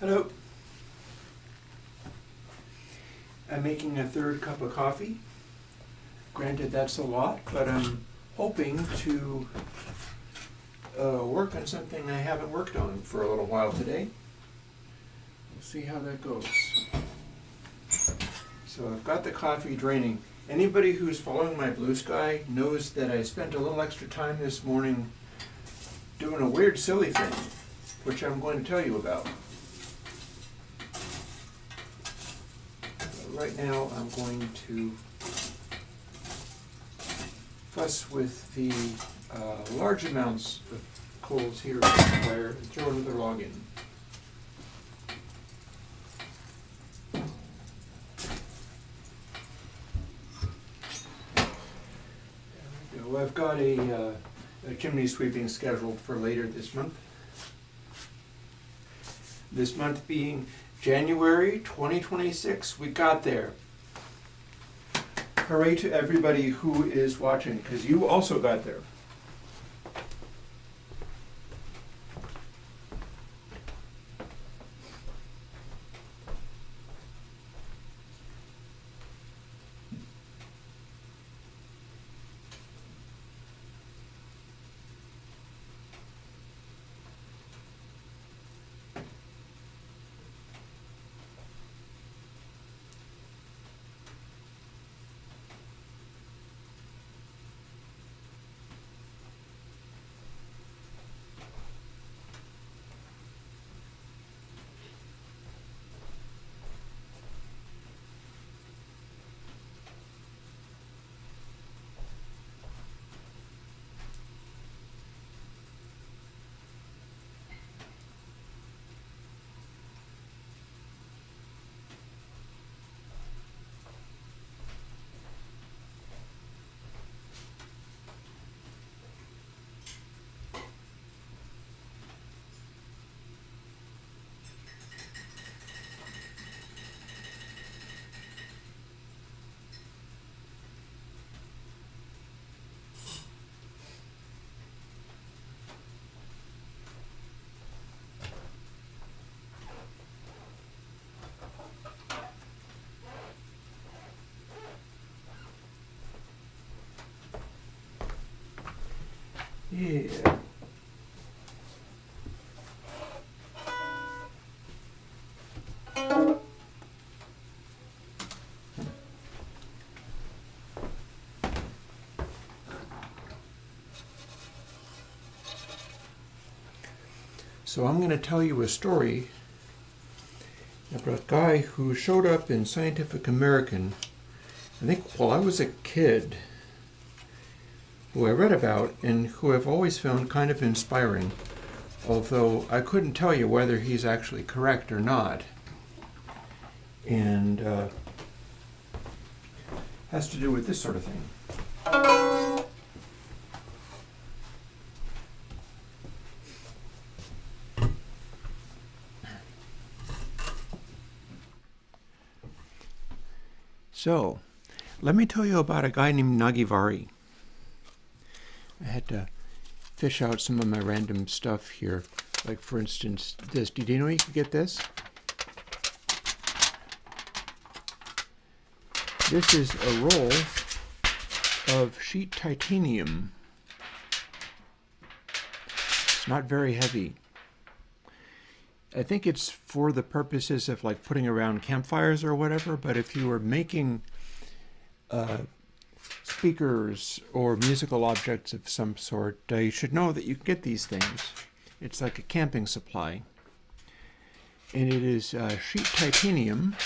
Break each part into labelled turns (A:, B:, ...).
A: Hello. I'm making a third cup of coffee. Granted, that's a lot, but I'm hoping to work on something I haven't worked on for a little while today. We'll see how that goes. So I've got the coffee draining. Anybody who's following my blue sky knows that I spent a little extra time this morning doing a weird, silly thing, which I'm going to tell you about. Right now I'm going to fuss with the large amounts of coals here in the fire and throw another log in. There we go. I've got a chimney sweeping scheduled for later this month. This month being January 2026, we got there. Hooray to everybody who is watching, because you also got there. Yeah. So I'm going to tell you a story about a guy who showed up in Scientific American, I think while I was a kid, who I read about and who I've always found kind of inspiring, although I couldn't tell you whether he's actually correct or not. And has to do with this sort of thing. So, let me tell you about a guy named Nagivari. I had to fish out some of my random stuff here. Like, for instance, this. Did you know you could get this? This is a roll of sheet titanium. It's not very heavy. I think it's for the purposes of like putting around campfires or whatever, but if you were making speakers or musical objects of some sort, you should know that you can get these things. It's like a camping supply. And it is sheet titanium.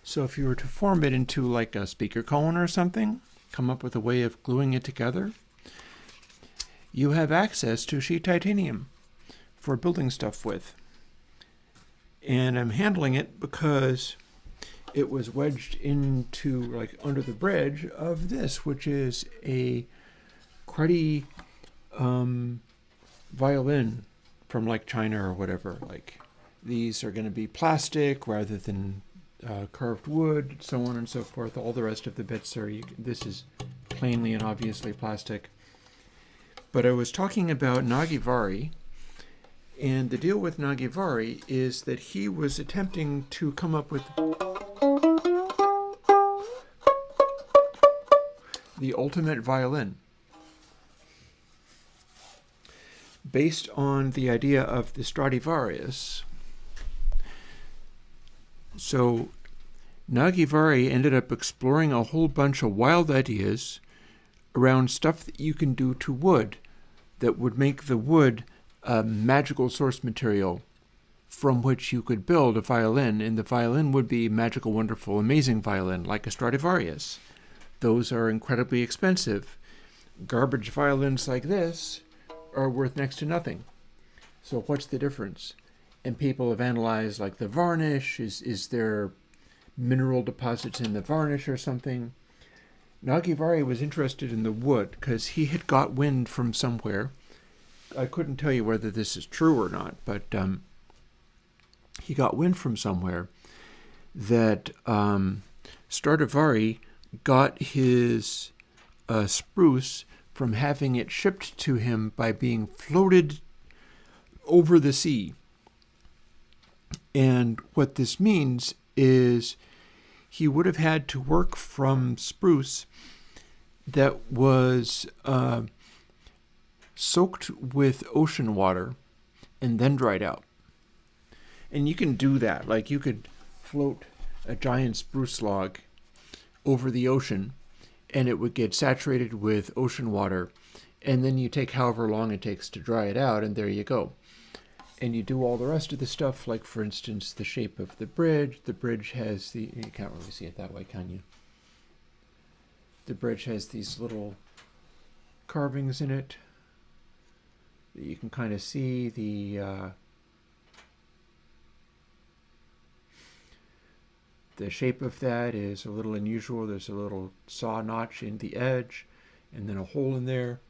A: So if you were to form it into like a speaker cone or something, come up with a way of gluing it together, you have access to sheet titanium for building stuff with. And I'm handling it because it was wedged into like under the bridge of this, which is a cruddy violin from like China or whatever. Like these are going to be plastic rather than carved wood, so on and so forth. All the rest of the bits are, this is plainly and obviously plastic. But I was talking about Nagivari, And the deal with Nagivari is that he was attempting to come up with the ultimate violin based on the idea of the Stradivarius. So Nagivari ended up exploring a whole bunch of wild ideas around stuff that you can do to wood that would make the wood a magical source material from which you could build a violin, and the violin would be magical, wonderful, amazing violin, like a Stradivarius. Those are incredibly expensive. Garbage violins like this are worth next to nothing. So what's the difference? And people have analyzed, like, the varnish. Is there mineral deposits in the varnish or something? Nagivari was interested in the wood because he had got wind from somewhere. I couldn't tell you whether this is true or not, but he got wind from somewhere that Stradivari got his spruce from having it shipped to him by being floated over the sea. And what this means is he would have had to work from spruce that was soaked with ocean water and then dried out. And you can do that. Like, you could float a giant spruce log over the ocean and it would get saturated with ocean water. And then you take however long it takes to dry it out, and there you go. And you do all the rest of the stuff, like, for instance, the shape of the bridge. The bridge has you can't really see it that way, can you? The bridge has these little carvings in it. You can kind of see the shape of that is a little unusual. There's a little saw notch in the edge and then a hole in there.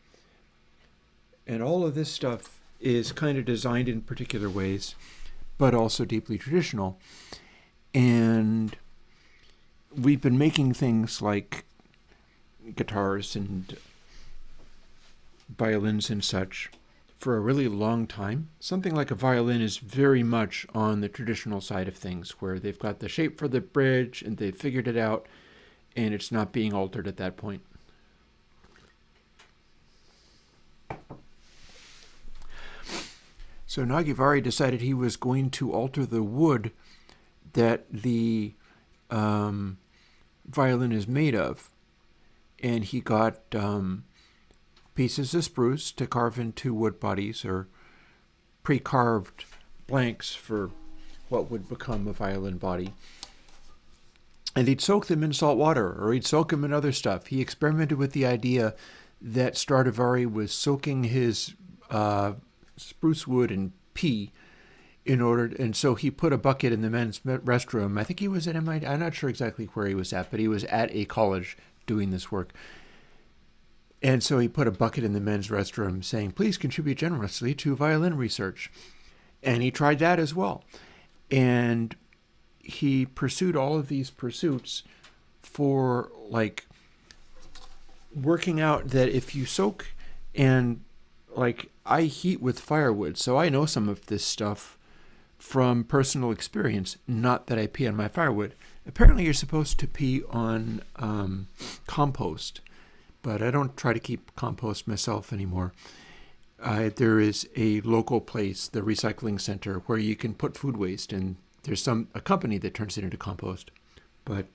A: And all of this stuff is kind of designed in particular ways, but also deeply traditional. And we've been making things like guitars and violins and such for a really long time. Something like a violin is very much on the traditional side of things, where they've got the shape for the bridge and they've figured it out, and it's not being altered at that point. So Nagivari decided he was going to alter the wood that the violin is made of. And he got pieces of spruce to carve into wood bodies, or pre-carved blanks for what would become a violin body. And he'd soak them in salt water, or he'd soak them in other stuff. He experimented with the idea that Stradivari was soaking his spruce wood in pee and so he put a bucket in the men's restroom. I think he was at MIT. I'm not sure exactly where he was at, but he was at a college doing this work. And so he put a bucket in the men's restroom saying, "Please contribute generously to violin research." And he tried that as well. And he pursued all of these pursuits for, like, working out that if you soak and, like, I heat with firewood, so I know some of this stuff from personal experience, not that I pee on my firewood. Apparently you're supposed to pee on compost, but I don't try to keep compost myself anymore. There is a local place, the recycling center, where you can put food waste, and there's a company that turns it into compost. But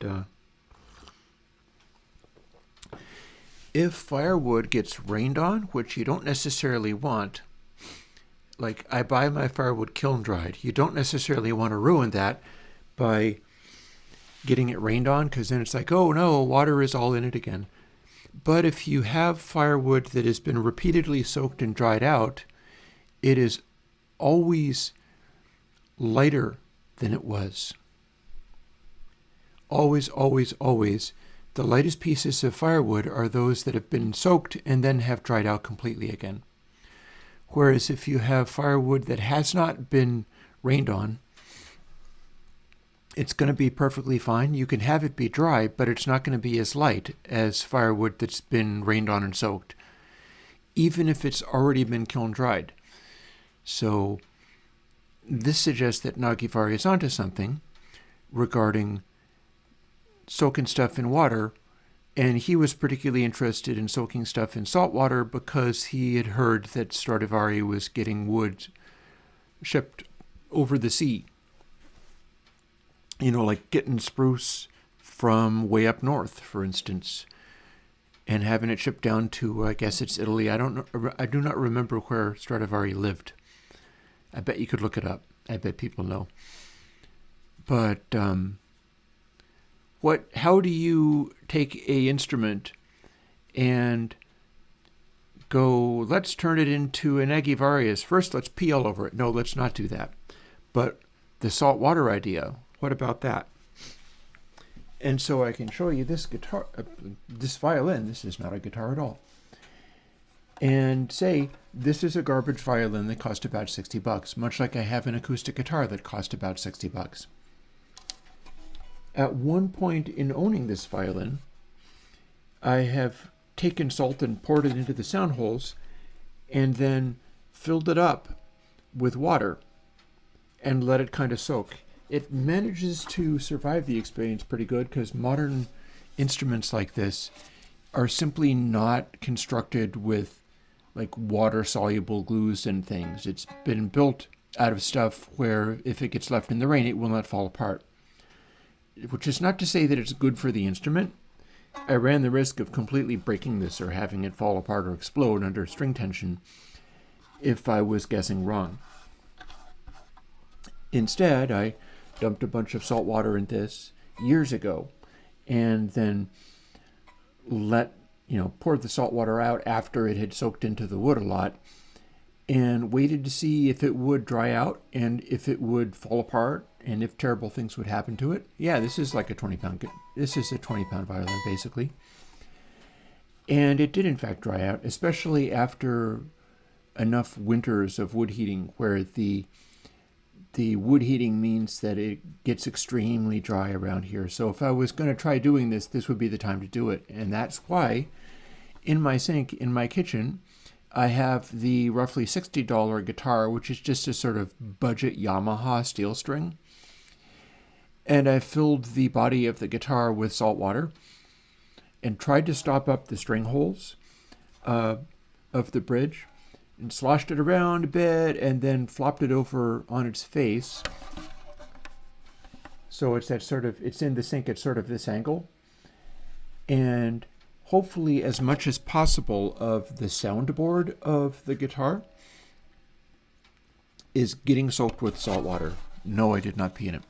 A: if firewood gets rained on, which you don't necessarily want, like, I buy my firewood kiln dried, you don't necessarily want to ruin that by getting it rained on, because then it's like, oh no, water is all in it again. But if you have firewood that has been repeatedly soaked and dried out, it is always lighter than it was. Always, always, always. The lightest pieces of firewood are those that have been soaked and then have dried out completely again. Whereas if you have firewood that has not been rained on, it's going to be perfectly fine. You can have it be dry, but it's not going to be as light as firewood that's been rained on and soaked, even if it's already been kiln dried. So this suggests that Nagivari is onto something regarding soaking stuff in water, and he was particularly interested in soaking stuff in salt water because he had heard that Stradivari was getting wood shipped over the sea. Like getting spruce from way up north, for instance, and having it shipped down to, I guess it's Italy. I don't know. I do not remember where Stradivari lived. I bet you could look it up. I bet people know. But how do you take a instrument and go, let's turn it into an Agivarius? First, let's pee all over it. No, let's not do that. But the salt water idea, what about that? And so I can show you this guitar, this violin. This is not a guitar at all. And say, this is a garbage violin that cost about $60, much like I have an acoustic guitar that cost about $60. At one point in owning this violin, I have taken salt and poured it into the sound holes and then filled it up with water and let it kind of soak. It manages to survive the experience pretty good because modern instruments like this are simply not constructed with like water-soluble glues and things. It's been built out of stuff where if it gets left in the rain, it will not fall apart. Which is not to say that it's good for the instrument. I ran the risk of completely breaking this or having it fall apart or explode under string tension if I was guessing wrong. Instead, I dumped a bunch of salt water in this years ago and then poured the salt water out after it had soaked into the wood a lot and waited to see if it would dry out and if it would fall apart and if terrible things would happen to it. Yeah, this is like a 20-pound. This is a 20-pound violin, basically. And it did, in fact, dry out, especially after enough winters of wood heating where the wood heating means that it gets extremely dry around here. So if I was going to try doing this, this would be the time to do it. And that's why in my sink, in my kitchen, I have the roughly $60 guitar, which is just a sort of budget Yamaha steel string. And I filled the body of the guitar with salt water and tried to stop up the string holes of the bridge and sloshed it around a bit and then flopped it over on its face. So it's in the sink at sort of this angle. And hopefully as much as possible of the soundboard of the guitar is getting soaked with salt water. No, I did not pee in it.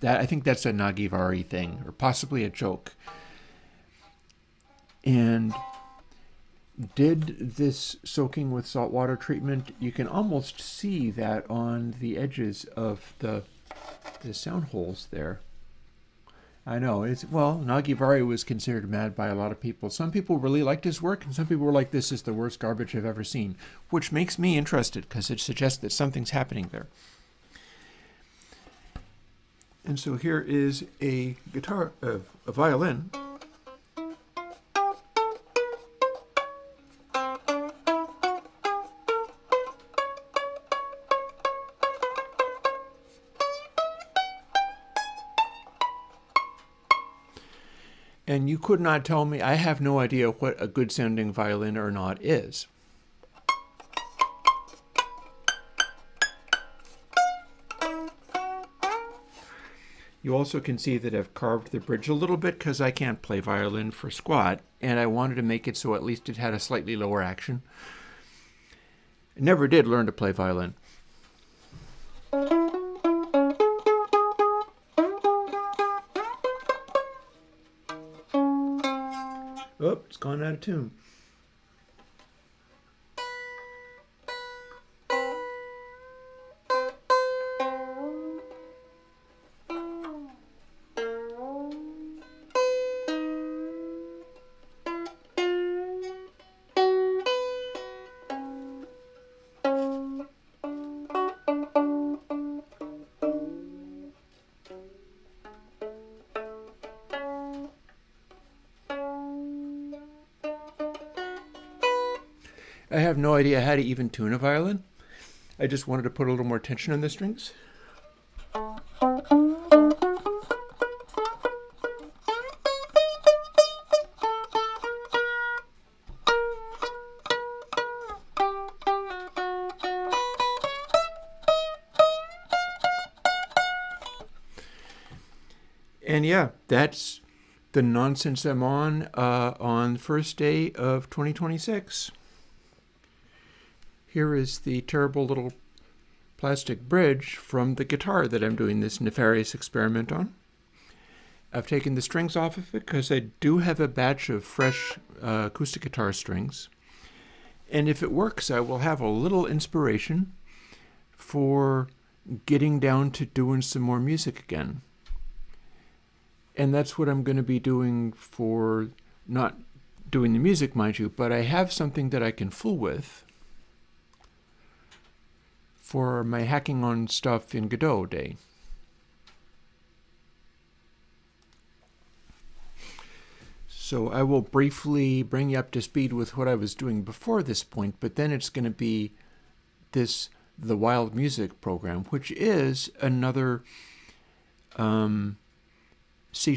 A: I think that's a Nagivari thing, or possibly a joke. And did this soaking with salt water treatment, you can almost see that on the edges of the sound holes there. I know, Nagivari was considered mad by a lot of people. Some people really liked his work, and some people were like, this is the worst garbage I've ever seen, which makes me interested because it suggests that something's happening there. And so here is a guitar, a violin. And you could not tell me, I have no idea what a good sounding violin or not is. You also can see that I've carved the bridge a little bit because I can't play violin for squat, and I wanted to make it so at least it had a slightly lower action. I never did learn to play violin. Oh, it's gone out of tune. I have no idea how to even tune a violin. I just wanted to put a little more tension on the strings. And yeah, that's the nonsense I'm on the first day of 2026. Here is the terrible little plastic bridge from the guitar that I'm doing this nefarious experiment on. I've taken the strings off of it because I do have a batch of fresh acoustic guitar strings. And if it works, I will have a little inspiration for getting down to doing some more music again. And that's what I'm going to be doing for not doing the music, mind you, but I have something that I can fool with for my hacking on stuff in Godot day. So I will briefly bring you up to speed with what I was doing before this point, but then it's going to be the Wild Music program, which is another C#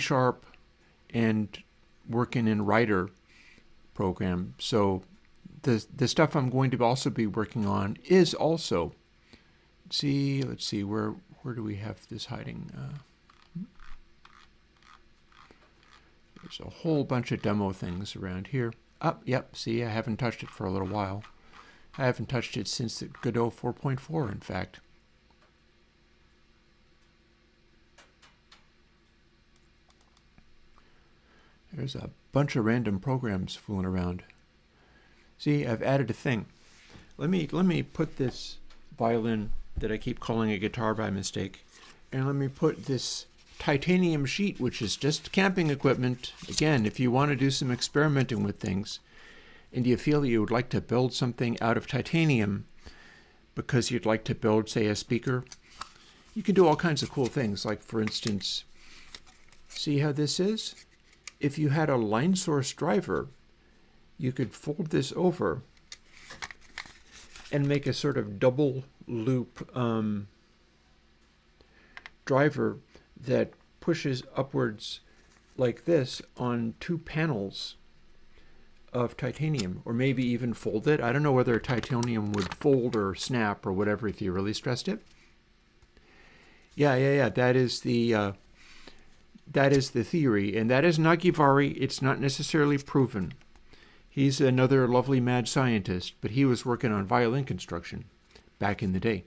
A: and working in Writer program. So the stuff I'm going to also be working on is also, let's see, where do we have this hiding? There's a whole bunch of demo things around here. Yep, see, I haven't touched it for a little while. I haven't touched it since Godot 4.4, in fact. There's a bunch of random programs fooling around. See, I've added a thing. Let me put this violin that I keep calling a guitar by mistake, and let me put this titanium sheet, which is just camping equipment. Again, if you want to do some experimenting with things, and you feel that you would like to build something out of titanium because you'd like to build, say, a speaker, you can do all kinds of cool things. Like, for instance, see how this is? If you had a line source driver, you could fold this over and make a sort of double loop driver that pushes upwards like this on two panels of titanium, or maybe even fold it. I don't know whether titanium would fold or snap or whatever if you really stressed it. Yeah. That is the theory, and that is Nagivari. It's not necessarily proven. He's another lovely mad scientist, but he was working on violin construction back in the day.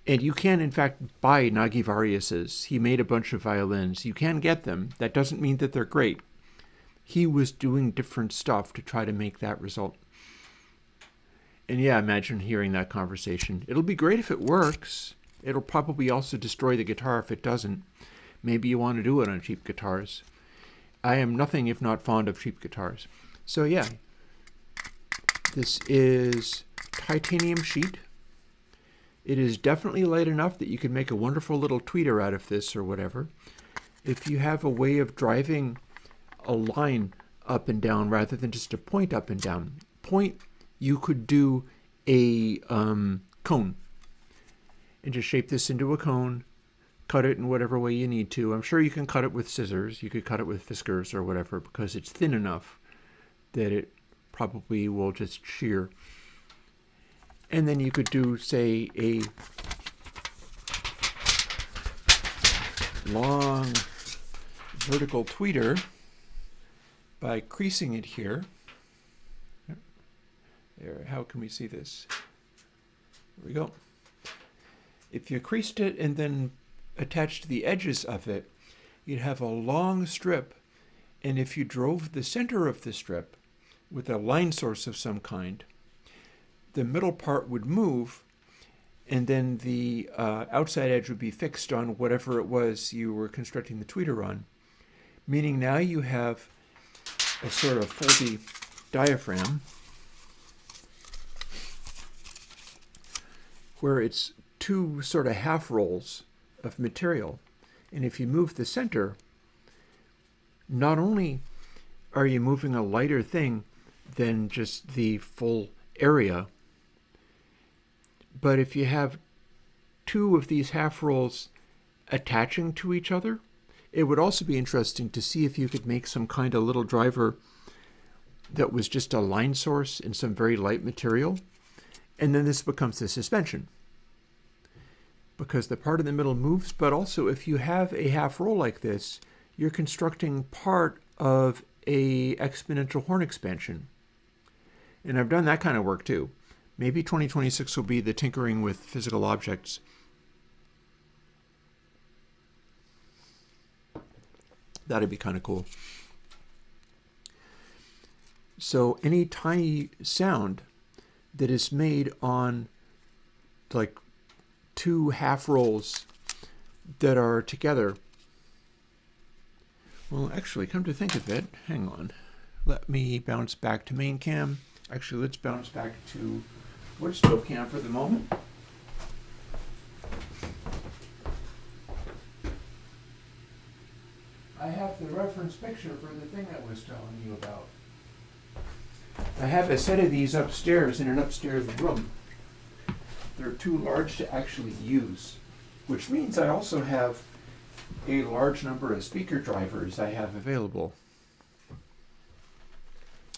A: And you can, in fact, buy Nagivariuses. He made a bunch of violins. You can get them. That doesn't mean that they're great. He was doing different stuff to try to make that result. And yeah, imagine hearing that conversation. It'll be great if it works. It'll probably also destroy the guitar if it doesn't. Maybe you want to do it on cheap guitars. I am nothing if not fond of cheap guitars. So yeah, this is titanium sheet. It is definitely light enough that you can make a wonderful little tweeter out of this or whatever. If you have a way of driving a line up and down rather than just a point up and down. Point, you could do a cone and just shape this into a cone. Cut it in whatever way you need to. I'm sure you can cut it with scissors. You could cut it with Fiskars or whatever because it's thin enough that it probably will just shear. And then you could do, say, a long vertical tweeter by creasing it here. There, how can we see this? There we go. If you creased it and then attached to the edges of it, you'd have a long strip, and if you drove the center of the strip with a line source of some kind, the middle part would move, and then the outside edge would be fixed on whatever it was you were constructing the tweeter on, meaning now you have a sort of foldy diaphragm where it's two sort of half rolls of material. And if you move the center, not only are you moving a lighter thing than just the full area, But if you have two of these half rolls attaching to each other, it would also be interesting to see if you could make some kind of little driver that was just a line source in some very light material. And then this becomes the suspension, because the part in the middle moves. But also, if you have a half roll like this, you're constructing part of a exponential horn expansion. And I've done that kind of work too. Maybe 2026 will be the tinkering with physical objects. That'd be kind of cool. So any tiny sound that is made on like two half rolls that are together. Well, actually, come to think of it, hang on. Let me bounce back to main cam. Actually, let's bounce back to wood stove cam for the moment. I have the reference picture for the thing I was telling you about. I have a set of these upstairs in an upstairs room. They're too large to actually use, which means I also have a large number of speaker drivers I have available.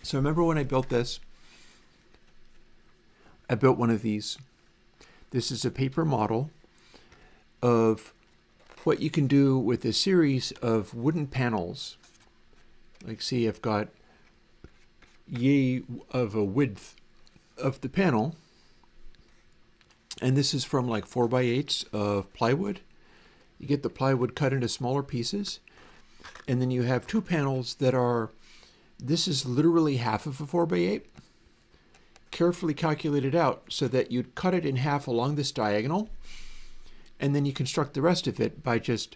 A: So remember when I built this? I built one of these. This is a paper model of what you can do with a series of wooden panels. Like, see, I've got yay of a width of the panel, and this is from like 4x8s of plywood. You get the plywood cut into smaller pieces, and then you have two panels that are, this is literally half of a 4x8, carefully calculated out so that you'd cut it in half along this diagonal, and then you construct the rest of it by just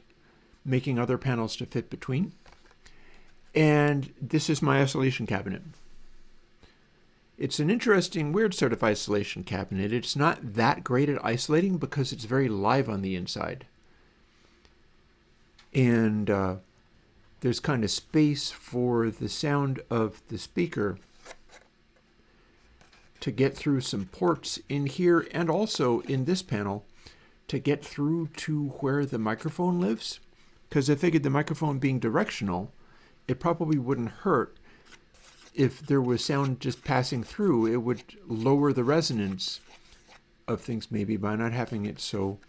A: making other panels to fit between. And this is my isolation cabinet. It's an interesting, weird sort of isolation cabinet. It's not that great at isolating because it's very live on the inside. And there's kind of space for the sound of the speaker to get through some ports in here, and also in this panel to get through to where the microphone lives. Because I figured the microphone being directional, it probably wouldn't hurt if there was sound just passing through. It would lower the resonance of things maybe by not having it so...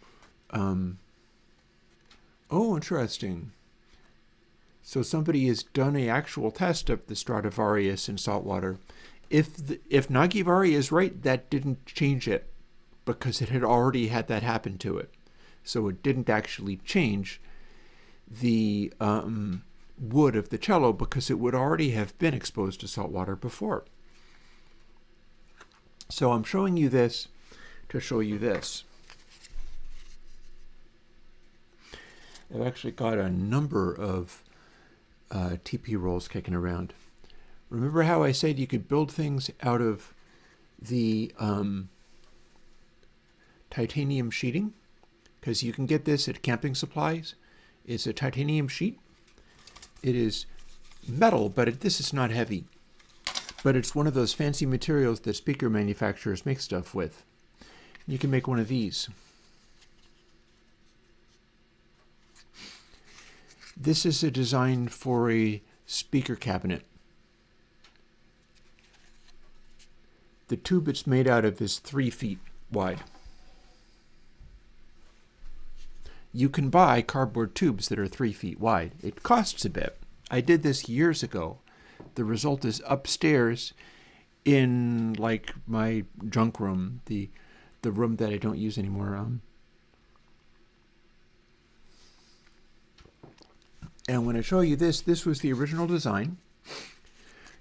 A: Oh, interesting. So somebody has done an actual test of the Stradivarius in saltwater. If Nagivari is right, that didn't change it, because it had already had that happen to it. So it didn't actually change the wood of the cello, because it would already have been exposed to salt water before. So I'm showing you this to show you this. I've actually got a number of TP rolls kicking around. Remember how I said you could build things out of the titanium sheeting? Because you can get this at camping supplies. It's a titanium sheet. It is metal, but this is not heavy. But it's one of those fancy materials that speaker manufacturers make stuff with. You can make one of these. This is a design for a speaker cabinet. The tube it's made out of is 3 feet wide. You can buy cardboard tubes that are 3 feet wide. It costs a bit. I did this years ago. The result is upstairs in like my junk room, the room that I don't use anymore. And when I show you this, this was the original design.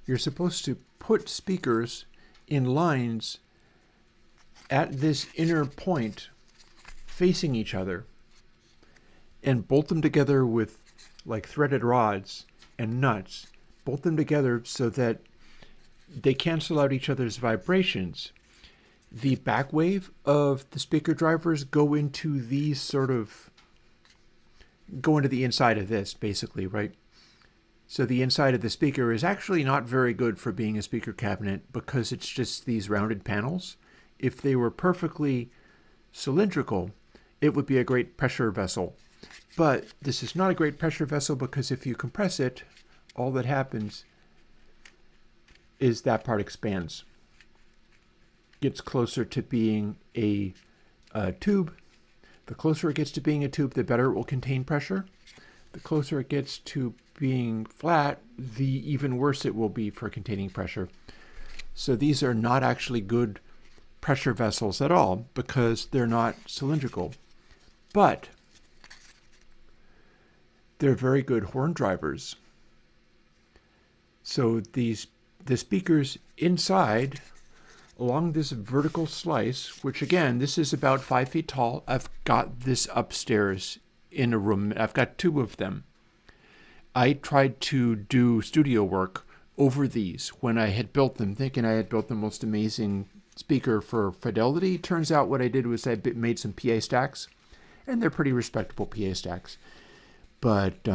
A: You're supposed to put speakers in lines at this inner point facing each other and bolt them together with like threaded rods and nuts. Bolt them together so that they cancel out each other's vibrations. The back wave of the speaker drivers go into these go into the inside of this, basically, right? So the inside of the speaker is actually not very good for being a speaker cabinet because it's just these rounded panels. If they were perfectly cylindrical, it would be a great pressure vessel. But this is not a great pressure vessel because if you compress it, all that happens is that part expands. Gets closer to being a tube. The closer it gets to being a tube, the better it will contain pressure. The closer it gets to being flat, the even worse it will be for containing pressure. So these are not actually good pressure vessels at all because they're not cylindrical. But they're very good horn drivers. So the speakers inside, along this vertical slice, which again, this is about 5 feet tall. I've got this upstairs in a room. I've got 2 of them. I tried to do studio work over these when I had built them, thinking I had built the most amazing speaker for fidelity. Turns out what I did was I made some PA stacks, and they're pretty respectable PA stacks. But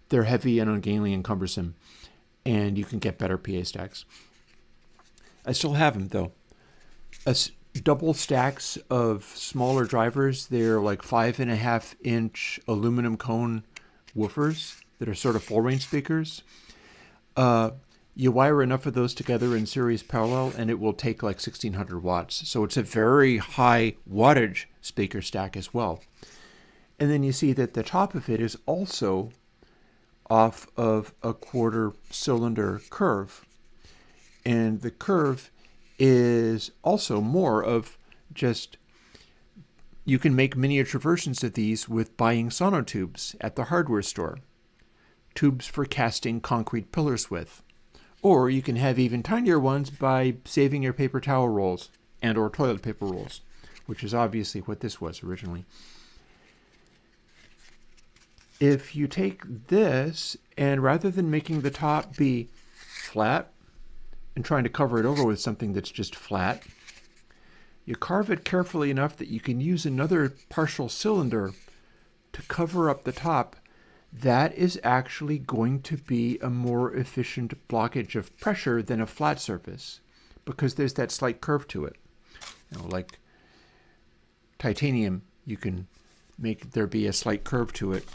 A: they're heavy and ungainly and cumbersome, and you can get better PA stacks. I still have them, though. Double stacks of smaller drivers. They're like 5.5-inch aluminum cone woofers that are sort of full-range speakers. You wire enough of those together in series parallel, and it will take like 1,600 watts. So it's a very high wattage speaker stack as well. And then you see that the top of it is also off of a quarter cylinder curve. And the curve is also more of just, you can make miniature versions of these with buying sonotubes at the hardware store. Tubes for casting concrete pillars with. Or you can have even tinier ones by saving your paper towel rolls and or toilet paper rolls, which is obviously what this was originally. If you take this, and rather than making the top be flat and trying to cover it over with something that's just flat, you carve it carefully enough that you can use another partial cylinder to cover up the top. That is actually going to be a more efficient blockage of pressure than a flat surface because there's that slight curve to it. Like titanium, you can make there be a slight curve to it.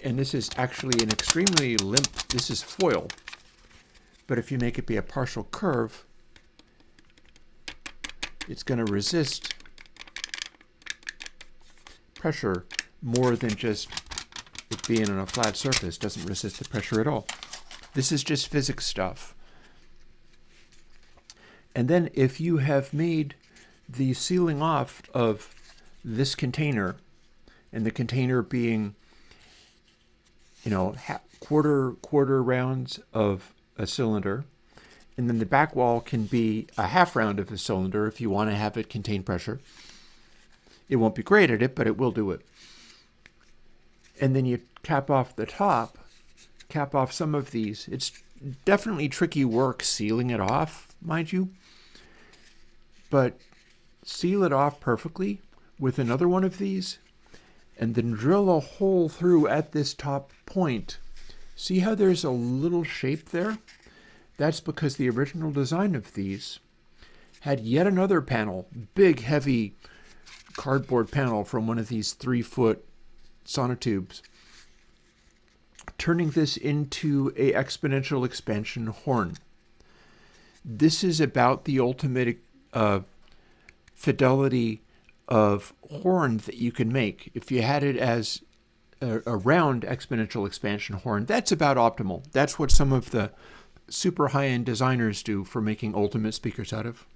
A: And this is actually an extremely limp, this is foil. But if you make it be a partial curve, it's going to resist pressure more than just it being on a flat surface. Doesn't resist the pressure at all. This is just physics stuff. And then if you have made the sealing off of this container, and the container being quarter rounds of a cylinder, and then the back wall can be a half round of a cylinder if you want to have it contain pressure. It won't be great at it, but it will do it. And then you cap off the top, cap off some of these. It's definitely tricky work sealing it off, mind you, but seal it off perfectly with another one of these, and then drill a hole through at this top point. See how there's a little shape there? That's because the original design of these had yet another panel, big, heavy cardboard panel from one of these 3-foot sonotubes, turning this into a exponential expansion horn. This is about the ultimate fidelity of horn that you can make. If you had it as a round exponential expansion horn, that's about optimal. That's what some of the super high-end designers do for making ultimate speakers out of.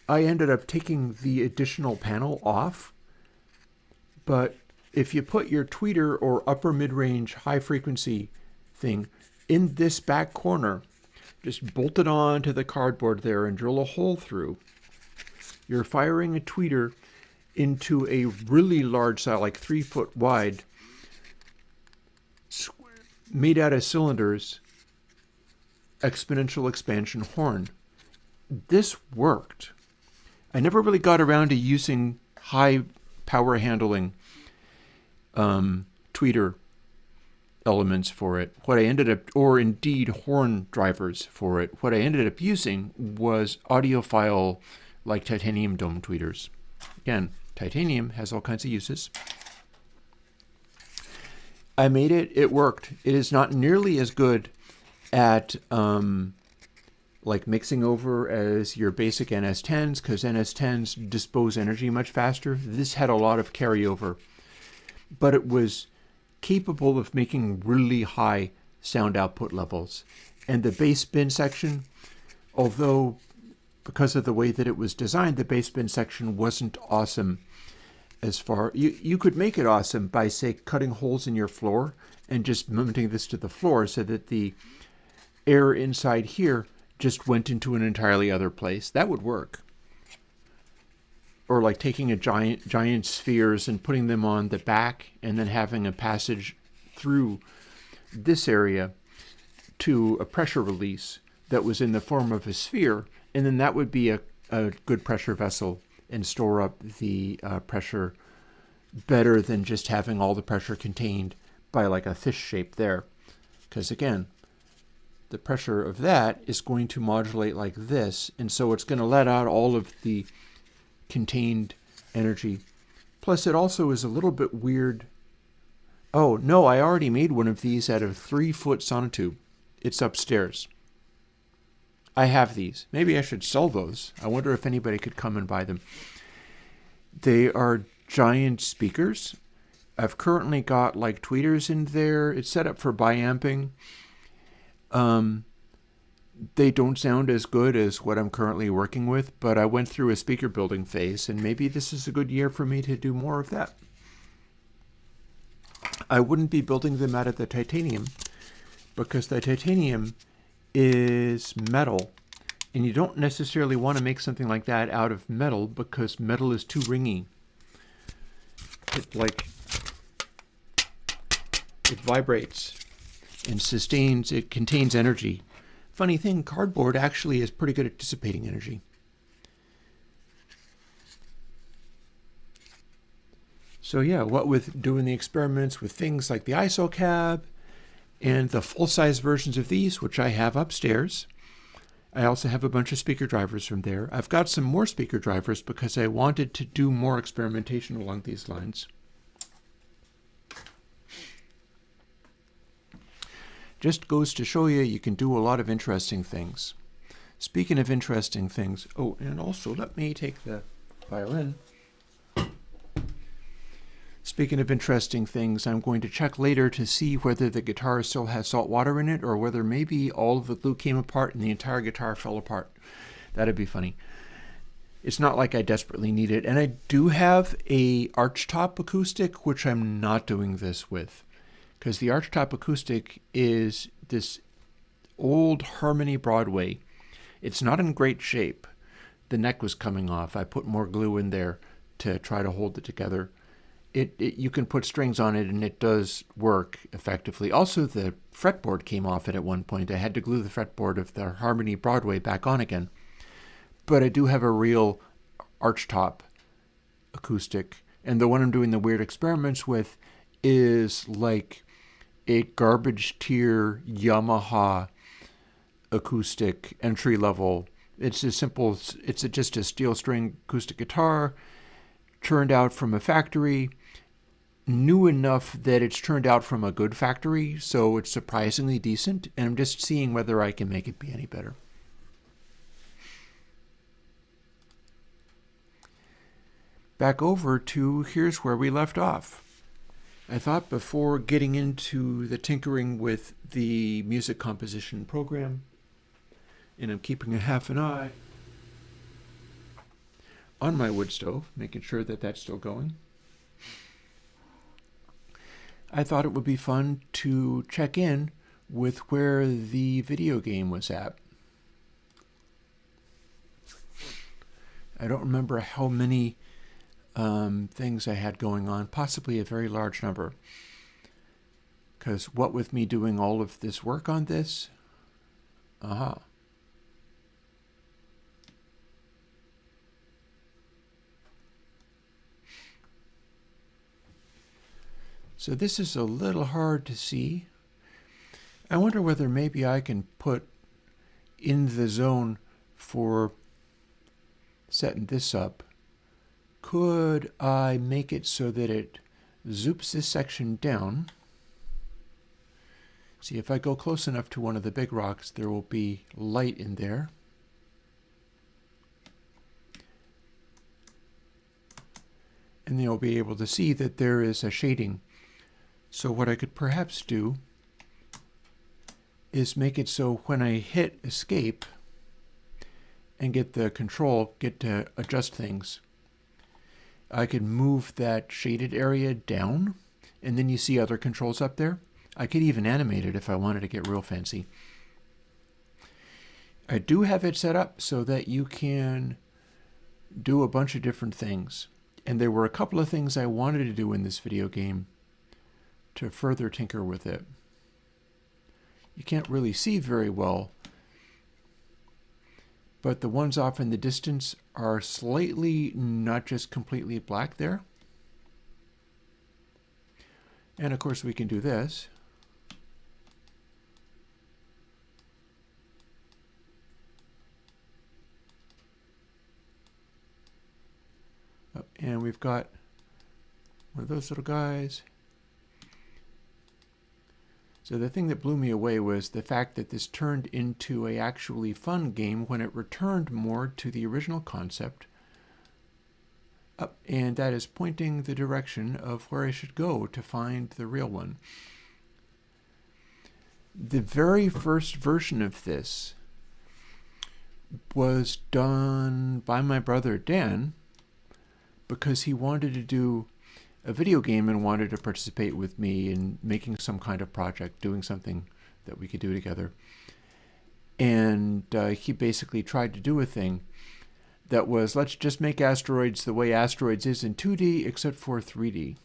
A: I ended up taking the additional panel off, but if you put your tweeter or upper mid-range high frequency thing in this back corner, just bolt it on to the cardboard there and drill a hole through, you're firing a tweeter into a really large cell, like 3 foot wide, made out of cylinders, exponential expansion horn. This worked. I never really got around to using high power handling tweeter elements for it. What I ended up, or indeed horn drivers for it, what I ended up using was audiophile like titanium dome tweeters. Again, titanium has all kinds of uses. I made it. It worked. It is not nearly as good at like mixing over as your basic NS10s, because NS10s dispose energy much faster. This had a lot of carryover, but it was capable of making really high sound output levels. And the bass bin section, although because of the way that it was designed, the bass bin section wasn't awesome. As far you could make it awesome by, say, cutting holes in your floor and just mounting this to the floor so that the air inside here just went into an entirely other place. That would work. Or like taking a giant spheres and putting them on the back and then having a passage through this area to a pressure release that was in the form of a sphere, and then that would be a good pressure vessel and store up the pressure better than just having all the pressure contained by like a fish shape there. Because again, the pressure of that is going to modulate like this, and so it's going to let out all of the contained energy. Plus it also is a little bit weird. Oh no, I already made one of these out of 3-foot sonotube. It's upstairs. I have these. Maybe I should sell those. I wonder if anybody could come and buy them. They are giant speakers. I've currently got like tweeters in there. It's set up for biamping. They don't sound as good as what I'm currently working with, but I went through a speaker building phase, and maybe this is a good year for me to do more of that. I wouldn't be building them out of the titanium, because the titanium is metal, and you don't necessarily want to make something like that out of metal because metal is too ringy. It vibrates and sustains. It contains energy. Funny thing, cardboard actually is pretty good at dissipating energy. So yeah, what with doing the experiments with things like the ISO cab and the full-size versions of these, which I have upstairs. I also have a bunch of speaker drivers from there. I've got some more speaker drivers because I wanted to do more experimentation along these lines. Just goes to show you can do a lot of interesting things. Speaking of interesting things, oh, and also let me take the violin. Speaking of interesting things, I'm going to check later to see whether the guitar still has salt water in it or whether maybe all of the glue came apart and the entire guitar fell apart. That'd be funny. It's not like I desperately need it. And I do have a archtop acoustic, which I'm not doing this with. Because the archtop acoustic is this old Harmony Broadway. It's not in great shape. The neck was coming off. I put more glue in there to try to hold it together. You can put strings on it and it does work effectively. Also, the fretboard came off it at one point. I had to glue the fretboard of the Harmony Broadway back on again. But I do have a real archtop acoustic. And the one I'm doing the weird experiments with is like a garbage tier Yamaha acoustic entry level. It's a simple, just a steel string acoustic guitar turned out from a factory, new enough that it's turned out from a good factory, so it's surprisingly decent, and I'm just seeing whether I can make it be any better. Back over to here's where we left off. I thought before getting into the tinkering with the music composition program, and I'm keeping a half an eye on my wood stove, making sure that that's still going, I thought it would be fun to check in with where the video game was at. I don't remember how many things I had going on, possibly a very large number. Because what with me doing all of this work on this, So this is a little hard to see. I wonder whether maybe I can put in the zone for setting this up, could I make it so that it zoops this section down? See, if I go close enough to one of the big rocks, there will be light in there. And you'll be able to see that there is a shading. So what I could perhaps do is make it so when I hit escape and get the control, get to adjust things, I could move that shaded area down, and then you see other controls up there. I could even animate it if I wanted to get real fancy. I do have it set up so that you can do a bunch of different things. And there were a couple of things I wanted to do in this video game to further tinker with it. You can't really see very well, but the ones off in the distance are slightly, not just completely black there. And of course we can do this. And we've got one of those little guys. So the thing that blew me away was the fact that this turned into a actually fun game when it returned more to the original concept. And that is pointing the direction of where I should go to find the real one. The very first version of this was done by my brother Dan, because he wanted to do a video game and wanted to participate with me in making some kind of project, doing something that we could do together. And he basically tried to do a thing that was, let's just make asteroids the way asteroids is in 2D except for 3D.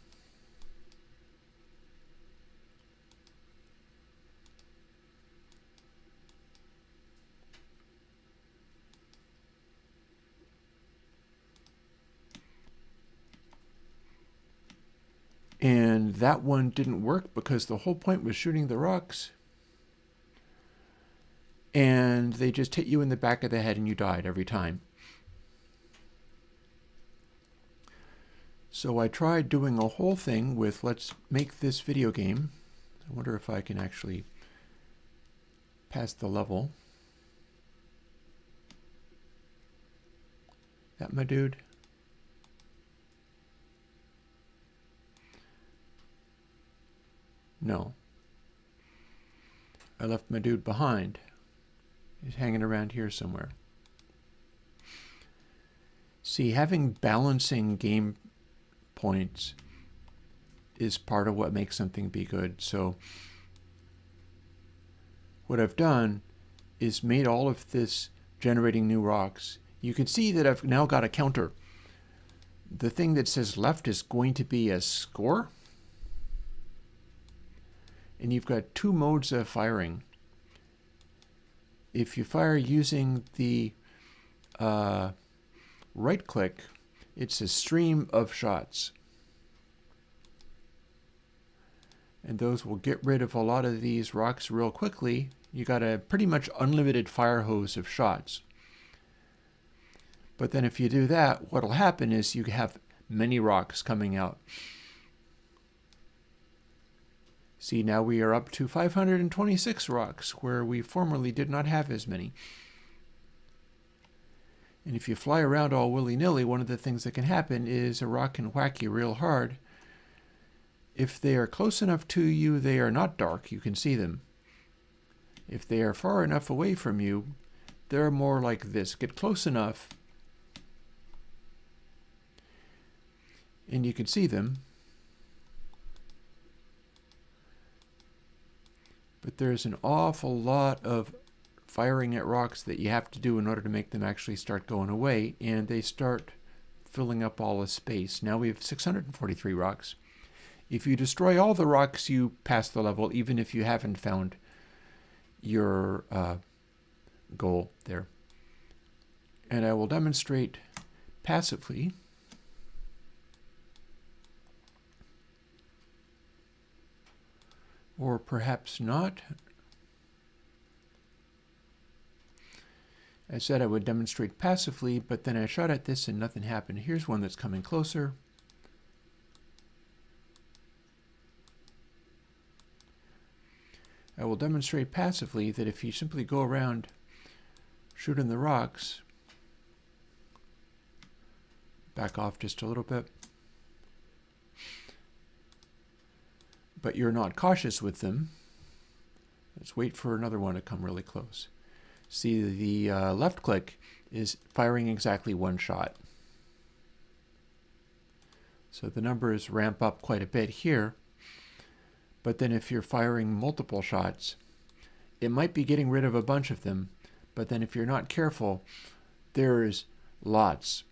A: And that one didn't work because the whole point was shooting the rocks. And they just hit you in the back of the head and you died every time. So I tried doing a whole thing with, let's make this video game. I wonder if I can actually pass the level. That my dude? No. I left my dude behind. He's hanging around here somewhere. See, having balancing game points is part of what makes something be good. So what I've done is made all of this generating new rocks. You can see that I've now got a counter. The thing that says left is going to be a score. And you've got two modes of firing. If you fire using the right click, it's a stream of shots. And those will get rid of a lot of these rocks real quickly. You got a pretty much unlimited fire hose of shots. But then if you do that, what'll happen is you have many rocks coming out. See, now we are up to 526 rocks, where we formerly did not have as many. And if you fly around all willy-nilly, one of the things that can happen is a rock can whack you real hard. If they are close enough to you, they are not dark. You can see them. If they are far enough away from you, they're more like this. Get close enough, and you can see them. But there's an awful lot of firing at rocks that you have to do in order to make them actually start going away, and they start filling up all the space. Now we have 643 rocks. If you destroy all the rocks, you pass the level, even if you haven't found your goal there. And I will demonstrate passively. Or perhaps not. I said I would demonstrate passively, but then I shot at this and nothing happened. Here's one that's coming closer. I will demonstrate passively that if you simply go around shooting the rocks, back off just a little bit, but you're not cautious with them. Let's wait for another one to come really close. See, the left click is firing exactly one shot. So the numbers ramp up quite a bit here. But then if you're firing multiple shots, it might be getting rid of a bunch of them. But then if you're not careful, there's lots.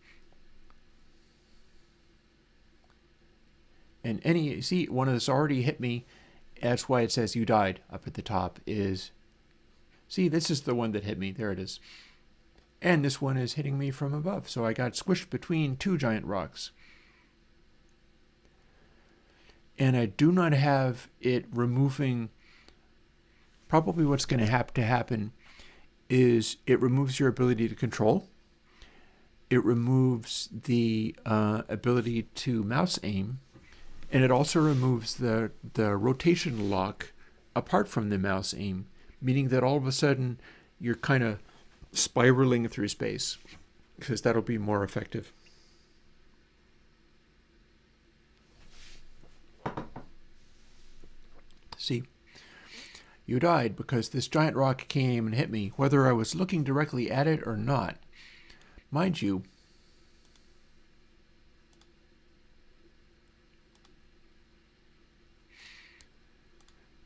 A: And see, one of this already hit me. That's why it says you died up at the top is, see, this is the one that hit me. There it is. And this one is hitting me from above. So I got squished between two giant rocks. And I do not have it removing, probably what's going to have to happen is it removes your ability to control. It removes the ability to mouse aim. And it also removes the rotation lock apart from the mouse aim, meaning that all of a sudden you're kind of spiraling through space, because that'll be more effective. See, you died because this giant rock came and hit me, whether I was looking directly at it or not. Mind you,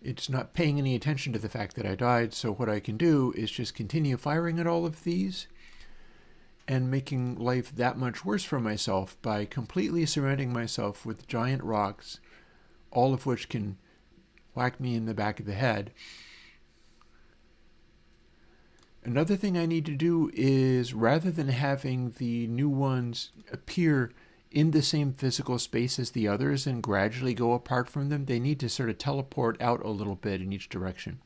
A: it's not paying any attention to the fact that I died, so what I can do is just continue firing at all of these and making life that much worse for myself by completely surrounding myself with giant rocks, all of which can whack me in the back of the head. Another thing I need to do is, rather than having the new ones appear in the same physical space as the others and gradually go apart from them, they need to sort of teleport out a little bit in each direction.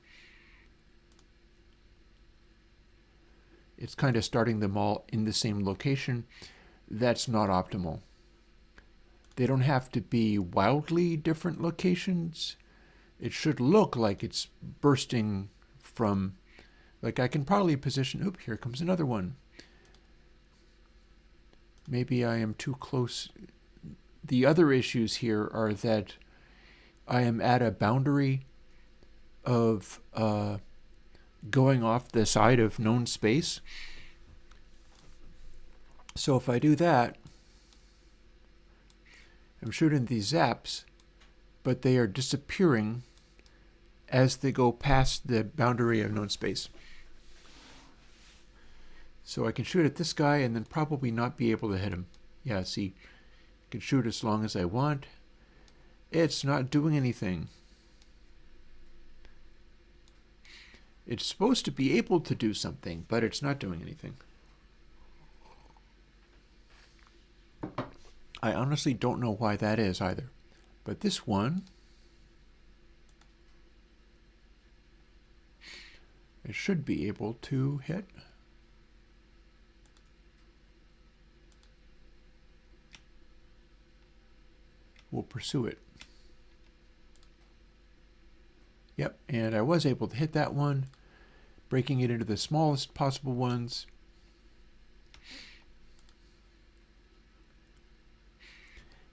A: It's kind of starting them all in the same location. That's not optimal. They don't have to be wildly different locations. It should look like it's bursting from, like I can probably position, oop, here comes another one. Maybe I am too close. The other issues here are that I am at a boundary of going off the side of known space. So if I do that, I'm shooting these zaps, but they are disappearing as they go past the boundary of known space. So I can shoot at this guy and then probably not be able to hit him. Yeah, see, I can shoot as long as I want. It's not doing anything. It's supposed to be able to do something, but it's not doing anything. I honestly don't know why that is either. But this one, it should be able to hit. We'll pursue it. Yep, and I was able to hit that one, breaking it into the smallest possible ones.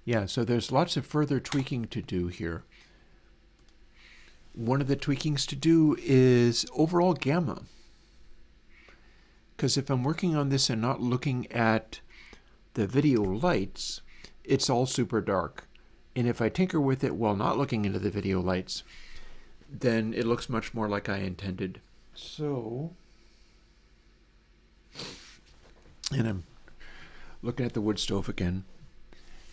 A: Yeah, so there's lots of further tweaking to do here. One of the tweakings to do is overall gamma. Because if I'm working on this and not looking at the video lights, it's all super dark. And if I tinker with it while not looking into the video lights, then it looks much more like I intended. So, and I'm looking at the wood stove again.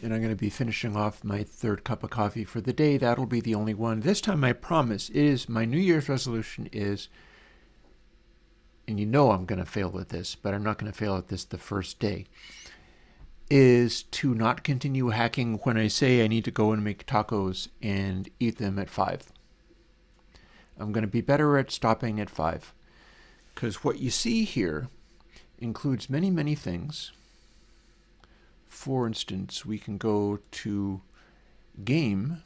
A: And I'm going to be finishing off my third cup of coffee for the day. That'll be the only one. This time, I promise, is my New Year's resolution is, and you know I'm going to fail at this, but I'm not going to fail at this the first day, is to not continue hacking when I say I need to go and make tacos and eat them at 5. I'm going to be better at stopping at 5. Because what you see here includes many, many things. For instance, we can go to Game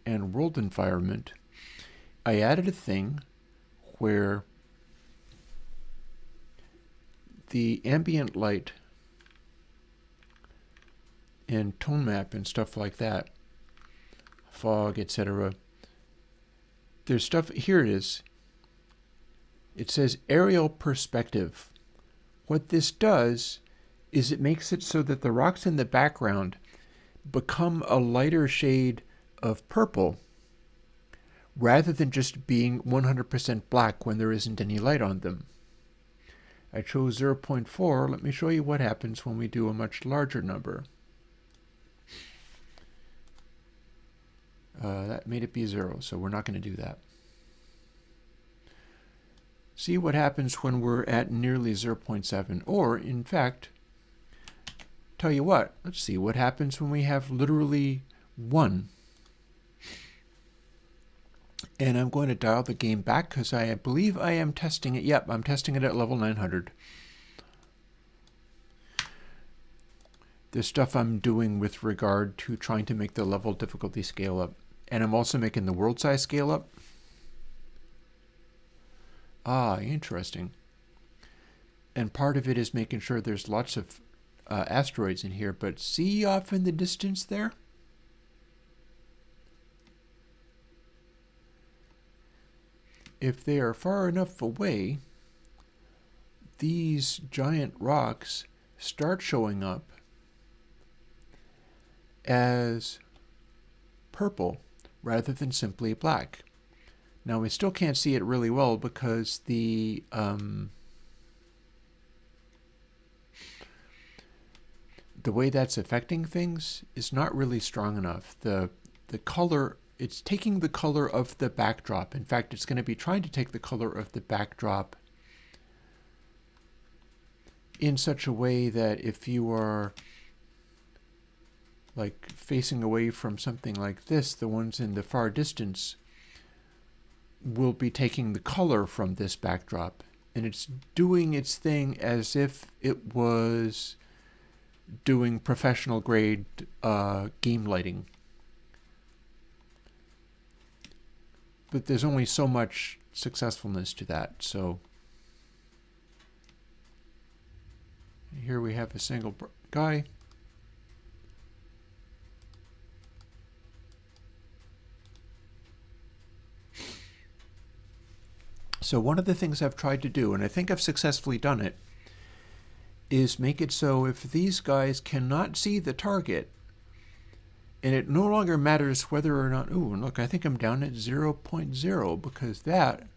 A: and World Environment. I added a thing where the ambient light and tone map and stuff like that, fog, etc. There's stuff, here it is. It says aerial perspective. What this does is it makes it so that the rocks in the background become a lighter shade of purple rather than just being 100% black when there isn't any light on them. I chose 0.4. Let me show you what happens when we do a much larger number. That made it be 0, so we're not going to do that. See what happens when we're at nearly 0.7. Or, in fact, tell you what, let's see what happens when we have literally 1. And I'm going to dial the game back because I believe I am testing it. Yep, I'm testing it at level 900. There's stuff I'm doing with regard to trying to make the level difficulty scale up. And I'm also making the world size scale up. Ah, interesting. And part of it is making sure there's lots of asteroids in here. But see off in the distance there? If they are far enough away, these giant rocks start showing up as purple rather than simply black. Now we still can't see it really well because the way that's affecting things is not really strong enough. The color, it's taking the color of the backdrop. In fact, it's going to be trying to take the color of the backdrop in such a way that if you are like facing away from something like this, the ones in the far distance will be taking the color from this backdrop. And it's doing its thing as if it was doing professional grade game lighting. But there's only so much successfulness to that. So here we have a single guy. So one of the things I've tried to do, and I think I've successfully done it, is make it so if these guys cannot see the target, and it no longer matters whether or not, ooh, and look, I think I'm down at 0.0 because that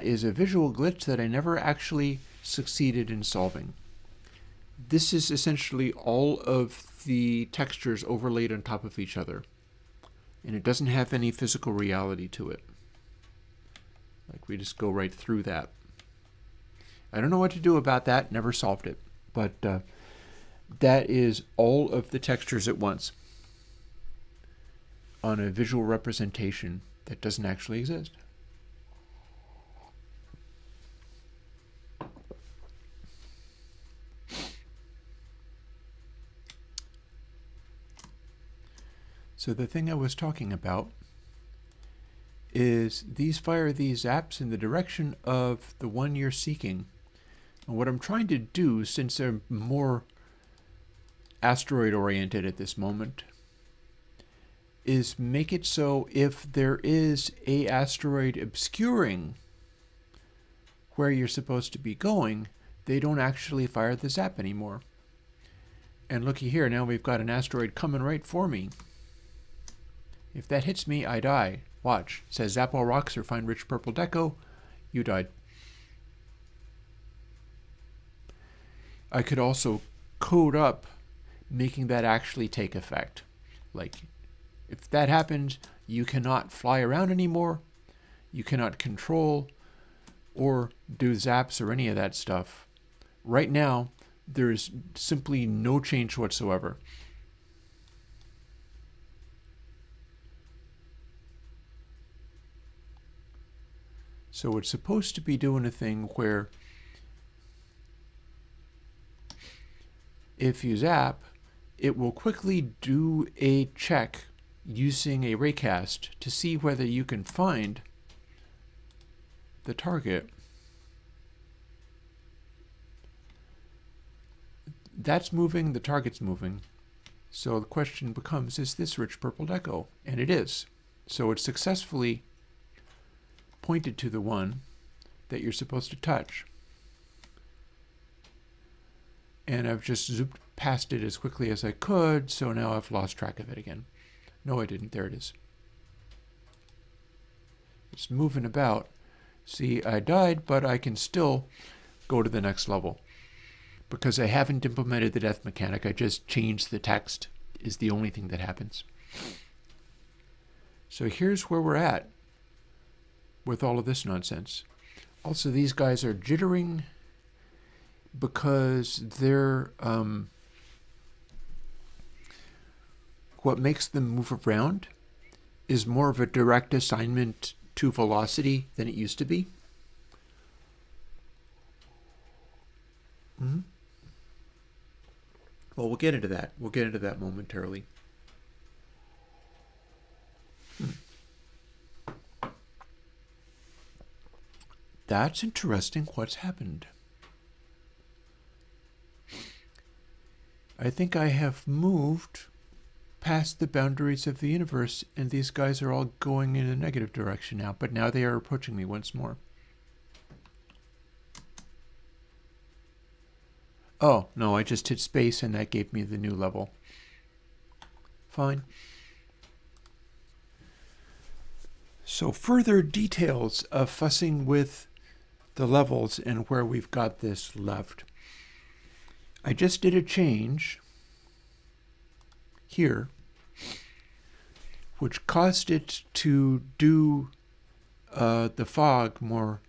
A: is a visual glitch that I never actually succeeded in solving. This is essentially all of the textures overlaid on top of each other, and it doesn't have any physical reality to it. Like we just go right through that. I don't know what to do about that, never solved it, but that is all of the textures at once on a visual representation that doesn't actually exist. So the thing I was talking about is these fire these zaps in the direction of the one you're seeking. And what I'm trying to do, since I'm more asteroid oriented at this moment, is make it so if there is a asteroid obscuring where you're supposed to be going, they don't actually fire the zap anymore. And looky here, now we've got an asteroid coming right for me. If that hits me, I die. Watch. It says zap all rocks or find rich purple deco. You died. I could also code up making that actually take effect. Like, if that happens, you cannot fly around anymore. You cannot control or do zaps or any of that stuff. Right now, there's simply no change whatsoever. So it's supposed to be doing a thing where if you zap, it will quickly do a check using a raycast to see whether you can find the target. That's moving, the target's moving. So the question becomes, is this rich purple deco? And it is. So it's successfully pointed to the one that you're supposed to touch. And I've just zooped past it as quickly as I could, so now I've lost track of it again. No, I didn't. There it is. It's moving about. See, I died, but I can still go to the next level. Because I haven't implemented the death mechanic, I just changed the text, is the only thing that happens. So here's where we're at with all of this nonsense. Also, these guys are jittering because they're what makes them move around is more of a direct assignment to velocity than it used to be. Well, we'll get into that. We'll get into that momentarily. That's interesting what's happened. I think I have moved past the boundaries of the universe, and these guys are all going in a negative direction now, but now they are approaching me once more. Oh, no, I just hit space and that gave me the new level. Fine. So further details of fussing with the levels and where we've got this left. I just did a change here, which caused it to do the fog more,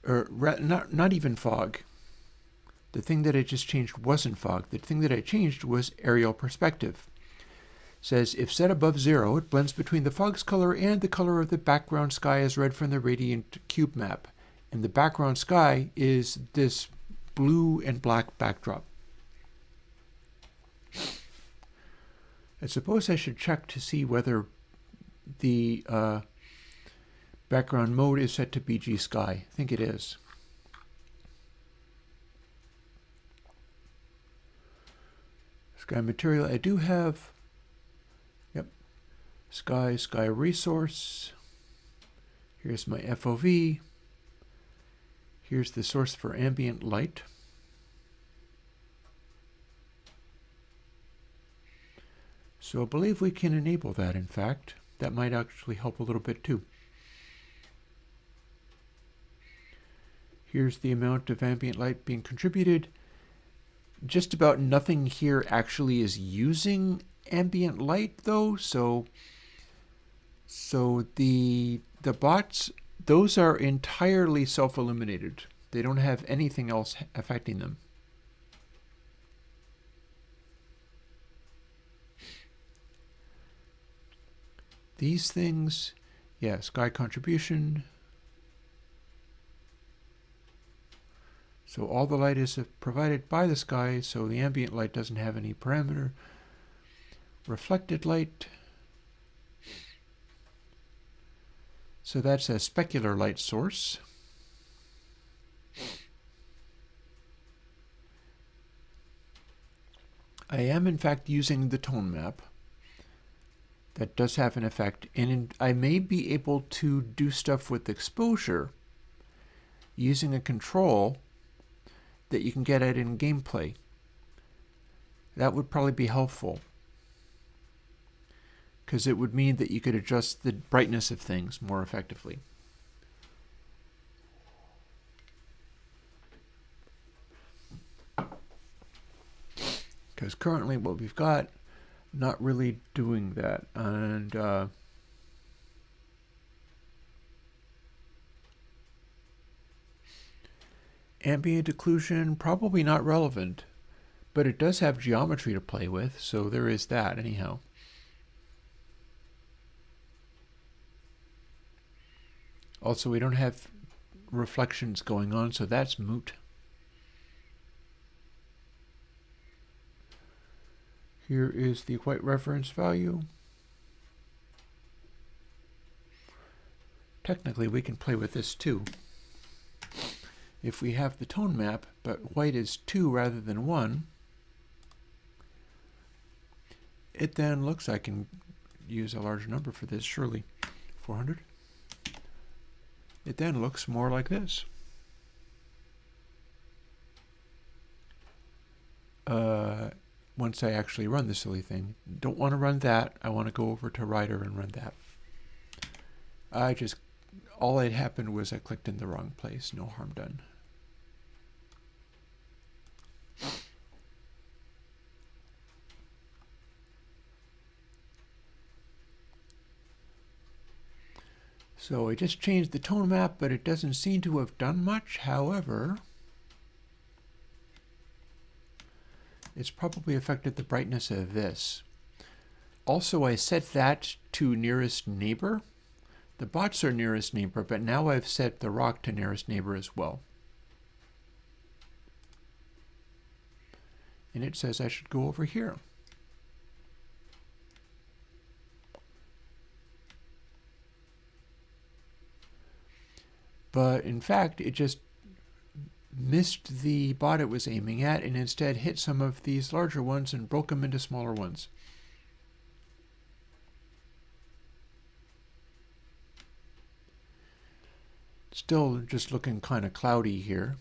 A: or not even fog. The thing that I just changed wasn't fog. The thing that I changed was aerial perspective. It says, if set above 0, it blends between the fog's color and the color of the background sky as read from the radiant cube map. And the background sky is this blue and black backdrop. I suppose I should check to see whether the background mode is set to BG Sky. I think it is. Sky material, I do have, yep, sky resource. Here's my FOV. Here's the source for ambient light. So I believe we can enable that, in fact. That might actually help a little bit too. Here's the amount of ambient light being contributed. Just about nothing here actually is using ambient light though, so the bots, those are entirely self-illuminated. They don't have anything else affecting them. These things, yeah, sky contribution. So all the light is provided by the sky, so the ambient light doesn't have any parameter. Reflected light. So that's a specular light source. I am in fact using the tone map. That does have an effect, and I may be able to do stuff with exposure using a control that you can get at in gameplay. That would probably be helpful, because it would mean that you could adjust the brightness of things more effectively. Because currently what we've got, not really doing that. And ambient occlusion, probably not relevant, but it does have geometry to play with, so there is that anyhow. Also, we don't have reflections going on, so that's moot. Here is the white reference value. Technically, we can play with this too. If we have the tone map, but white is 2 rather than 1, it then looks, I can use a larger number for this, surely, 400. It then looks more like this. Once I actually run the silly thing. Don't want to run that. I want to go over to Writer and run that. All that happened was I clicked in the wrong place. No harm done. So I just changed the tone map, but it doesn't seem to have done much. However, it's probably affected the brightness of this. Also, I set that to nearest neighbor. The bots are nearest neighbor, but now I've set the rock to nearest neighbor as well. And it says I should go over here. But in fact, it just missed the bot it was aiming at and instead hit some of these larger ones and broke them into smaller ones. Still just looking kind of cloudy here.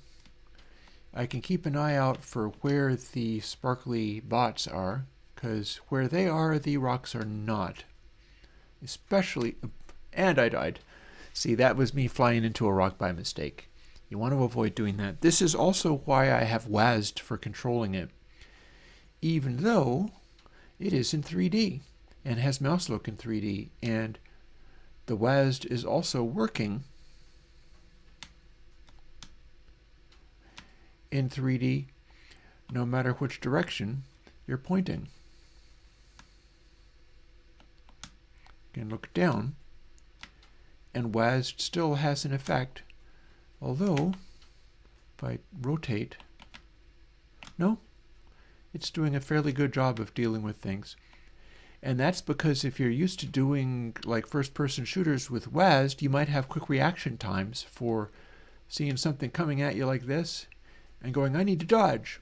A: I can keep an eye out for where the sparkly bots are, because where they are, the rocks are not. Especially, and I died. See, that was me flying into a rock by mistake. You want to avoid doing that. This is also why I have WASD for controlling it, even though it is in 3D and has mouse look in 3D, and the WASD is also working in 3D no matter which direction you're pointing. You can look down, and WASD still has an effect, although if I rotate, no, it's doing a fairly good job of dealing with things. And that's because if you're used to doing like first-person shooters with WASD, you might have quick reaction times for seeing something coming at you like this and going, I need to dodge.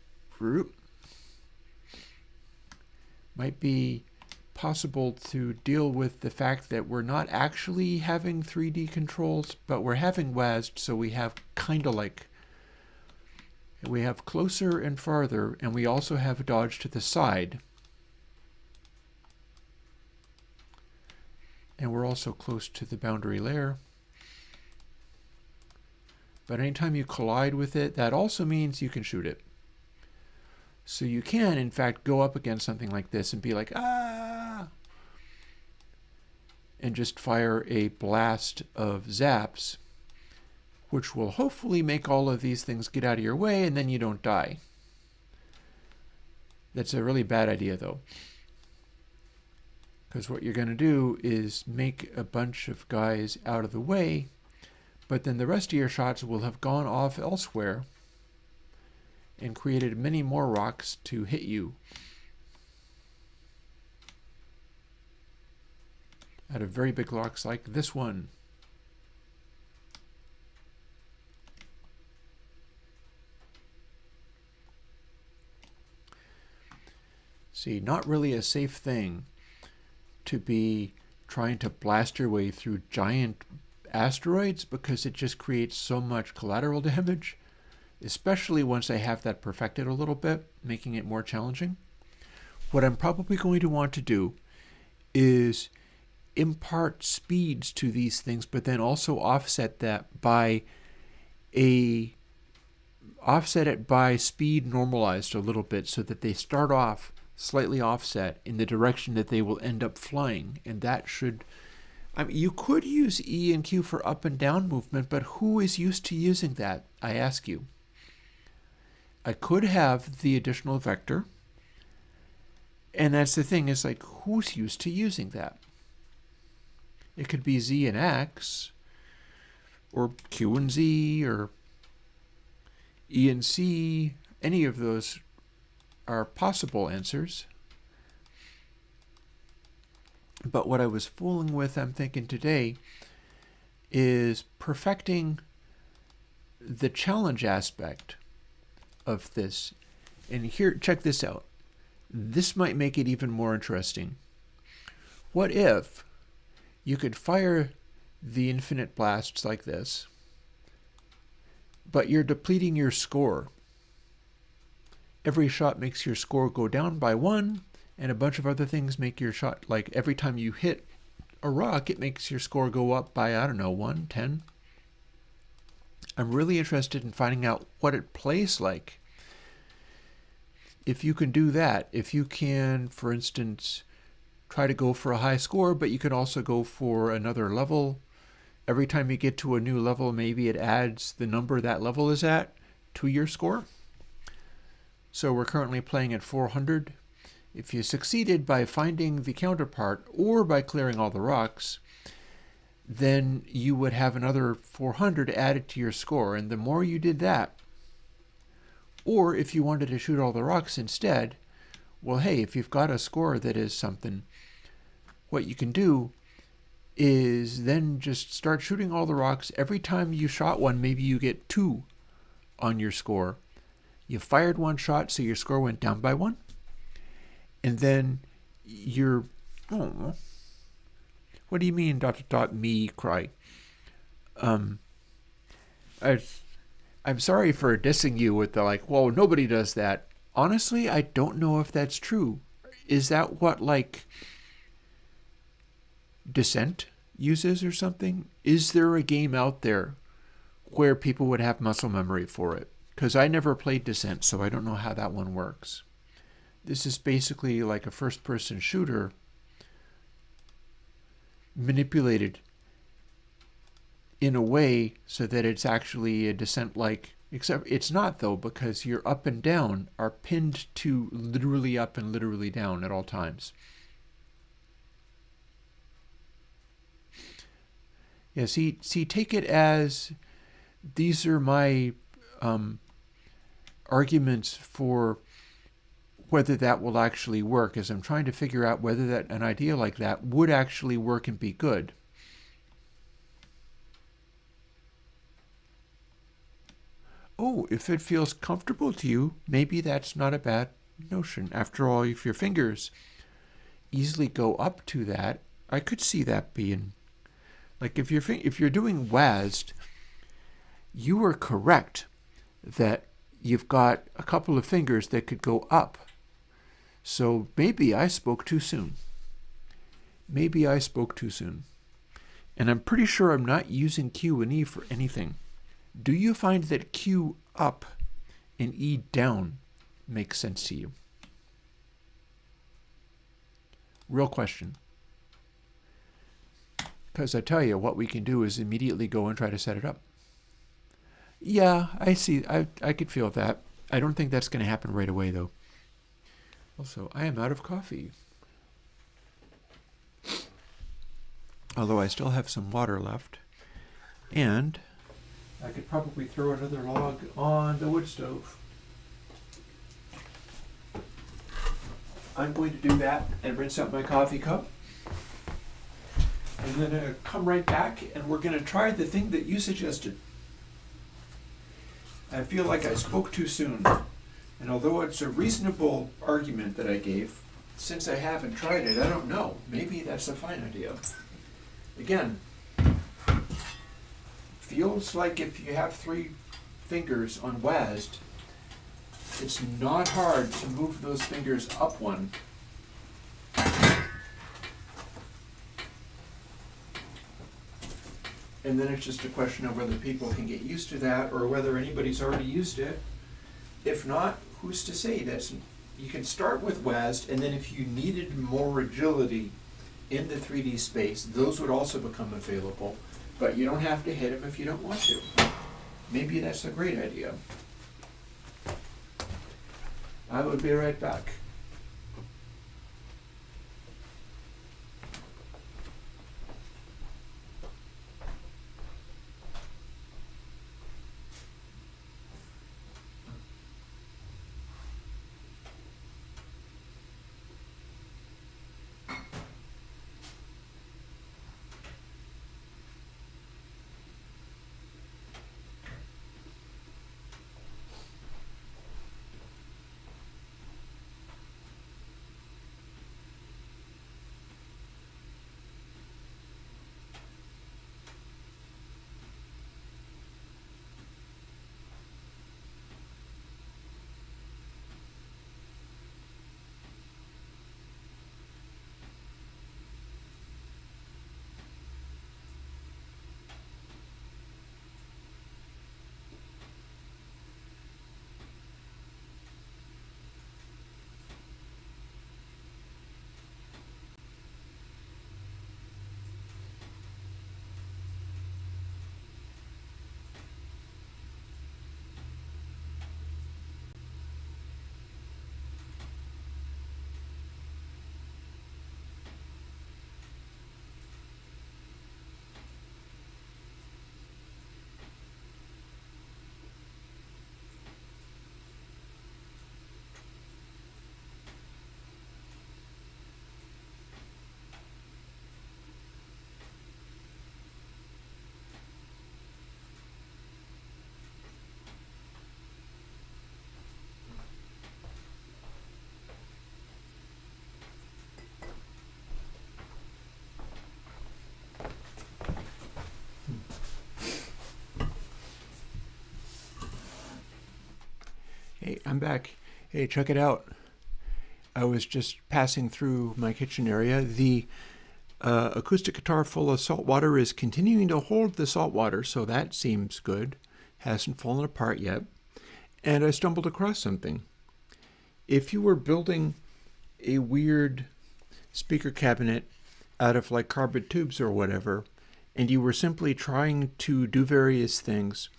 A: Might be possible to deal with the fact that we're not actually having 3D controls, but we're having WASD, so we have kind of like, we have closer and farther, and we also have dodge to the side. And we're also close to the boundary layer. But anytime you collide with it, that also means you can shoot it. So you can, in fact, go up against something like this and be like, ah! And just fire a blast of zaps, which will hopefully make all of these things get out of your way, and then you don't die. That's a really bad idea, though. Because what you're going to do is make a bunch of guys out of the way, but then the rest of your shots will have gone off elsewhere and created many more rocks to hit you out of very big rocks like this one. See, not really a safe thing to be trying to blast your way through giant asteroids, because it just creates so much collateral damage, especially once I have that perfected a little bit, making it more challenging. What I'm probably going to want to do is impart speeds to these things, but then also offset that by offset it by speed normalized a little bit, so that they start off slightly offset in the direction that they will end up flying. And that should, I mean, you could use E and Q for up and down movement, but who is used to using that, I ask you? I could have the additional vector, and that's the thing, is like, who's used to using that? It could be Z and X, or Q and Z, or E and C. Any of those are possible answers, But what I was fooling with, I'm thinking today, is perfecting the challenge aspect of this. And here, check this out. This might make it even more interesting. What if you could fire the infinite blasts like this, but you're depleting your score? Every shot makes your score go down by 1, and a bunch of other things make your shot, like every time you hit a rock, it makes your score go up by, I don't know, 1, 10. I'm really interested in finding out what it plays like. If you can do that, if you can, for instance, try to go for a high score, but you can also go for another level. Every time you get to a new level, maybe it adds the number that level is at to your score. So we're currently playing at 400. If you succeeded by finding the counterpart or by clearing all the rocks, then you would have another 400 added to your score. And the more you did that, or if you wanted to shoot all the rocks instead, well, hey, if you've got a score that is something, what you can do is then just start shooting all the rocks. Every time you shot one, maybe you get 2 on your score. You fired one shot, so your score went down by 1. And then you're, oh, what do you mean, ... me cry? I'm sorry for dissing you with the like, whoa, nobody does that. Honestly, I don't know if that's true. Is that what, like, Descent uses or something? Is there a game out there where people would have muscle memory for it? Because I never played Descent, so I don't know how that one works. This is basically like a first-person shooter manipulated in a way so that it's actually a Descent-like, except it's not, though, because your up and down are pinned to literally up and literally down at all times. Yeah, see, take it as these are my arguments for whether that will actually work, as I'm trying to figure out whether that an idea like that would actually work and be good. Oh, if it feels comfortable to you, maybe that's not a bad notion. After all, if your fingers easily go up to that, I could see that being, like, if you're doing WASD, you are correct that you've got a couple of fingers that could go up. So maybe I spoke too soon. Maybe I spoke too soon. And I'm pretty sure I'm not using Q and E for anything. Do you find that Q up and E down makes sense to you? Real question. Because I tell you, what we can do is immediately go and try to set it up. Yeah, I see. I could feel that. I don't think that's going to happen right away, though. Also, I am out of coffee. Although I still have some water left. And I could probably throw another log on the wood stove. I'm going to do that and rinse out my coffee cup. And then come right back and we're going to try the thing that you suggested. I feel like I spoke too soon. And although it's a reasonable argument that I gave, since I haven't tried it, I don't know. Maybe that's a fine idea. Again, feels like if you have 3 fingers on WASD, it's not hard to move those fingers up one. And then it's just a question of whether people can get used to that or whether anybody's already used it. If not, who's to say that you can start with WASD, and then if you needed more agility in the 3D space, those would also become available. But you don't have to hit them if you don't want to. Maybe that's a great idea. I will be right back. Hey, I'm back. Hey, check it out. I was just passing through my kitchen area. The acoustic guitar full of salt water is continuing to hold the salt water, so that seems good. Hasn't fallen apart yet. And I stumbled across something. If you were building a weird speaker cabinet out of like cardboard tubes or whatever, and you were simply trying to do various things,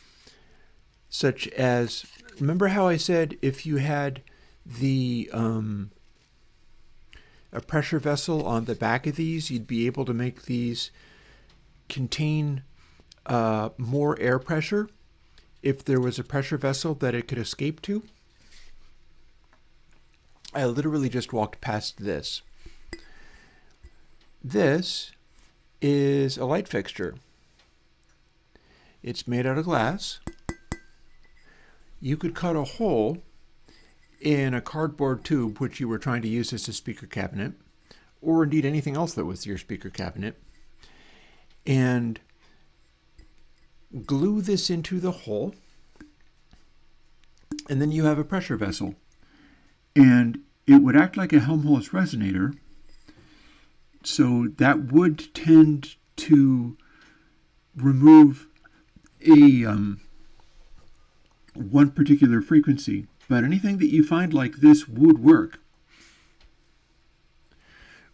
A: such as, remember how I said if you had the a pressure vessel on the back of these, you'd be able to make these contain more air pressure if there was a pressure vessel that it could escape to? I literally just walked past this. This is a light fixture. It's made out of glass. You could cut a hole in a cardboard tube, which you were trying to use as a speaker cabinet, or indeed anything else that was your speaker cabinet, and glue this into the hole, and then you have a pressure vessel. And it would act like a Helmholtz resonator, so that would tend to remove a one particular frequency. But anything that you find like this would work.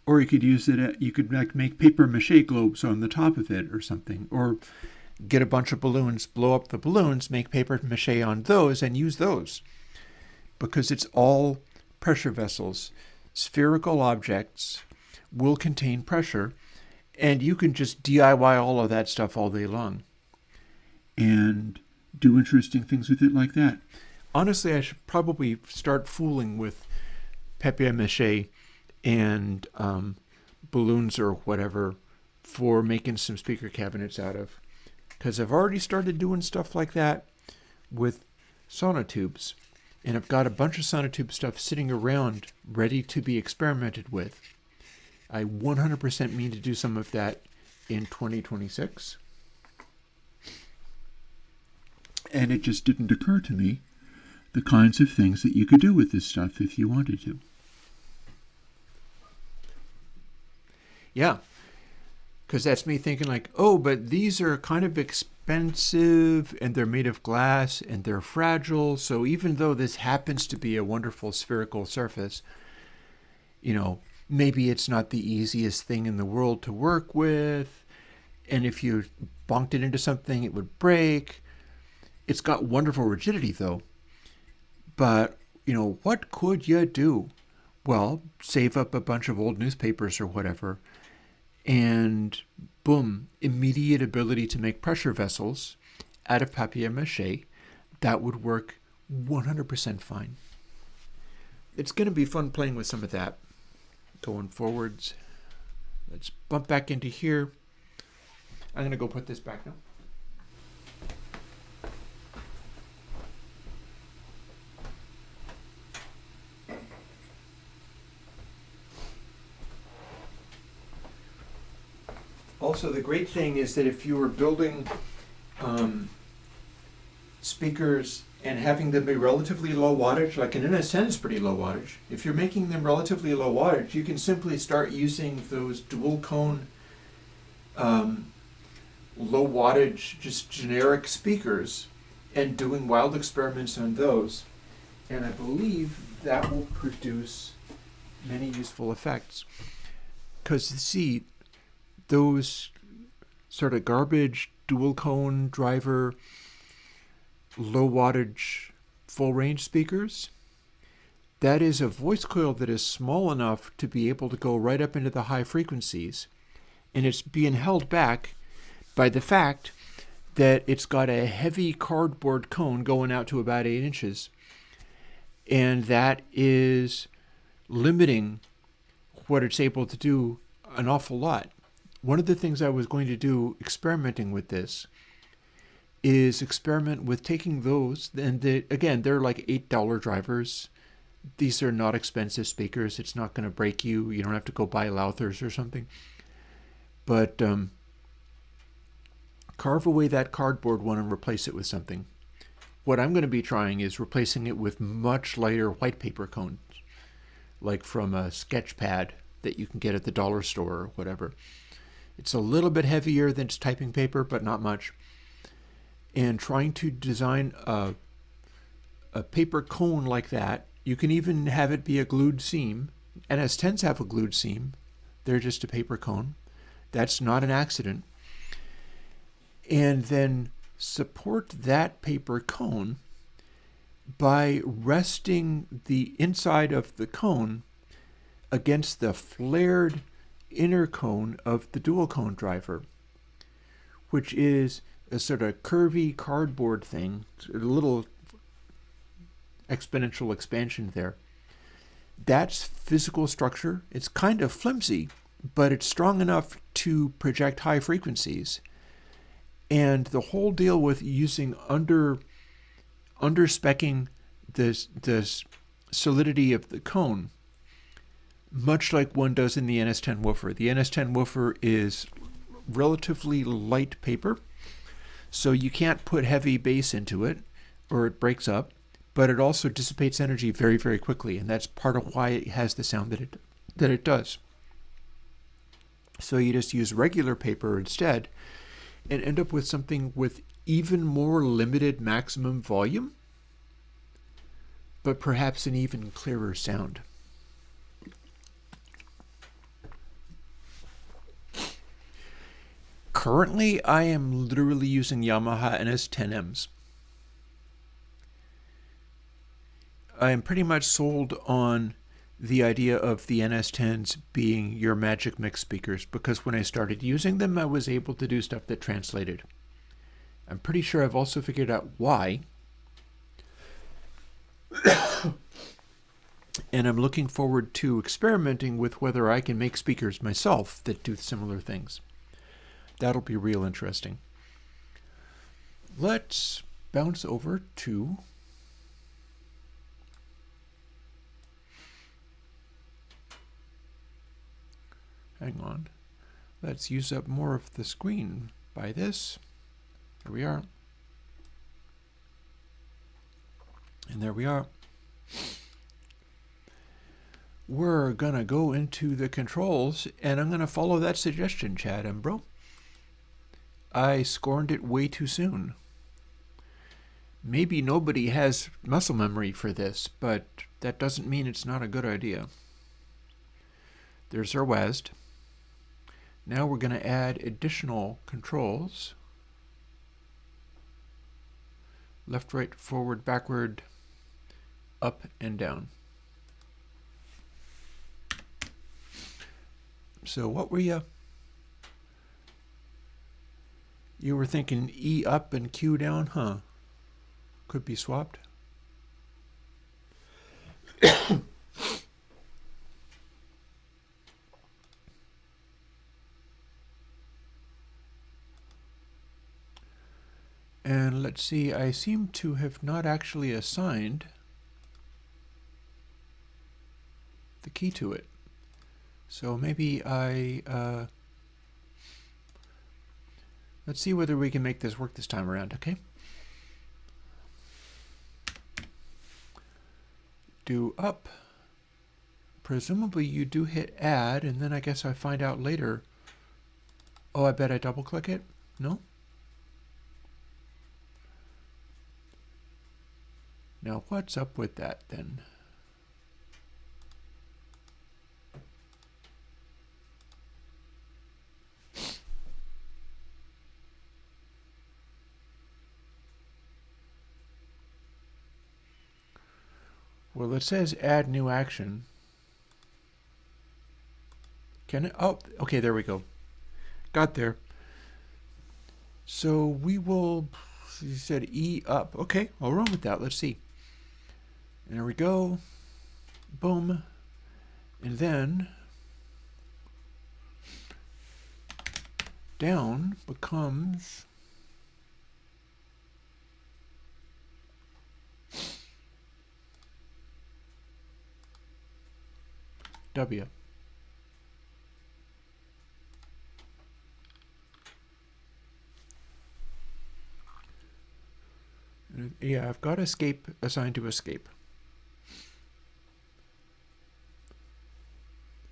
A: Or you could use it, you could make paper mache globes on the top of it or something. Or get a bunch of balloons, blow up the balloons, make paper mache on those, and use those. Because it's all pressure vessels. Spherical objects will contain pressure, and you can just DIY all of that stuff all day long. And do interesting things with it like that. Honestly, I should probably start fooling with papier-mâché and balloons or whatever for making some speaker cabinets out of. Because I've already started doing stuff like that with sonotubes. And I've got a bunch of sonotube stuff sitting around ready to be experimented with. I 100% mean to do some of that in 2026. And it just didn't occur to me the kinds of things that you could do with this stuff if you wanted to. Yeah, because that's me thinking like, oh, but these are kind of expensive and they're made of glass and they're fragile. So even though this happens to be a wonderful spherical surface, you know, maybe it's not the easiest thing in the world to work with. And if you bonked it into something, it would break. It's got wonderful rigidity though. But, you know, what could you do? Well, save up a bunch of old newspapers or whatever, and boom, immediate ability to make pressure vessels out of papier-mâché. That would work 100% fine. It's going to be fun playing with some of that going forwards. Let's bump back into here. I'm going to go put this back now. Also, the great thing is that if you were building speakers and having them be relatively low wattage, like an NS10 is pretty low wattage, if you're making them relatively low wattage, you can simply start using those dual cone low wattage, just generic speakers and doing wild experiments on those. And I believe that will produce many useful effects. Because see, those sort of garbage dual cone driver low wattage full range speakers, that is a voice coil that is small enough to be able to go right up into the high frequencies, and it's being held back by the fact that it's got a heavy cardboard cone going out to about 8 inches, and that is limiting what it's able to do an awful lot. One of the things I was going to do experimenting with this is experiment with taking those, and again, they're like $8 drivers. These are not expensive speakers. It's not going to break you. You don't have to go buy Lauthers or something. But carve away that cardboard one and replace it with something. what I'm going to be trying is replacing it with much lighter white paper cones, like from a sketch pad that you can get at the dollar store or whatever. It's a little bit heavier than just typing paper, but not much. And trying to design a paper cone like that, you can even have it be a glued seam. NS10s have a glued seam. They're just a paper cone. That's not an accident. And then support that paper cone by resting the inside of the cone against the flared inner cone of the dual cone driver, which is a sort of curvy cardboard thing, a little exponential expansion there. That's physical structure. It's kind of flimsy, but it's strong enough to project high frequencies. And the whole deal with using under-specking the solidity of the cone, much like one does in the NS10 woofer. The NS10 woofer is relatively light paper, so you can't put heavy bass into it or it breaks up, but it also dissipates energy very, very quickly, and that's part of why it has the sound that it does. So you just use regular paper instead and end up with something with even more limited maximum volume, but perhaps an even clearer sound. Currently, I am literally using Yamaha NS10Ms. I am pretty much sold on the idea of the NS10s being your magic mix speakers, because when I started using them, I was able to do stuff that translated. I'm pretty sure I've also figured out why. And I'm looking forward to experimenting with whether I can make speakers myself that do similar things. That'll be real interesting. Let's bounce over to hang on. Let's use up more of the screen by this. There we are. And there we are. We're going to go into the controls, and I'm going to follow that suggestion, Chad Embro. I scorned it way too soon. Maybe nobody has muscle memory for this, but that doesn't mean it's not a good idea. There's our WASD. Now we're going to add additional controls. Left, right, forward, backward, up, and down. So what were you? You were thinking E up and Q down, huh? Could be swapped. And let's see, I seem to have not actually assigned the key to it. So maybe let's see whether we can make this work this time around, okay? Do up. Presumably you do hit add, and then I guess I find out later. Oh, I bet I double click it? No? Now what's up with that then? Well, it says add new action. Can it? Oh, okay, there we go. Got there. So we will, you said E up. Okay, I'll run with that. Let's see. And there we go. Boom. And then down becomes W. And Yeah, I've got escape assigned to escape.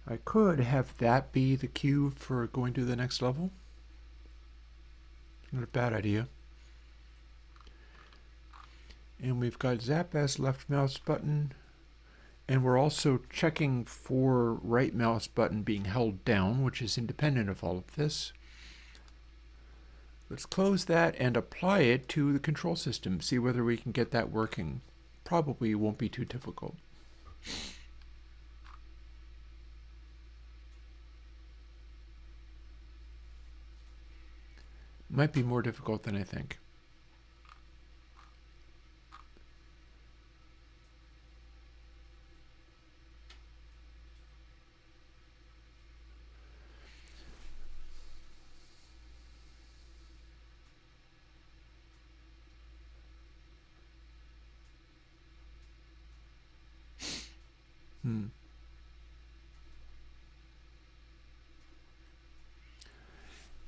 A: I could have that be the cue for going to the next level. Not a bad idea. And we've got zap as left mouse button. And we're also checking for right mouse button being held down, which is independent of all of this. Let's close that and apply it to the control system. See whether we can get that working. Probably won't be too difficult. Might be more difficult than I think.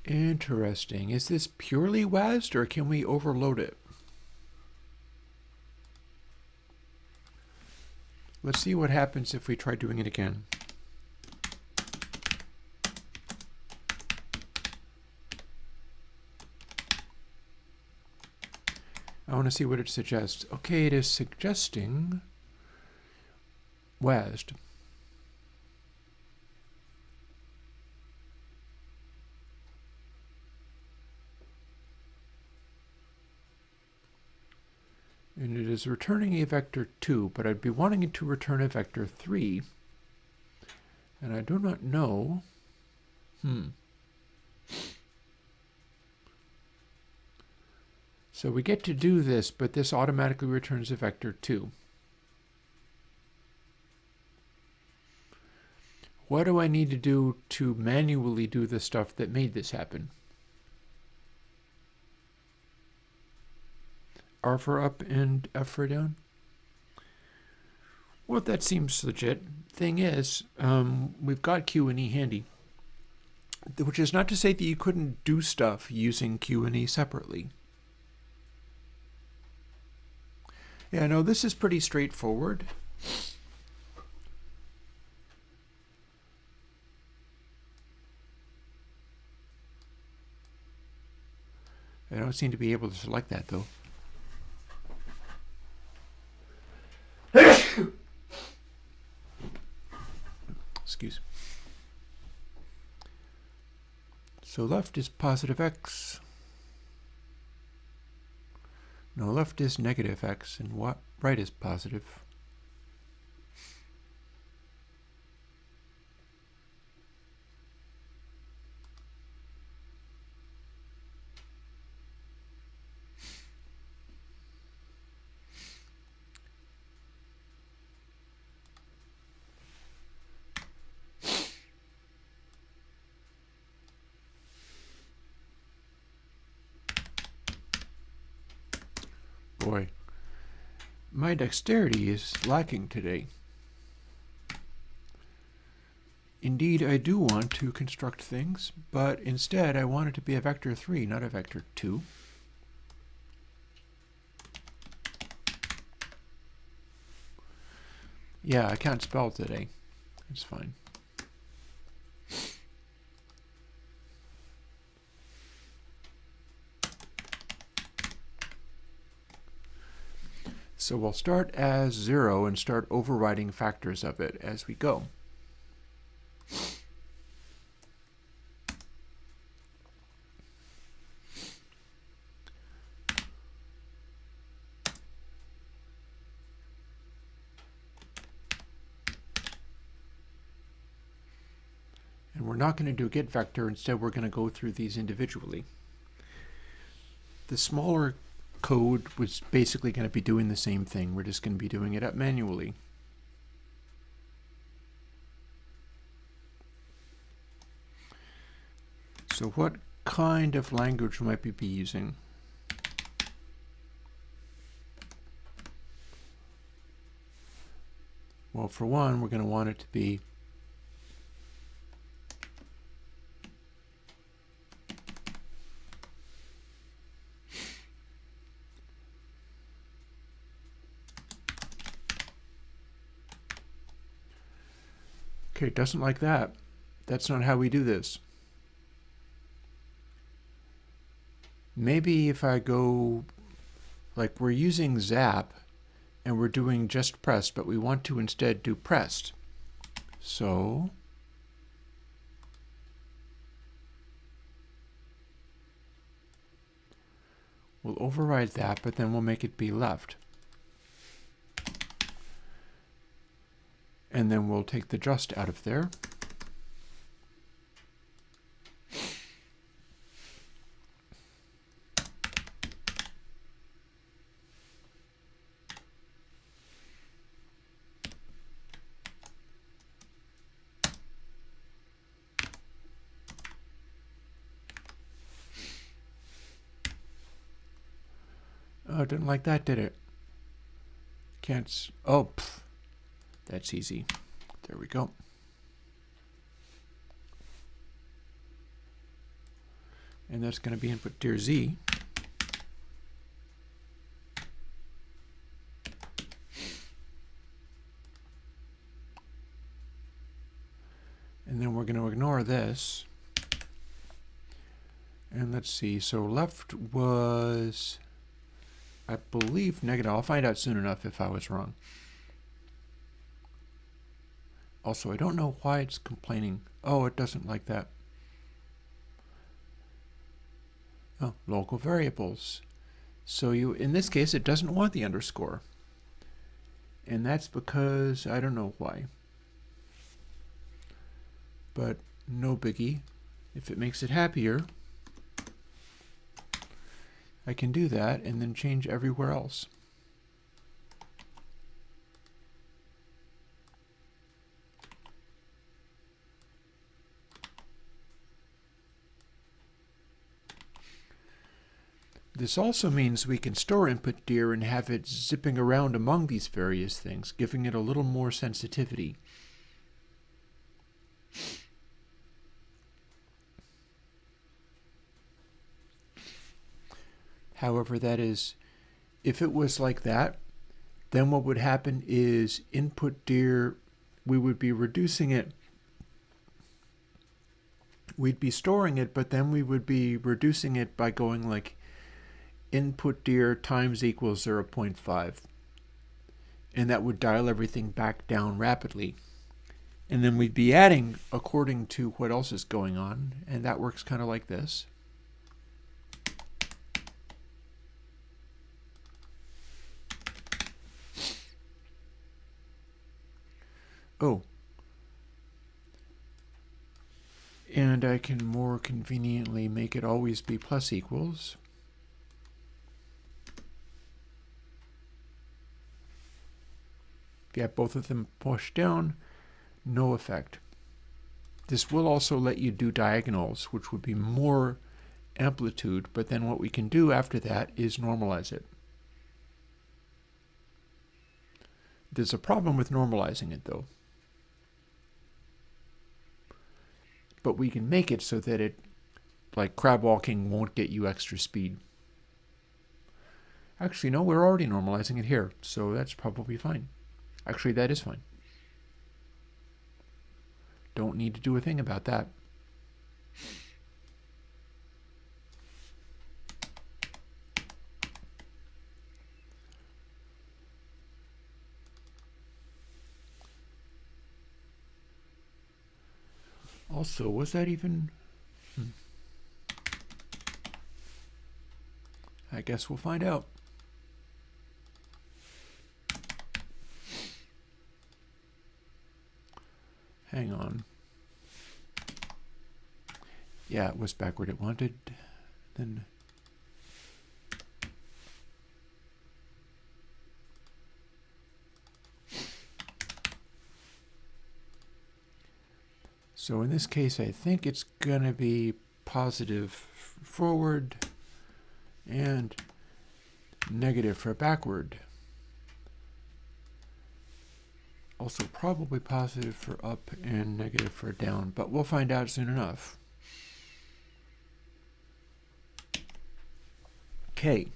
A: Interesting. Is this purely WASD, or can we overload it? Let's see what happens if we try doing it again. I want to see what it suggests. Okay, it is suggesting WASD. And it is returning a vector 2, but I'd be wanting it to return a vector 3. And I do not know. So we get to do this, but this automatically returns a vector 2. What do I need to do to manually do the stuff that made this happen? R for up and F for down? Well, that seems legit. Thing is, we've got Q and E handy. Which is not to say that you couldn't do stuff using Q and E separately. Yeah, no, this is pretty straightforward. I don't seem to be able to select that, though. Excuse. So left is positive x. No, left is negative x, and what right is positive. Boy, my dexterity is lacking today. Indeed, I do want to construct things, but instead I want it to be a vector 3, not a vector 2. Yeah, I can't spell today. It's fine. So we'll start as 0 and start overriding factors of it as we go. And we're not going to do get vector. Instead, we're going to go through these individually. The smaller code was basically going to be doing the same thing. We're just going to be doing it up manually. So what kind of language might we be using? Well, for one, we're going to want it to be Okay, it doesn't like that. That's not how we do this. Maybe if I go, like we're using zap and we're doing just pressed, but we want to instead do pressed. So we'll override that, but then we'll make it be left. And then we'll take the just out of there. Oh, it didn't like that, did it? Can't. Oh, pff, that's easy. There we go. And that's going to be input dir z. And then we're going to ignore this. And let's see. So left was, I believe, negative. I'll find out soon enough if I was wrong. Also, I don't know why it's complaining. Oh, it doesn't like that. Oh, local variables. So in this case, it doesn't want the underscore. And that's because I don't know why. But no biggie. If it makes it happier, I can do that and then change everywhere else. This also means we can store input dir and have it zipping around among these various things, giving it a little more sensitivity. However, that is, if it was like that, then what would happen is input dir, we would be reducing it. We'd be storing it, but then we would be reducing it by going like input dir times equals 0.5. And that would dial everything back down rapidly. And then we'd be adding according to what else is going on. And that works kind of like this. Oh. And I can more conveniently make it always be plus equals. If you have both of them pushed down, no effect. This will also let you do diagonals, which would be more amplitude, but then what we can do after that is normalize it. There's a problem with normalizing it, though. But we can make it so that it, like crab walking, won't get you extra speed. Actually, no, we're already normalizing it here, so that's probably fine. Actually, that is fine. Don't need to do a thing about that. Also, was that even... I guess we'll find out. Hang on. Yeah, it was back what it wanted. Then so in this case, I think it's going to be positive forward and negative for backward. Also probably positive for up and negative for down, but we'll find out soon enough. Okay.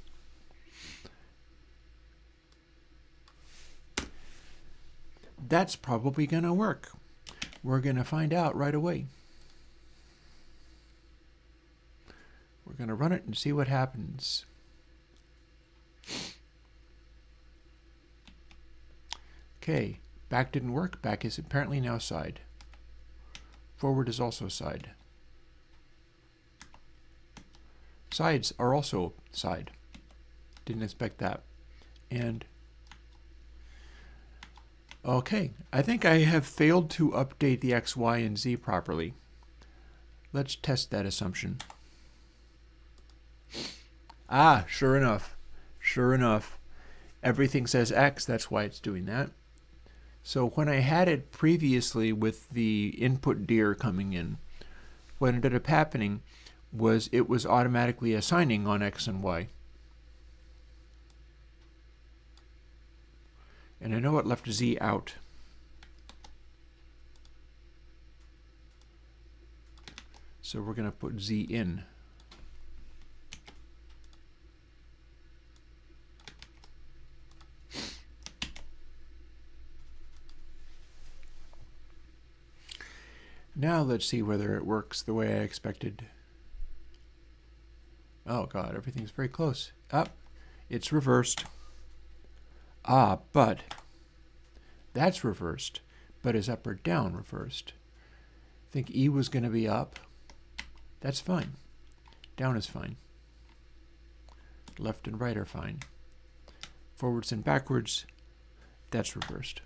A: That's probably going to work. We're going to find out right away. We're going to run it and see what happens. Okay, back didn't work. Back is apparently now side. Forward is also side. Sides are also side. Didn't expect that. And okay, I think I have failed to update the X, Y, and Z properly. Let's test that assumption. Ah, sure enough. Sure enough. Everything says X, that's why it's doing that. So when I had it previously with the input dir coming in, what ended up happening was it was automatically assigning on X and Y. And I know it left Z out. So we're going to put Z in. Now let's see whether it works the way I expected. Oh God, everything's very close. Up, it's reversed. Ah, but that's reversed, but is up or down reversed? I think E was going to be up. That's fine. Down is fine. Left and right are fine. Forwards and backwards, that's reversed.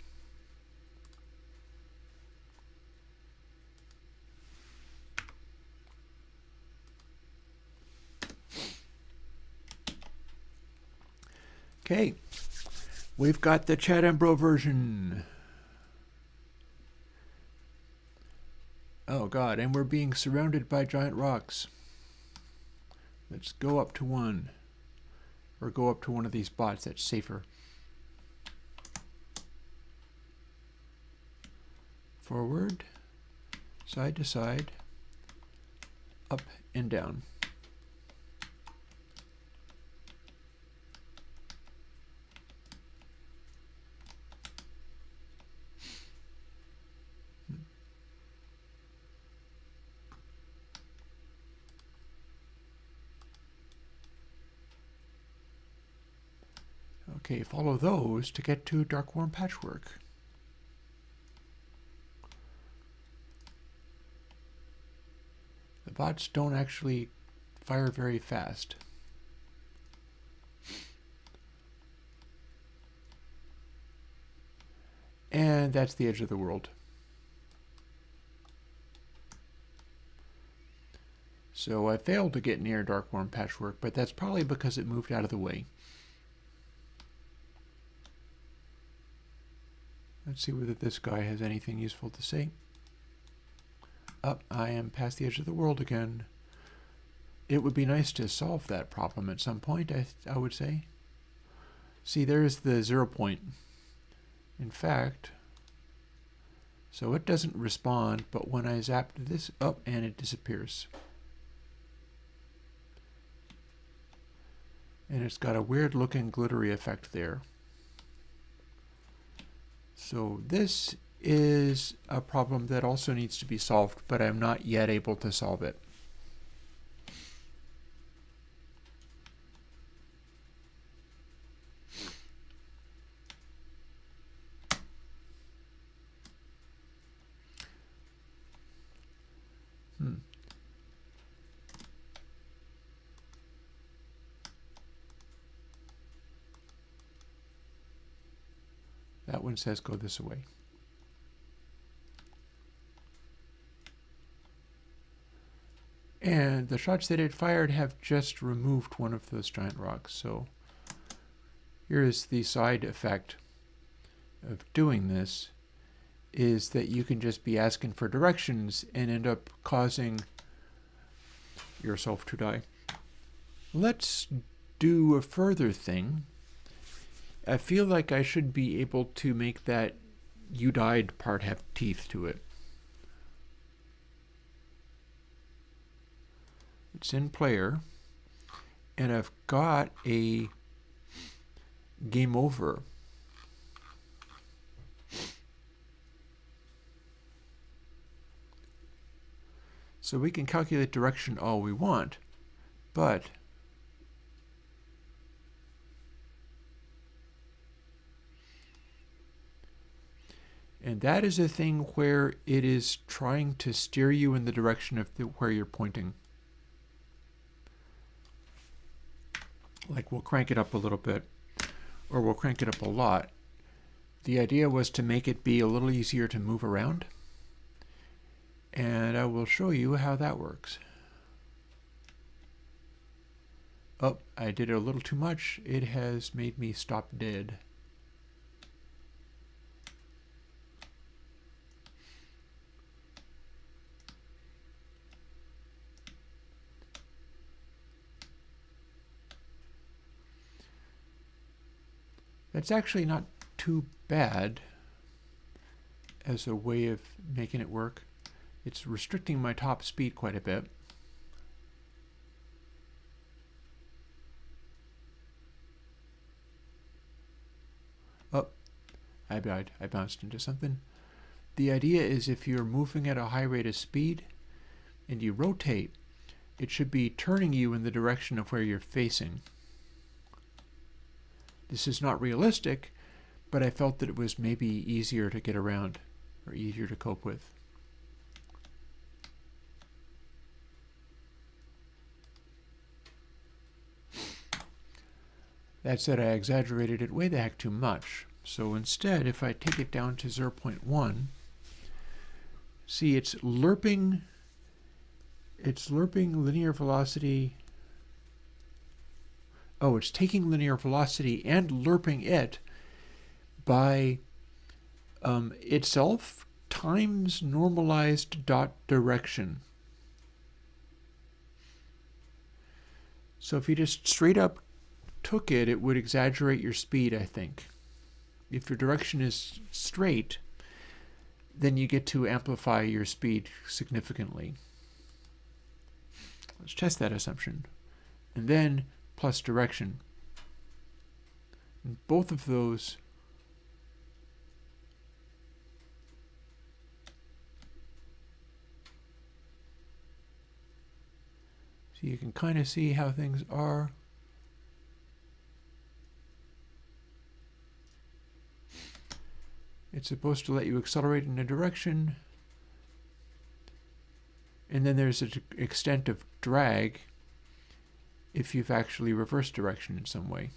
A: Okay, we've got the Chatembro version. Oh God, and we're being surrounded by giant rocks. Let's go up to one, or go up to one of these bots, that's safer. Forward, side to side, up and down. Okay, follow those to get to dark warm patchwork. The bots don't actually fire very fast. And that's the edge of the world. So I failed to get near dark warm patchwork, but that's probably because it moved out of the way. Let's see whether this guy has anything useful to say. Up, I am past the edge of the world again. It would be nice to solve that problem at some point, I would say. See, there's the 0 point. In fact, so it doesn't respond, but when I zap this up, and it disappears. And it's got a weird looking glittery effect there. So this is a problem that also needs to be solved, but I'm not yet able to solve it. That one says go this way. And the shots that it fired have just removed one of those giant rocks. So here is the side effect of doing this, is that you can just be asking for directions and end up causing yourself to die. Let's do a further thing. I feel like I should be able to make that "you died" part have teeth to it. It's in player, and I've got a game over. So we can calculate direction all we want, but and that is a thing where it is trying to steer you in the direction of where you're pointing. Like we'll crank it up a little bit, or we'll crank it up a lot. The idea was to make it be a little easier to move around. And I will show you how that works. Oh, I did it a little too much. It has made me stop dead. That's actually not too bad as a way of making it work. It's restricting my top speed quite a bit. Oh, I bounced into something. The idea is if you're moving at a high rate of speed and you rotate, it should be turning you in the direction of where you're facing. This is not realistic, but I felt that it was maybe easier to get around or easier to cope with. That said, I exaggerated it way the heck too much. So instead, if I take it down to 0.1, see it's lerping linear velocity. Oh, it's taking linear velocity and lerping it by itself times normalized dot direction. So if you just straight up took it, it would exaggerate your speed, I think. If your direction is straight, then you get to amplify your speed significantly. Let's test that assumption. And then plus direction. And both of those so you can kind of see how things are. It's supposed to let you accelerate in a direction, and then there's an extent of drag if you've actually reversed direction in some way.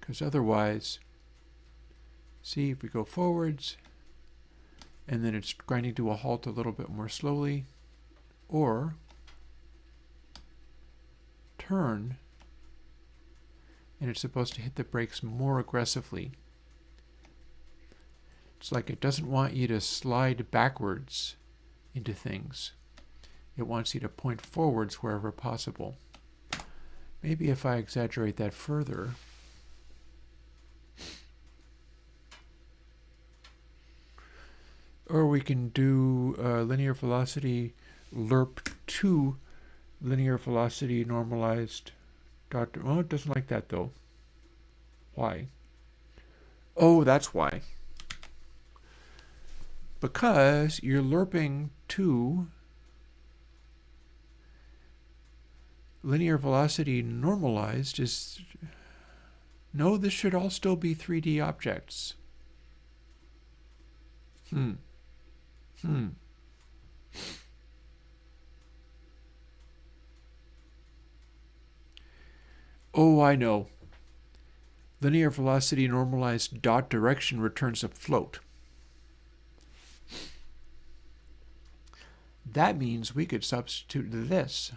A: Because otherwise, see, if we go forwards, and then it's grinding to a halt a little bit more slowly, or turn, and it's supposed to hit the brakes more aggressively. It's like it doesn't want you to slide backwards into things. It wants you to point forwards wherever possible. Maybe if I exaggerate that further, or we can do linear velocity lerp to linear velocity normalized dot. Oh, it doesn't like that though. Why? Oh, that's why. Because you're lerping to linear velocity normalized is... No, this should all still be 3D objects. Oh, I know. Linear velocity normalized dot direction returns a float. That means we could substitute this.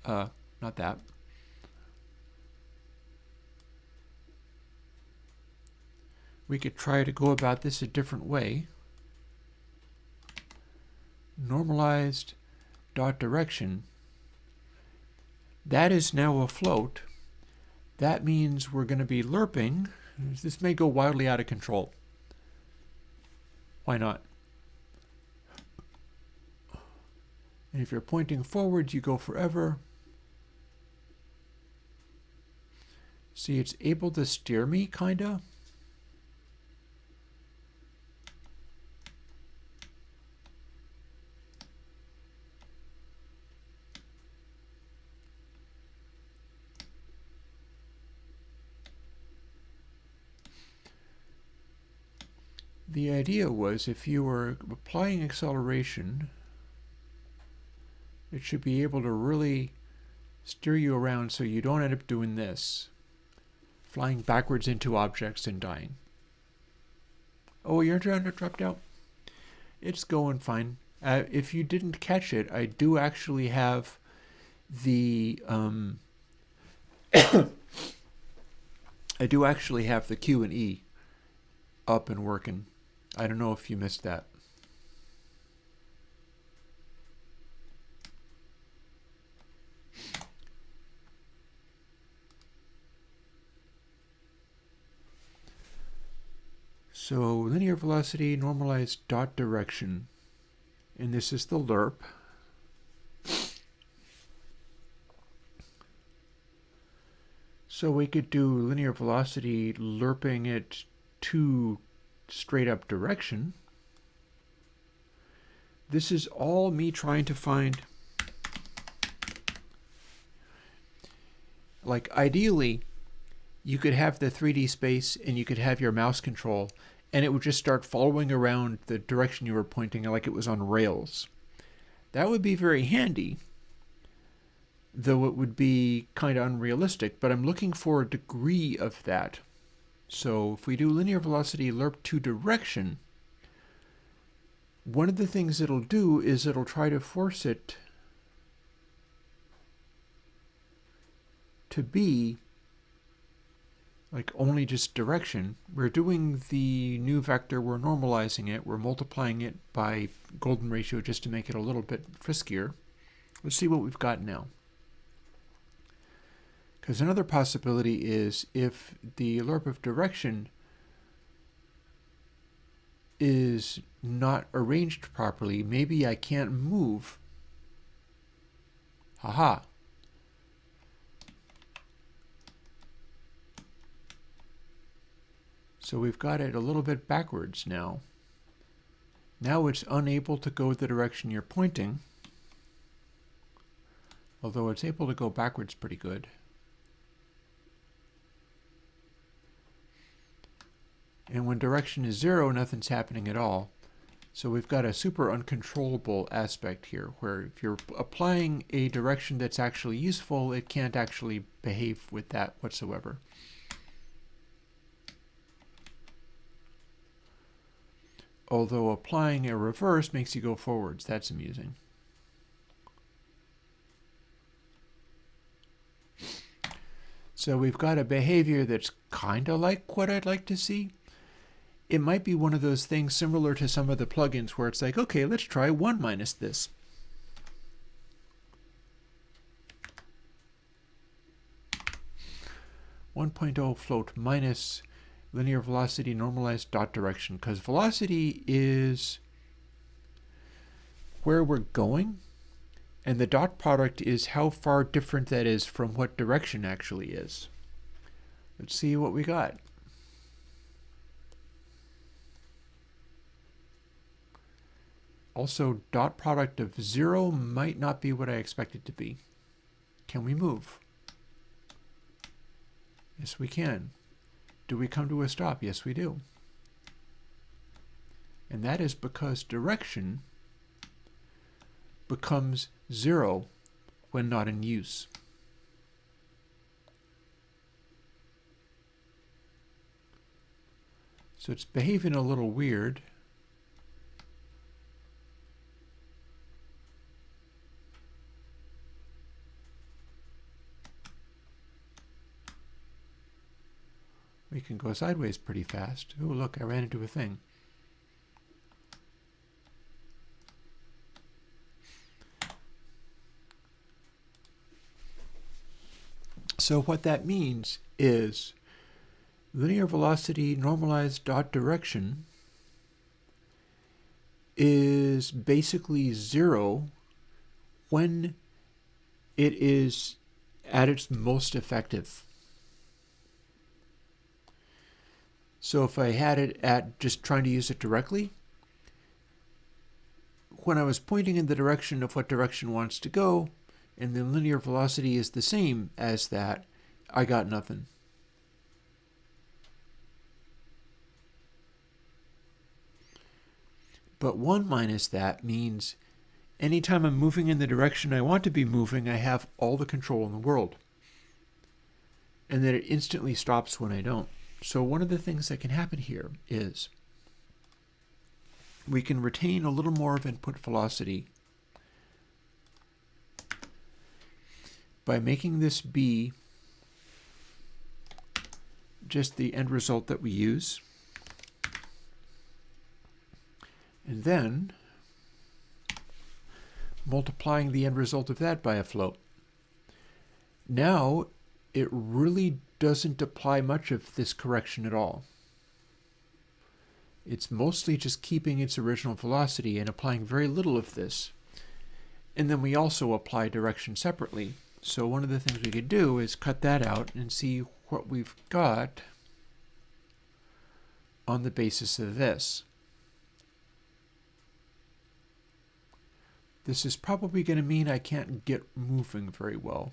A: Not that. We could try to go about this a different way. Normalized dot direction. That is now a float. That means we're going to be lerping. This may go wildly out of control. Why not? And if you're pointing forward, you go forever. See, it's able to steer me, kinda. The idea was if you were applying acceleration, it should be able to really steer you around so you don't end up doing this, flying backwards into objects and dying. Oh, your internet dropped out? It's going fine. If you didn't catch it, I do actually have the Q and E up and working. I don't know if you missed that. So linear velocity, normalized dot direction. And this is the lerp. So we could do linear velocity lerping it to straight up direction. This is all me trying to find, like ideally, you could have the 3D space and you could have your mouse control and it would just start following around the direction you were pointing like it was on rails. That would be very handy, though it would be kind of unrealistic, but I'm looking for a degree of that. So if we do linear velocity lerp to direction, one of the things it'll do is it'll try to force it to be like only just direction. We're doing the new vector, we're normalizing it, we're multiplying it by golden ratio just to make it a little bit friskier. Let's see what we've got now. Because another possibility is if the lerp of direction is not arranged properly, maybe I can't move. Haha. So we've got it a little bit backwards now. Now it's unable to go the direction you're pointing, although it's able to go backwards pretty good. And when direction is 0, nothing's happening at all. So we've got a super uncontrollable aspect here, where if you're applying a direction that's actually useful, it can't actually behave with that whatsoever. Although applying a reverse makes you go forwards. That's amusing. So we've got a behavior that's kind of like what I'd like to see. It might be one of those things similar to some of the plugins where it's like, okay, let's try 1 minus this. (1.0) float minus linear velocity normalized dot direction, because velocity is where we're going, and the dot product is how far different that is from what direction actually is. Let's see what we got. Also, dot product of 0 might not be what I expect it to be. Can we move? Yes, we can. Do we come to a stop? Yes, we do. And that is because direction becomes 0 when not in use. So it's behaving a little weird. We can go sideways pretty fast. Oh, look, I ran into a thing. So what that means is linear velocity normalized dot direction is basically 0 when it is at its most effective. So if I had it at just trying to use it directly, when I was pointing in the direction of what direction wants to go, and the linear velocity is the same as that, I got nothing. But 1 minus that means anytime I'm moving in the direction I want to be moving, I have all the control in the world. And then it instantly stops when I don't. So one of the things that can happen here is we can retain a little more of input velocity by making this be just the end result that we use. And then multiplying the end result of that by a float. Now it really doesn't apply much of this correction at all. It's mostly just keeping its original velocity and applying very little of this. And then we also apply direction separately. So one of the things we could do is cut that out and see what we've got on the basis of this. This is probably going to mean I can't get moving very well.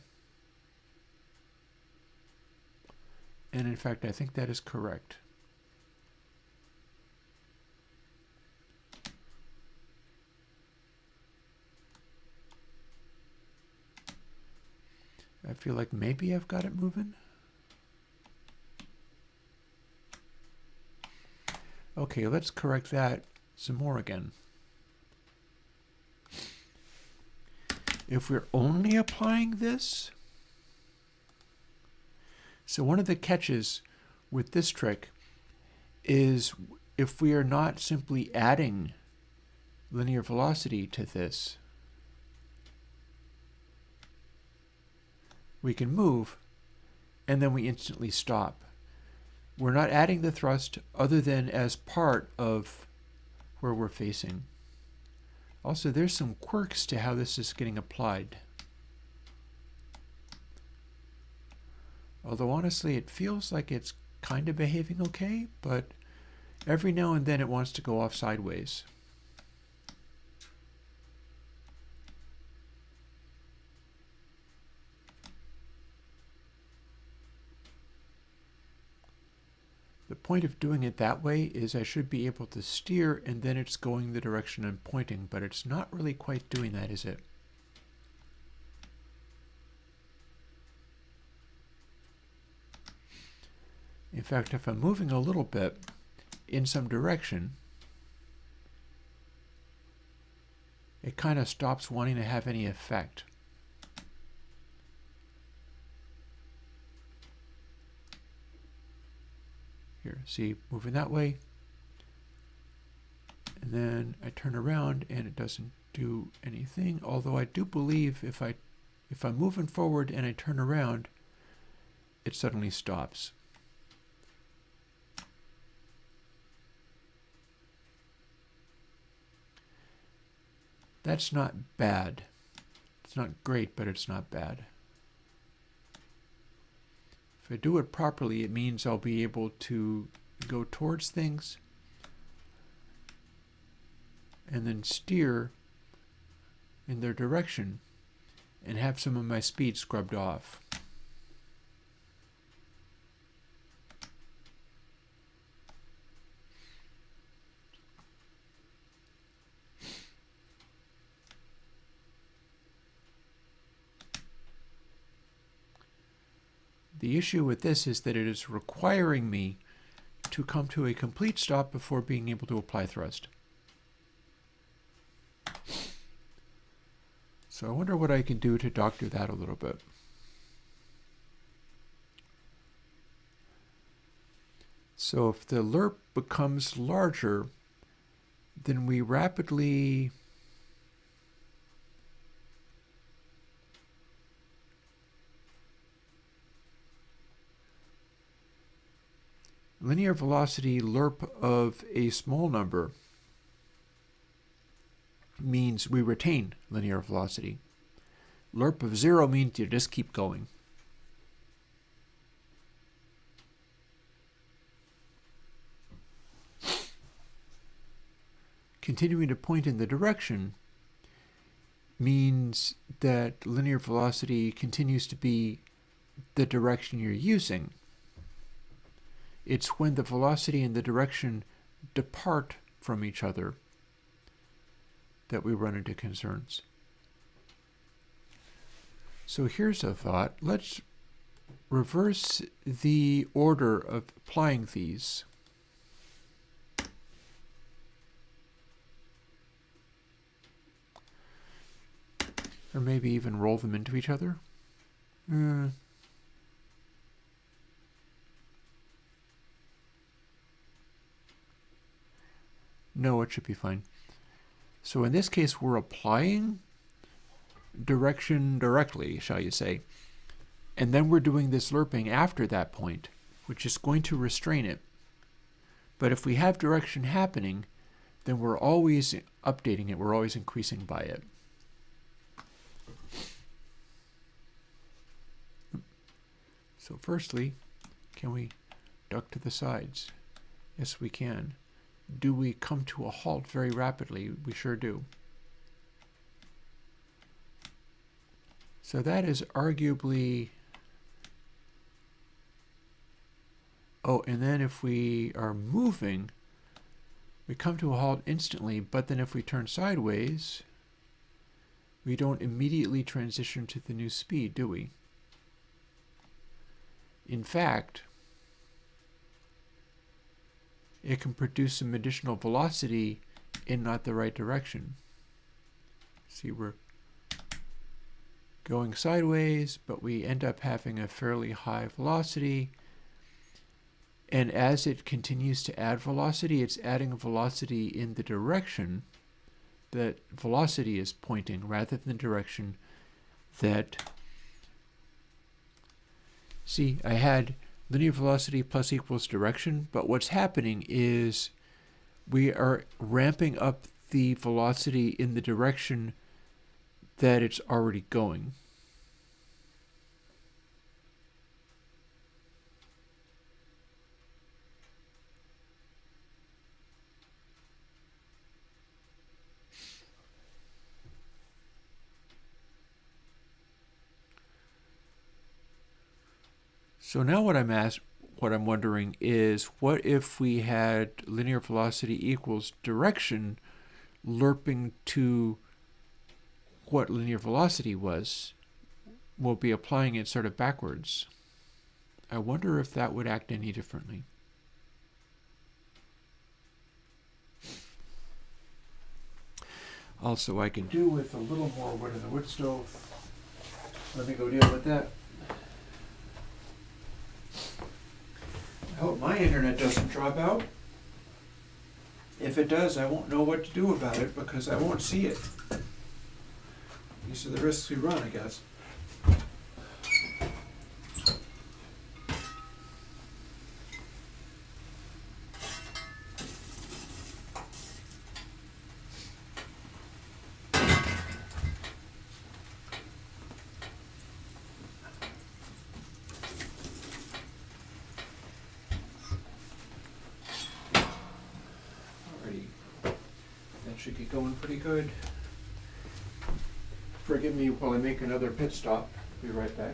A: And in fact, I think that is correct. I feel like maybe I've got it moving. Okay, let's correct that some more again. If we're only applying this, so one of the catches with this trick is if we are not simply adding linear velocity to this, we can move and then we instantly stop. We're not adding the thrust other than as part of where we're facing. Also, there's some quirks to how this is getting applied. Although honestly, it feels like it's kind of behaving okay, but every now and then it wants to go off sideways. The point of doing it that way is I should be able to steer and then it's going the direction I'm pointing, but it's not really quite doing that, is it? In fact, if I'm moving a little bit in some direction, it kind of stops wanting to have any effect. Here, see, moving that way, and then I turn around and it doesn't do anything, although I do believe if I'm moving forward and I turn around, it suddenly stops. That's not bad. It's not great, but it's not bad. If I do it properly, it means I'll be able to go towards things and then steer in their direction and have some of my speed scrubbed off. The issue with this is that it is requiring me to come to a complete stop before being able to apply thrust. So I wonder what I can do to doctor that a little bit. So if the lerp becomes larger, then we rapidly linear velocity lerp of a small number means we retain linear velocity. Lerp of 0 means you just keep going. Continuing to point in the direction means that linear velocity continues to be the direction you're using. It's when the velocity and the direction depart from each other that we run into concerns. So here's a thought. Let's reverse the order of applying these. Or maybe even roll them into each other. No, it should be fine. So in this case, we're applying direction directly, shall you say. And then we're doing this lerping after that point, which is going to restrain it. But if we have direction happening, then we're always updating it. We're always increasing by it. So firstly, can we duck to the sides? Yes, we can. Do we come to a halt very rapidly? We sure do. So that is arguably... Oh, and then if we are moving, we come to a halt instantly, but then if we turn sideways, we don't immediately transition to the new speed, do we? In fact, it can produce some additional velocity in not the right direction. See, we're going sideways, but we end up having a fairly high velocity. And as it continues to add velocity, it's adding velocity in the direction that velocity is pointing rather than the direction that... See, I had linear velocity plus equals direction, but what's happening is we are ramping up the velocity in the direction that it's already going. So now what I'm wondering is, what if we had linear velocity equals direction lerping to what linear velocity was? We'll be applying it sort of backwards. I wonder if that would act any differently. Also, I can do with a little more wood in the wood stove. Let me go deal with that. I hope my internet doesn't drop out. If it does, I won't know what to do about it because I won't see it. These are the risks we run, I guess. Should get going pretty good. Forgive me while I make another pit stop. Be right back.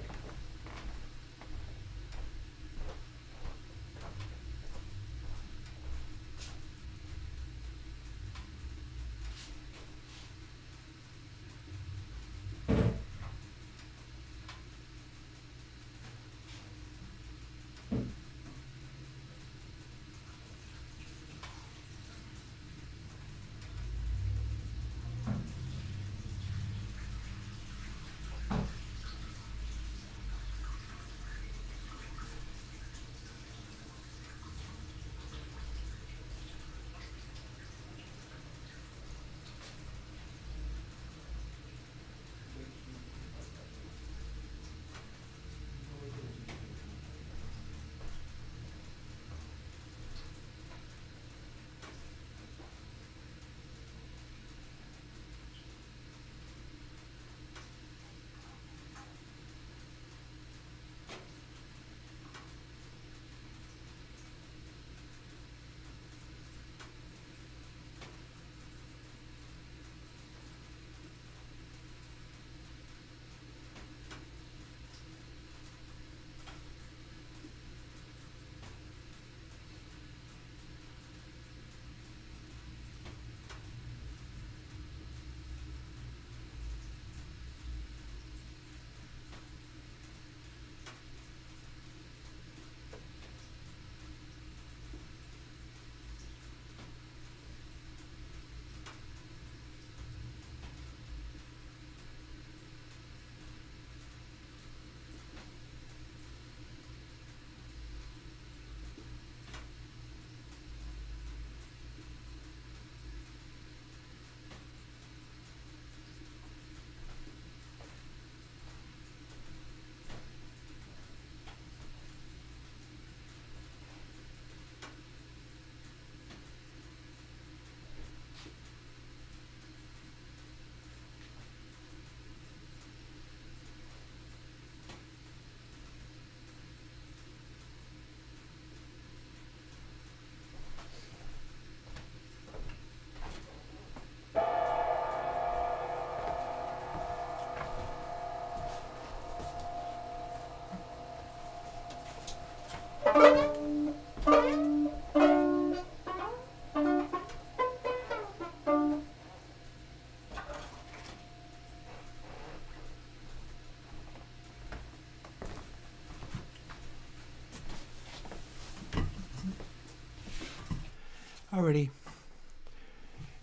A: Alrighty,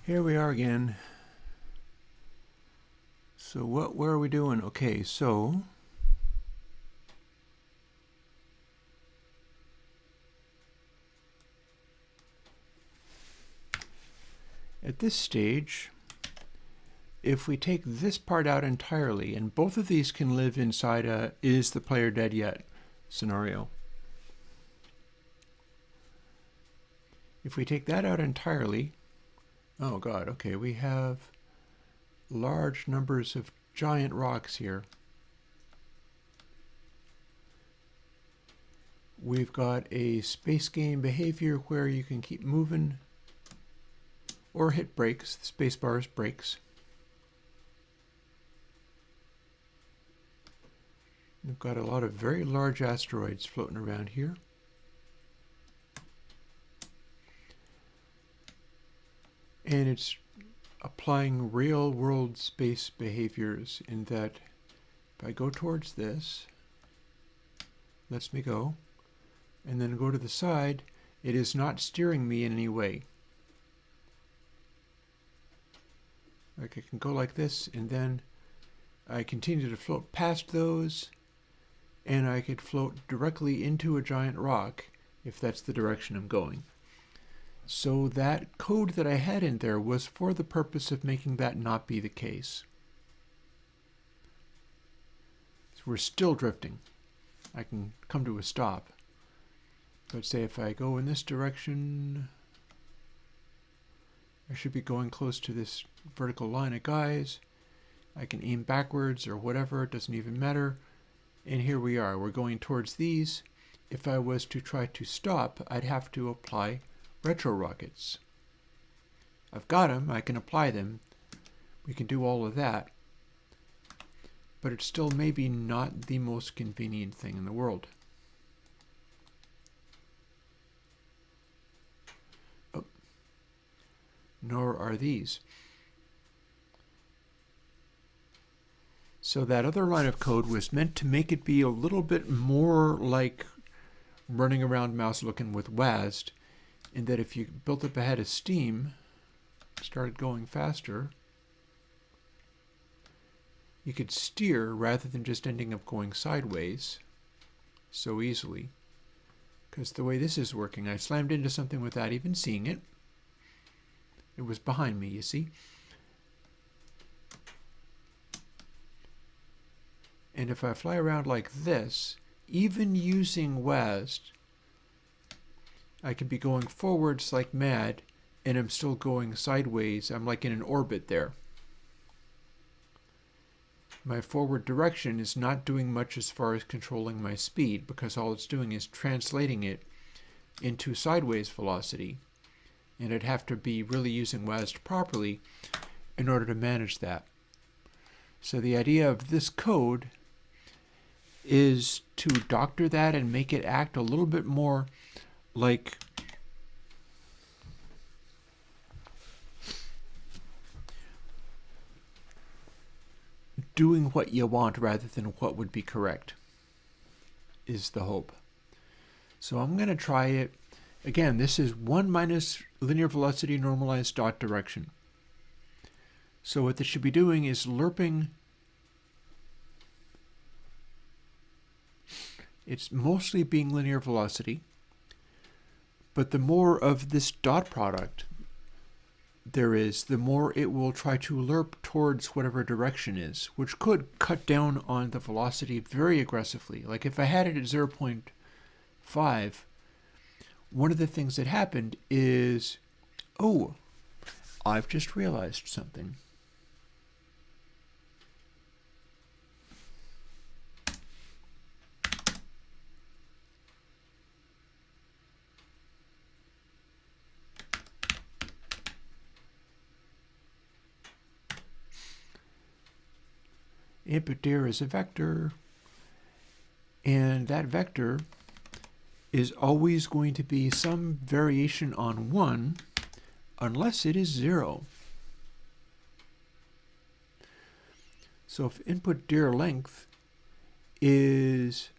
A: here we are again. So where are we doing? Okay, so at this stage, if we take this part out entirely, and both of these can live inside a is the player dead yet scenario. If we take that out entirely, oh god, okay, we have large numbers of giant rocks here. We've got a space game behavior where you can keep moving or hit brakes. The space bar is brakes. We've got a lot of very large asteroids floating around here. And it's applying real world space behaviors in that if I go towards this, lets me go, and then go to the side, it is not steering me in any way. Like I can go like this, and then I continue to float past those, and I could float directly into a giant rock if that's the direction I'm going. So that code that I had in there was for the purpose of making that not be the case. So we're still drifting. I can come to a stop. But say if I go in this direction, I should be going close to this vertical line of guys. I can aim backwards or whatever, it doesn't even matter. And here we are, we're going towards these. If I was to try to stop, I'd have to apply retro rockets. I've got them, I can apply them. We can do all of that. But it's still maybe not the most convenient thing in the world. Oh. Nor are these. So that other line of code was meant to make it be a little bit more like running around mouse looking with WASD, in that if you built up a head of steam, started going faster, you could steer rather than just ending up going sideways so easily. Because the way this is working, I slammed into something without even seeing it. It was behind me, you see. And if I fly around like this, even using WASD, I could be going forwards like mad, and I'm still going sideways. I'm like in an orbit there. My forward direction is not doing much as far as controlling my speed, because all it's doing is translating it into sideways velocity. And I'd have to be really using WASD properly in order to manage that. So the idea of this code is to doctor that and make it act a little bit more like doing what you want rather than what would be correct, is the hope. So I'm going to try it. Again, this is 1 minus linear velocity normalized dot direction. So what this should be doing is lerping. It's mostly being linear velocity, but the more of this dot product there is, the more it will try to lerp towards whatever direction is, which could cut down on the velocity very aggressively. Like if I had it at 0.5, one of the things that happened is, oh, I've just realized something. Input there is a vector, and that vector is always going to be some variation on 1 unless it is 0. So if input dir length is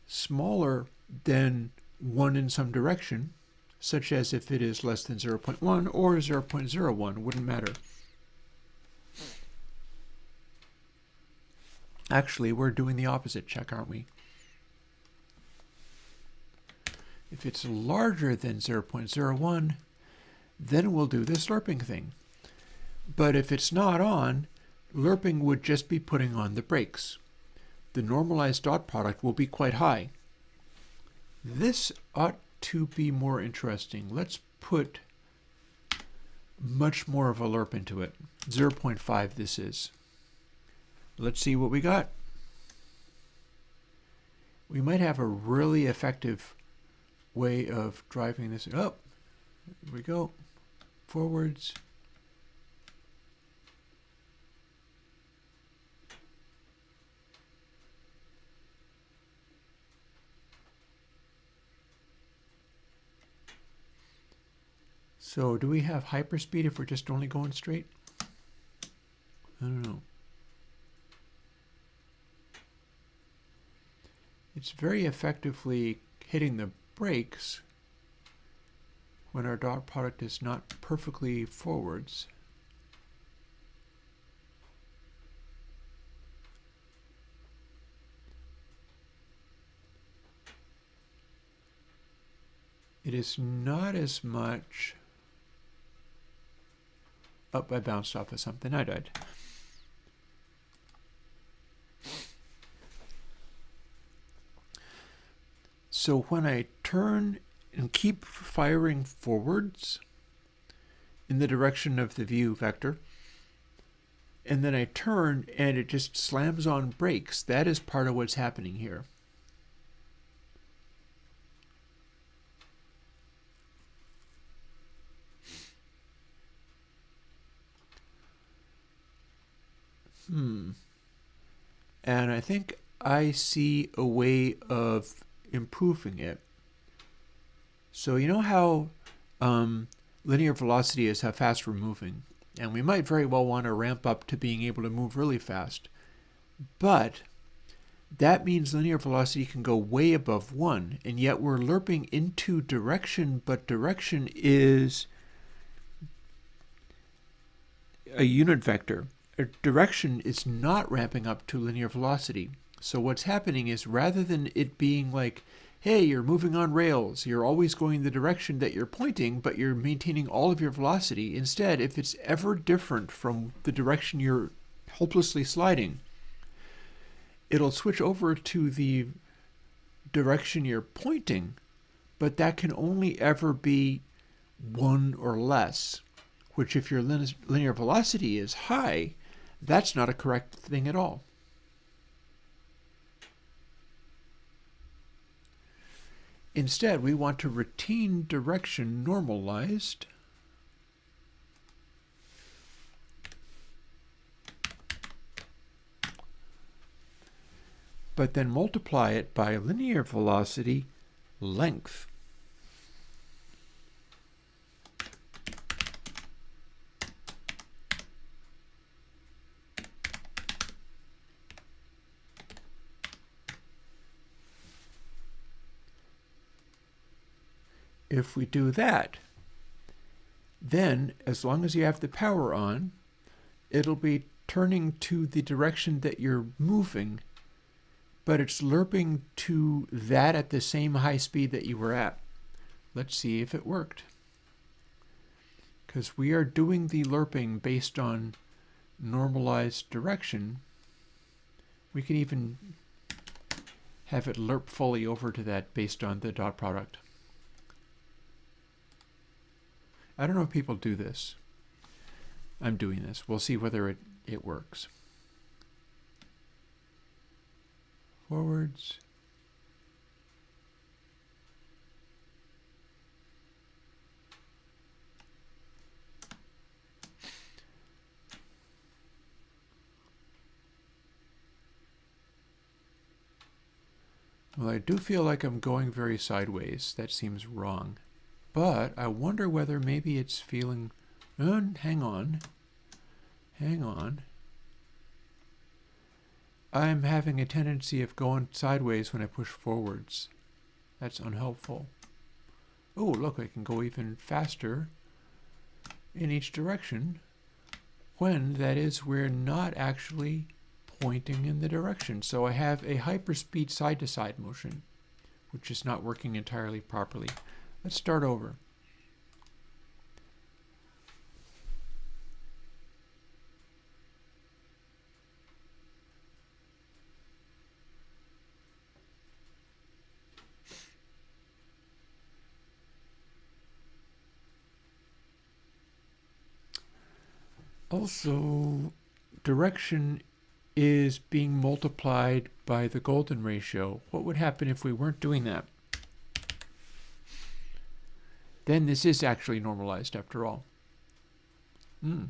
A: smaller than 1 in some direction, such as if it is less than 0.1 or 0.01, wouldn't matter. Actually, we're doing the opposite check, aren't we? If it's larger than 0.01, then we'll do this lerping thing. But if it's not on, lerping would just be putting on the brakes. The normalized dot product will be quite high. This ought to be more interesting. Let's put much more of a lerp into it. 0.5 this is. Let's see what we got. We might have a really effective way of driving this up. Here we go. Forwards. So do we have hyperspeed if we're just only going straight? I don't know. It's very effectively hitting the brakes when our dot product is not perfectly forwards. It is not as much. Oh, I bounced off of something. I died. So when I turn and keep firing forwards in the direction of the view vector, and then I turn and it just slams on brakes, that is part of what's happening here. And I think I see a way of improving it. So you know how linear velocity is how fast we're moving, and we might very well want to ramp up to being able to move really fast, but that means linear velocity can go way above 1, and yet we're lerping into direction, but direction is a unit vector. Direction is not ramping up to linear velocity. So what's happening is, rather than it being like, hey, you're moving on rails, you're always going the direction that you're pointing, but you're maintaining all of your velocity. Instead, if it's ever different from the direction you're hopelessly sliding, it'll switch over to the direction you're pointing, but that can only ever be 1 or less, which if your linear velocity is high, that's not a correct thing at all. Instead, we want to retain direction normalized. But then multiply it by linear velocity length. If we do that, then as long as you have the power on, it'll be turning to the direction that you're moving, but it's lerping to that at the same high speed that you were at. Let's see if it worked. Because we are doing the lerping based on normalized direction. We can even have it lerp fully over to that based on the dot product. I don't know if people do this. I'm doing this. We'll see whether it works. Forwards. Well, I do feel like I'm going very sideways. That seems wrong. But I wonder whether maybe it's feeling... hang on. Hang on. I'm having a tendency of going sideways when I push forwards. That's unhelpful. Oh, look, I can go even faster in each direction when, that is, we're not actually pointing in the direction. So I have a hyperspeed side-to-side motion, which is not working entirely properly. Let's start over. Also, direction is being multiplied by the golden ratio. What would happen if we weren't doing that? Then this is actually normalized after all. Hey,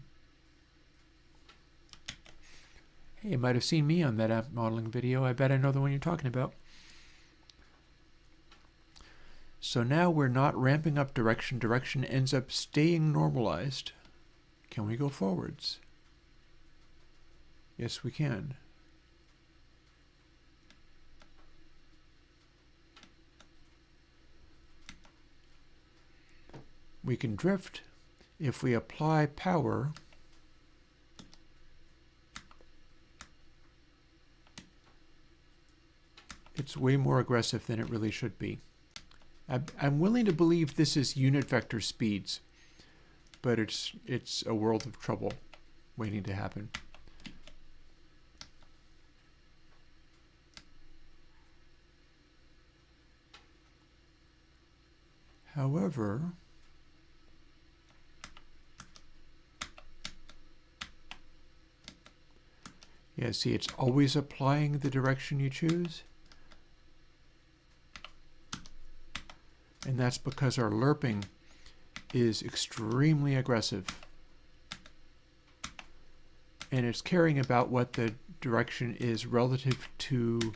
A: you might have seen me on that app modeling video. I bet I know the one you're talking about. So now we're not ramping up direction. Direction ends up staying normalized. Can we go forwards? Yes, we can. We can drift if we apply power. It's way more aggressive than it really should be. I'm willing to believe this is unit vector speeds, but it's a world of trouble waiting to happen. However, yeah, see, it's always applying the direction you choose. And that's because our lerping is extremely aggressive. And it's caring about what the direction is relative to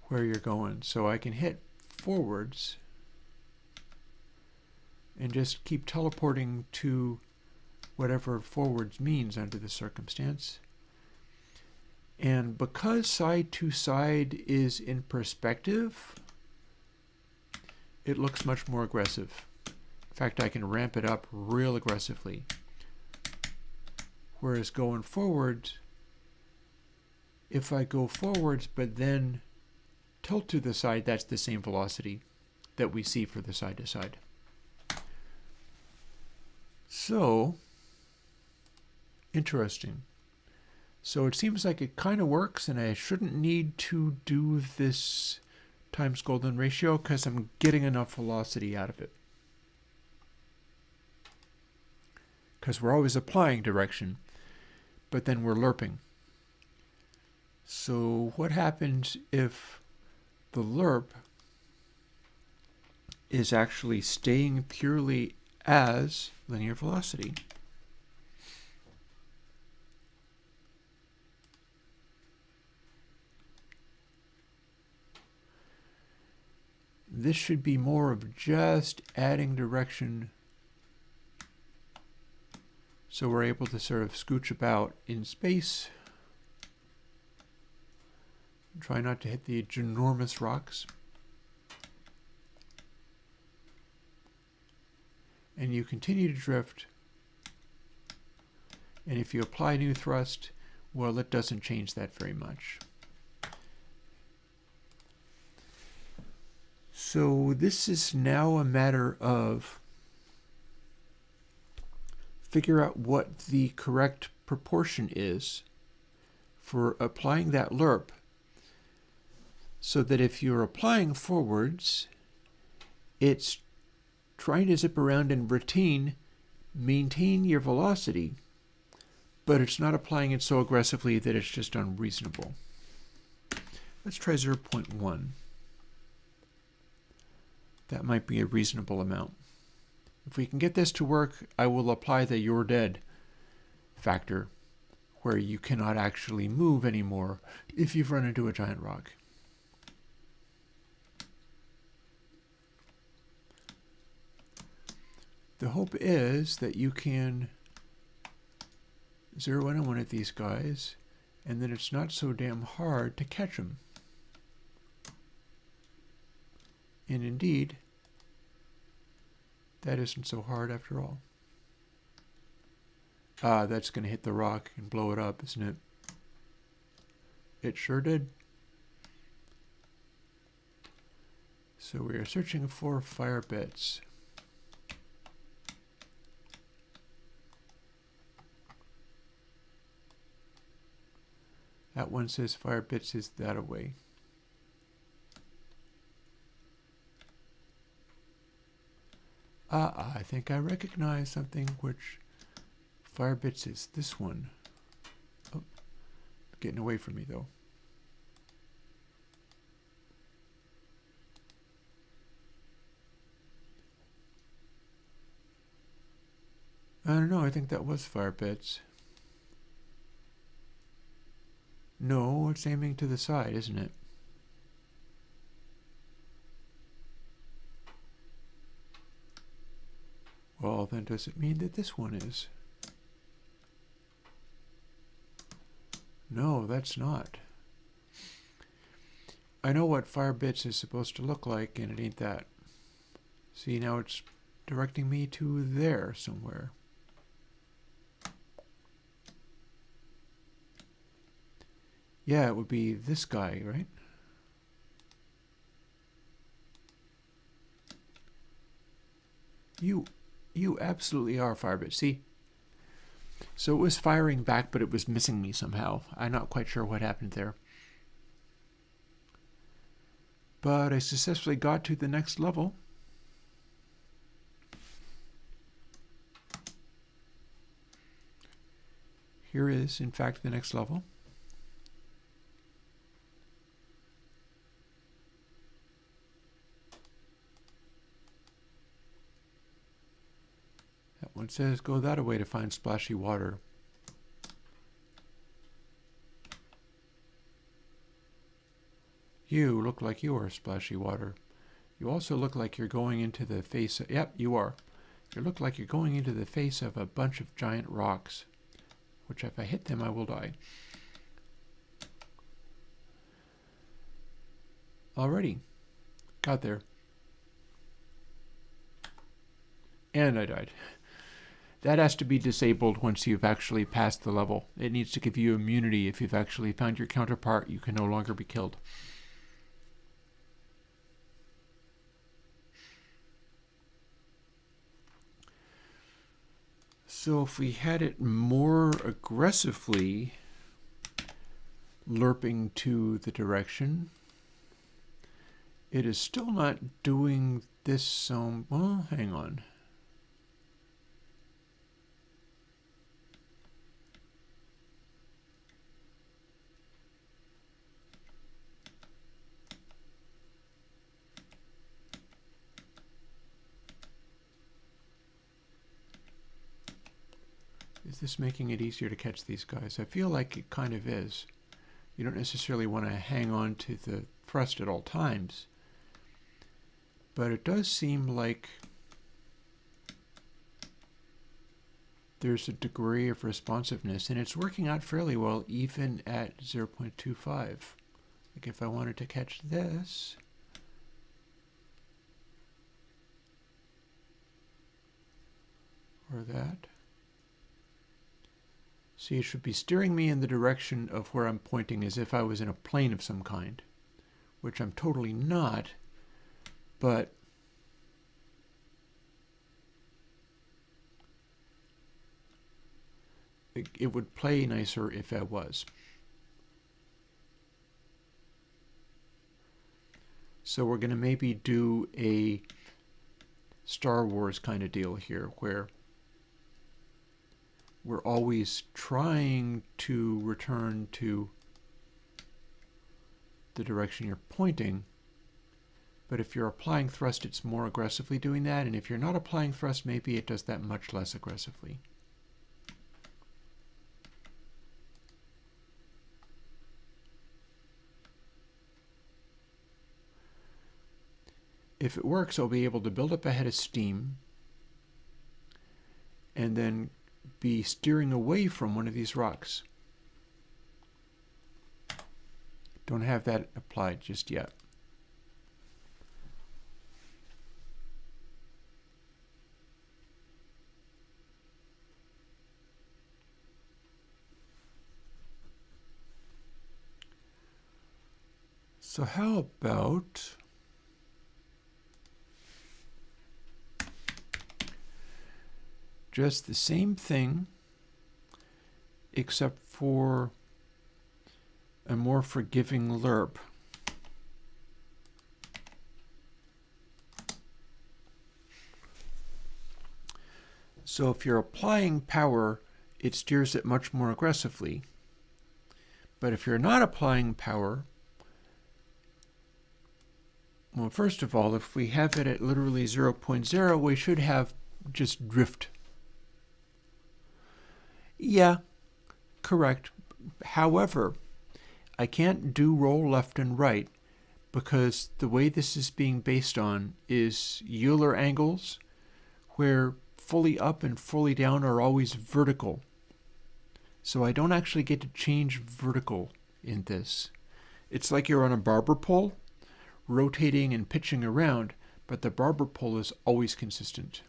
A: where you're going. So I can hit forwards and just keep teleporting to whatever forwards means under the circumstance. And because side to side is in perspective, it looks much more aggressive. In fact, I can ramp it up real aggressively. Whereas going forward, if I go forwards but then tilt to the side, that's the same velocity that we see for the side to side. So, interesting. So it seems like it kind of works, and I shouldn't need to do this times golden ratio because I'm getting enough velocity out of it. Because we're always applying direction, but then we're lerping. So what happens if the lerp is actually staying purely as linear velocity? This should be more of just adding direction so we're able to sort of scooch about in space. Try not to hit the ginormous rocks. And you continue to drift. And if you apply new thrust, well, it doesn't change that very much. So this is now a matter of figure out what the correct proportion is for applying that lerp, so that if you're applying forwards, it's trying to zip around and maintain your velocity, but it's not applying it so aggressively that it's just unreasonable. Let's try 0.1. That might be a reasonable amount. If we can get this to work, I will apply the "you're dead" factor, where you cannot actually move anymore if you've run into a giant rock. The hope is that you can zero in on one of these guys, and then it's not so damn hard to catch them. And indeed, that isn't so hard after all. Ah, that's going to hit the rock and blow it up, isn't it? It sure did. So we are searching for fire bits. That one says fire bits is that away. I think I recognize something which fire bits is this one. Oh, getting away from me though. I don't know, I think that was fire bits. No, it's aiming to the side, isn't it? Well, then does it mean that this one is? No, that's not. I know what fire bits is supposed to look like, and it ain't that. See, now it's directing me to there somewhere. Yeah, it would be this guy, right? You absolutely are Firebit. See? So it was firing back, but it was missing me somehow. I'm not quite sure what happened there. But I successfully got to the next level. Here is, in fact, the next level. That one says, go that way to find splashy water. You look like you are splashy water. You also look like you're going into the face of, yep, you are. You look like you're going into the face of a bunch of giant rocks, which if I hit them, I will die. Alrighty. Got there. And I died. That has to be disabled once you've actually passed the level. It needs to give you immunity. If you've actually found your counterpart, you can no longer be killed. So if we had it more aggressively lerping to the direction, it is still not doing this so... Well, hang on. Is this making it easier to catch these guys? I feel like it kind of is. You don't necessarily want to hang on to the thrust at all times. But it does seem like there's a degree of responsiveness, and it's working out fairly well even at 0.25. Like if I wanted to catch this, or that. See, it should be steering me in the direction of where I'm pointing as if I was in a plane of some kind, which I'm totally not, but it would play nicer if I was. So we're going to maybe do a Star Wars kind of deal here, where we're always trying to return to the direction you're pointing, but if you're applying thrust, it's more aggressively doing that, and if you're not applying thrust, maybe it does that much less aggressively. if it works, I'll be able to build up a head of steam and then be steering away from one of these rocks. Don't have that applied just yet. So how about just the same thing, except for a more forgiving lerp. So if you're applying power, it steers it much more aggressively. But if you're not applying power, well, first of all, if we have it at literally 0.0, we should have just drift. Yeah, correct. However, I can't do roll left and right because the way this is being based on is Euler angles, where fully up and fully down are always vertical. So I don't actually get to change vertical in this. It's like you're on a barber pole, rotating and pitching around, but the barber pole is always consistent.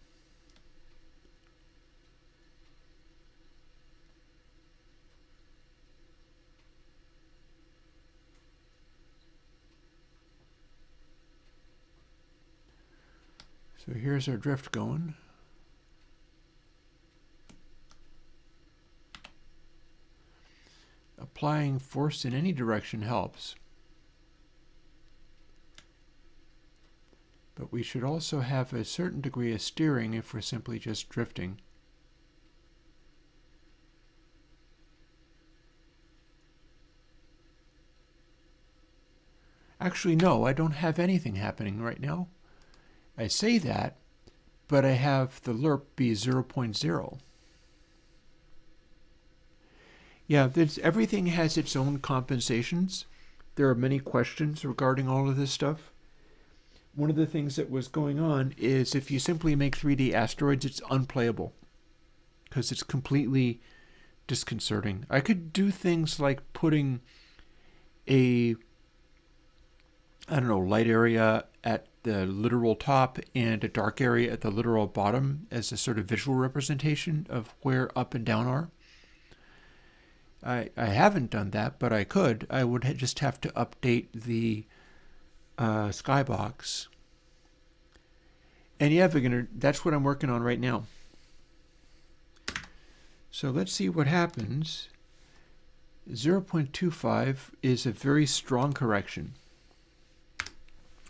A: So here's our drift going. Applying force in any direction helps. But we should also have a certain degree of steering if we're simply just drifting. Actually, no, I don't have anything happening right now. I say that, but I have the lerp be 0.0. Yeah, everything has its own compensations. There are many questions regarding all of this stuff. One of the things that was going on is if you simply make 3D asteroids, it's unplayable because it's completely disconcerting. I could do things like putting a, I don't know, light area at the literal top and a dark area at the literal bottom as a sort of visual representation of where up and down are. I haven't done that, but I could. I would just have to update the skybox. And yeah, beginner, that's what I'm working on right now. So let's see what happens. 0.25 is a very strong correction.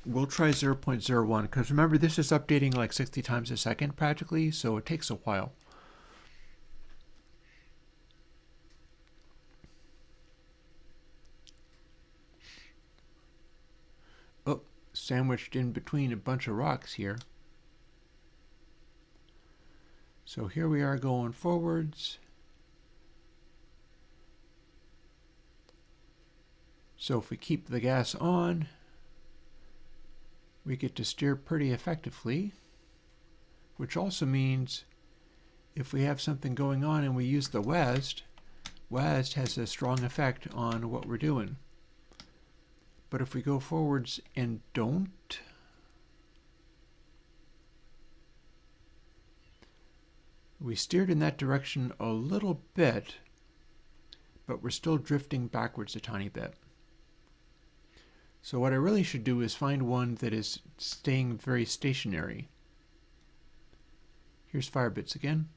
A: We'll try 0.01 because remember this is updating like 60 times a second practically, so it takes a while. Oh, sandwiched in between a bunch of rocks here. So here we are going forwards. So if we keep the gas on, we get to steer pretty effectively, which also means if we have something going on and we use the WASD has a strong effect on what we're doing. But if we go forwards and don't, we steered in that direction a little bit, but we're still drifting backwards a tiny bit. So what I really should do is find one that is staying very stationary. Here's Firebits again.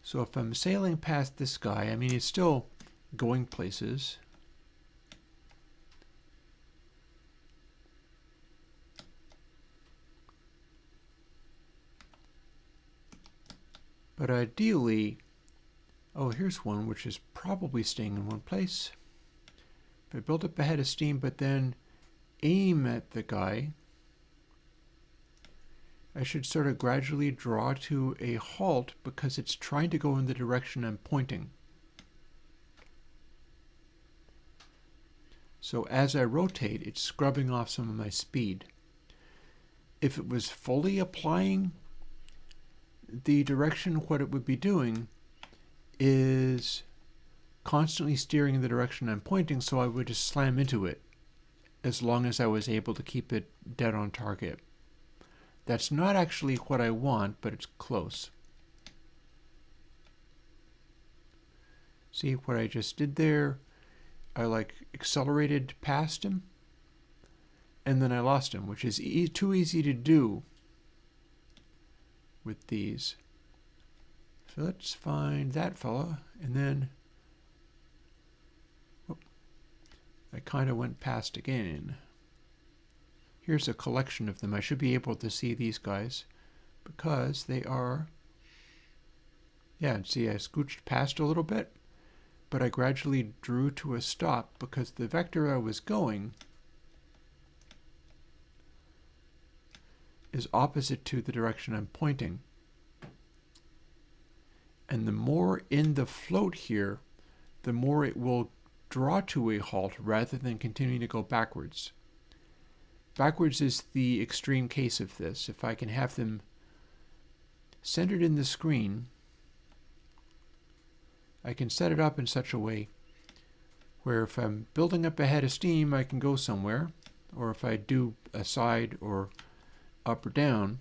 A: So if I'm sailing past this guy, I mean, it's still going places. But ideally, oh, here's one which is probably staying in one place. If I build up a head of steam, but then aim at the guy, I should sort of gradually draw to a halt because it's trying to go in the direction I'm pointing. So as I rotate, it's scrubbing off some of my speed. If it was fully applying the direction, what it would be doing is constantly steering in the direction I'm pointing, so I would just slam into it as long as I was able to keep it dead on target. That's not actually what I want, but it's close. See what I just did there? I accelerated past him, and then I lost him, which is too easy to do with these. So let's find that fella, and then I kind of went past again. Here's a collection of them. I should be able to see these guys because they are, yeah, see I scooched past a little bit, but I gradually drew to a stop because the vector I was going is opposite to the direction I'm pointing. And the more in the float here, the more it will draw to a halt rather than continuing to go backwards. Backwards is the extreme case of this. If I can have them centered in the screen, I can set it up in such a way where if I'm building up a head of steam, I can go somewhere, or if I do a side or up or down,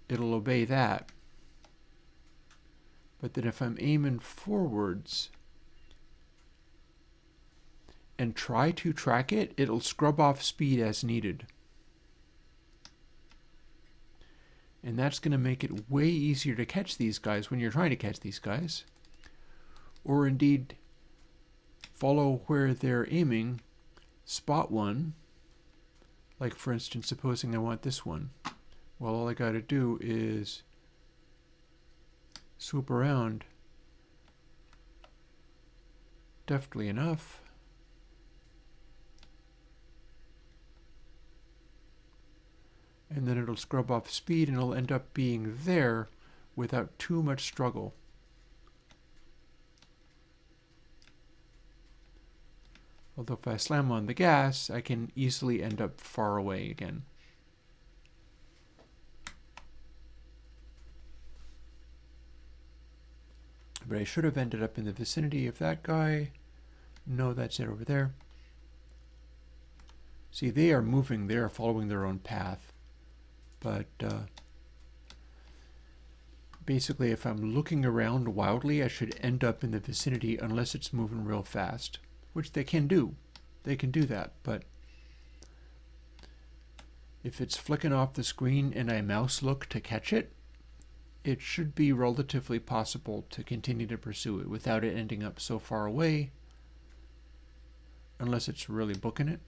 A: it'll obey that. But then if I'm aiming forwards and try to track it, it'll scrub off speed as needed. And that's going to make it way easier to catch these guys when you're trying to catch these guys. Or indeed, follow where they're aiming, spot one. Like for instance, supposing I want this one. Well, all I got to do is swoop around deftly enough. And then it'll scrub off speed and it'll end up being there without too much struggle. Although if I slam on the gas, I can easily end up far away again. But I should have ended up in the vicinity of that guy. No, that's it over there. See, they are moving, they are following their own path. But basically, if I'm looking around wildly, I should end up in the vicinity unless it's moving real fast, which they can do. They can do that, but if it's flicking off the screen and I mouse look to catch it, it should be relatively possible to continue to pursue it without it ending up so far away, unless it's really booking it.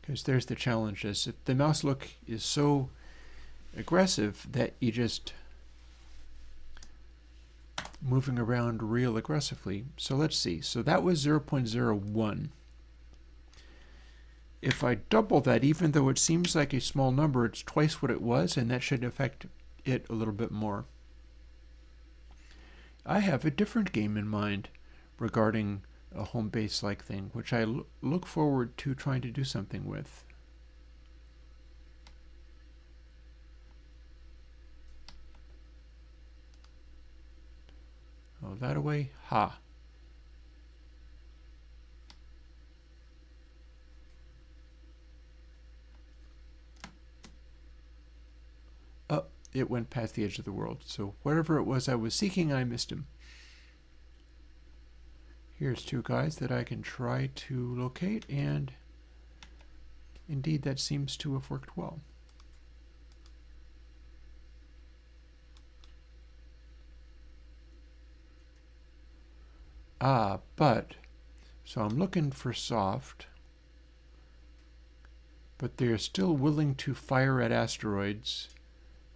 A: Because there's the challenge. Is if the mouse look is so aggressive that you just moving around real aggressively. So let's see. So that was 0.01. If I double that, even though it seems like a small number, it's twice what it was, and that should affect it a little bit more. I have a different game in mind regarding a home base like thing, which I look forward to trying to do something with. Oh, that away? Ha. Oh, it went past the edge of the world. So whatever it was I was seeking, I missed him. Here's two guys that I can try to locate, and indeed that seems to have worked well. But, so I'm looking for soft, but they're still willing to fire at asteroids,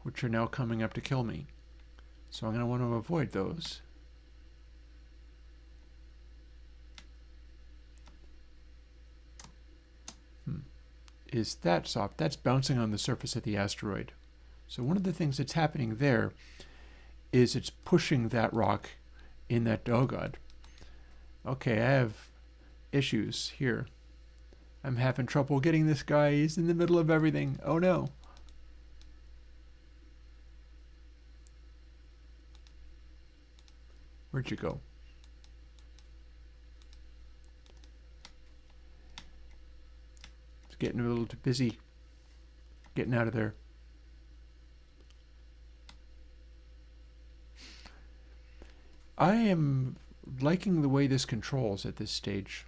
A: which are now coming up to kill me. So I'm going to want to avoid those. Is that soft? That's bouncing on the surface of the asteroid. So one of the things that's happening there is it's pushing that rock in that, oh God. Okay, I have issues here. I'm having trouble getting this guy. He's in the middle of everything. Oh no. Where'd you go? It's getting a little too busy getting out of there. I am liking the way this controls at this stage.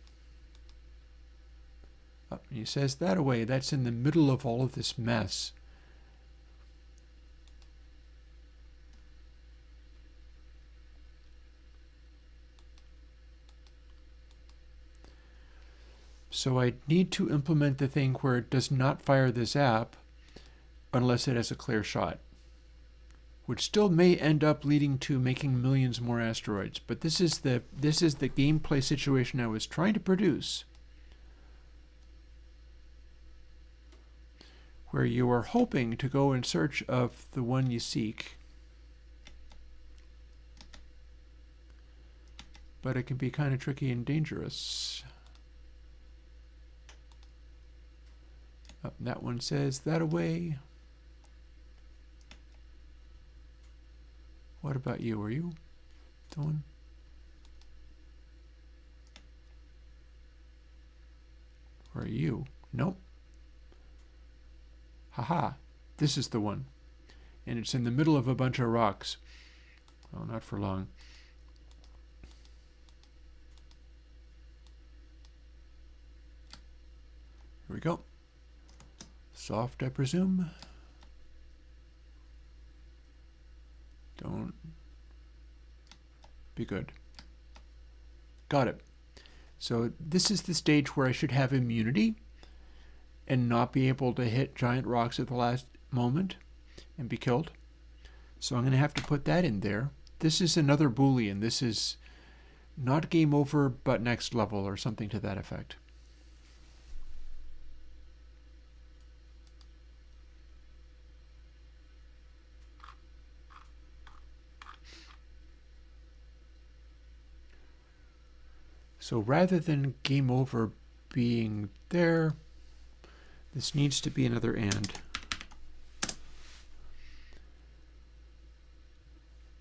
A: Oh, and he says that away. That's in the middle of all of this mess. So I need to implement the thing where it does not fire this app unless it has a clear shot, which still may end up leading to making millions more asteroids. But this is the gameplay situation I was trying to produce, where you are hoping to go in search of the one you seek, but it can be kind of tricky and dangerous. Oh, that one says that away. What about you? Are you the one? Or are you? Nope. Haha, this is the one. And it's in the middle of a bunch of rocks. Oh, not for long. Here we go. Soft, I presume. Don't be good. Got it. So this is the stage where I should have immunity and not be able to hit giant rocks at the last moment and be killed. So I'm going to have to put that in there. This is another Boolean. This is not game over, but next level or something to that effect. So rather than game over being there, this needs to be another and.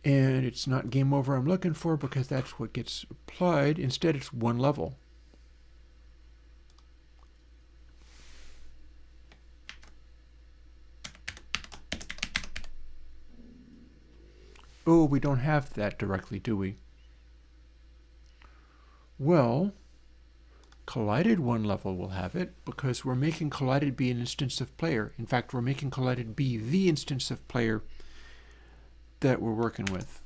A: And it's not game over I'm looking for because that's what gets applied. Instead, it's one level. Oh, we don't have that directly, do we? Well, collided one level will have it because we're making collided be an instance of player. In fact, we're making collided be the instance of player that we're working with.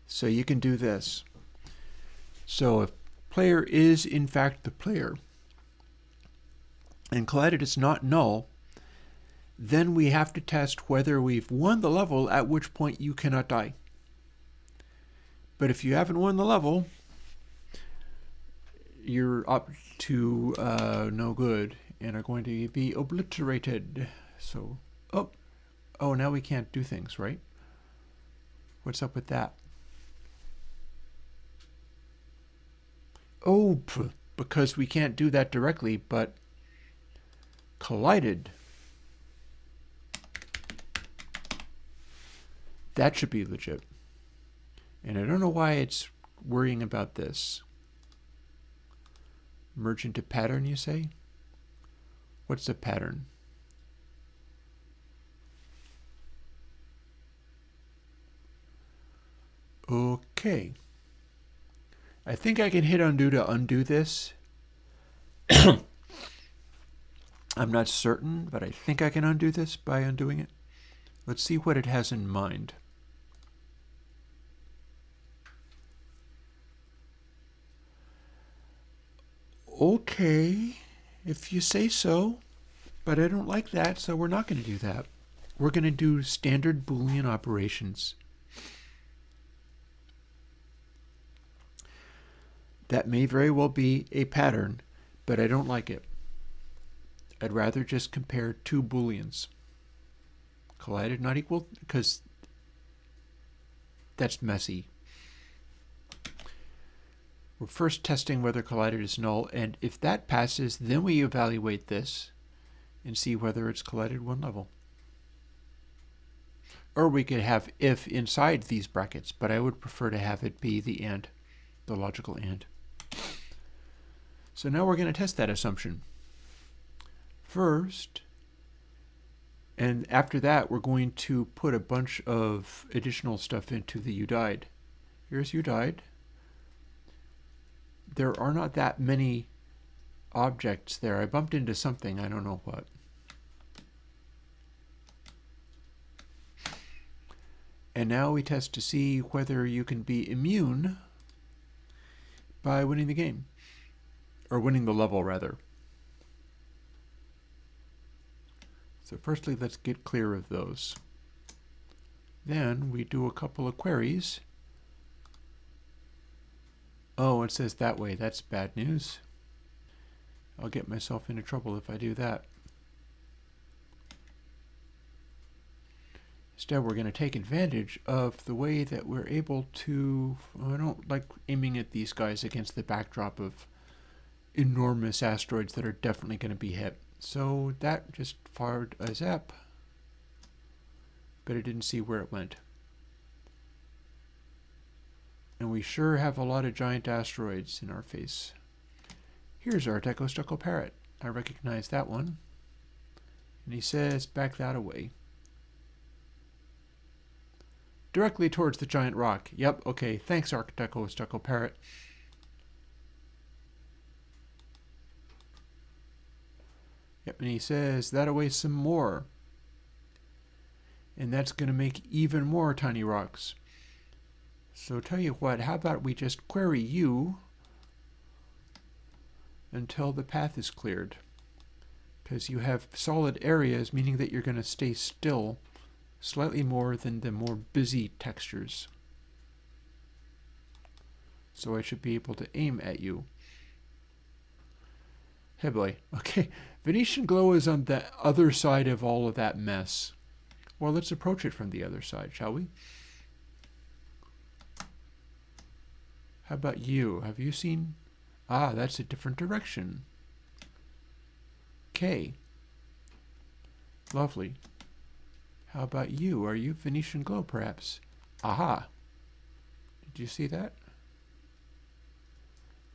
A: So you can do this. So if player is in fact the player and collided is not null, then we have to test whether we've won the level, at which point you cannot die. But if you haven't won the level, you're up to no good and are going to be obliterated. So, oh, now we can't do things, right? What's up with that? Oh, because we can't do that directly, but collided. That should be legit. And I don't know why it's worrying about this. Merge into pattern, you say? What's the pattern? Okay. I think I can hit undo to undo this. I'm not certain, but I think I can undo this by undoing it. Let's see what it has in mind. Okay, if you say so, but I don't like that, so we're not going to do that. We're going to do standard Boolean operations. That may very well be a pattern, but I don't like it. I'd rather just compare two booleans. Collided not equal, because that's messy. We're first testing whether collided is null, and if that passes, then we evaluate this and see whether it's collided one level. Or we could have if inside these brackets, but I would prefer to have it be the and, the logical and. So now we're going to test that assumption. First, and after that, we're going to put a bunch of additional stuff into the UDIDE. Here's UDIDE. There are not that many objects there. I bumped into something, I don't know what. And now we test to see whether you can be immune by winning the game. Or winning the level, rather. So firstly, let's get clear of those. Then we do a couple of queries. Oh, it says that way. That's bad news. I'll get myself into trouble if I do that. Instead, we're going to take advantage of the way that we're able to... I don't like aiming at these guys against the backdrop of enormous asteroids that are definitely going to be hit. So that just fired a zap, but I didn't see where it went. And we sure have a lot of giant asteroids in our face. Here's our Deco Stucco Parrot. I recognize that one. And he says, back that away. Directly towards the giant rock. Yep, okay, thanks, Deco Stucco Parrot. Yep, and he says, that away some more. And that's going to make even more tiny rocks. So tell you what, how about we just query you until the path is cleared. Because you have solid areas, meaning that you're going to stay still slightly more than the more busy textures. So I should be able to aim at you. Hey boy, okay. Venetian glow is on the other side of all of that mess. Well, let's approach it from the other side, shall we? How about you? Have you seen? Ah, that's a different direction. Okay. Lovely. How about you? Are you Venetian glow, perhaps? Aha. Did you see that?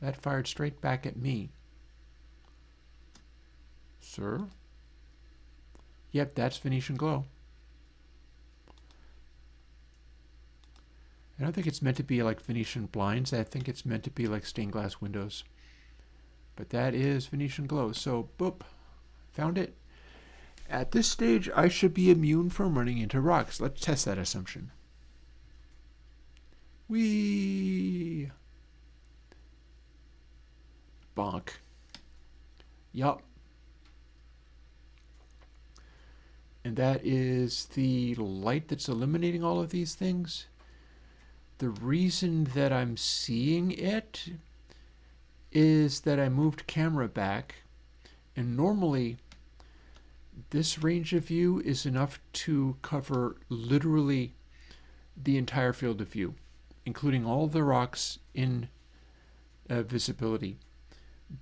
A: That fired straight back at me. Sir? Yep, that's Venetian glow. I don't think it's meant to be like Venetian blinds. I think it's meant to be like stained glass windows. But that is Venetian glow. So, boop. Found it. At this stage, I should be immune from running into rocks. Let's test that assumption. Whee! Bonk. Yup. And that is the light that's illuminating all of these things. The reason that I'm seeing it is that I moved camera back, and normally this range of view is enough to cover literally the entire field of view, including all the rocks in visibility.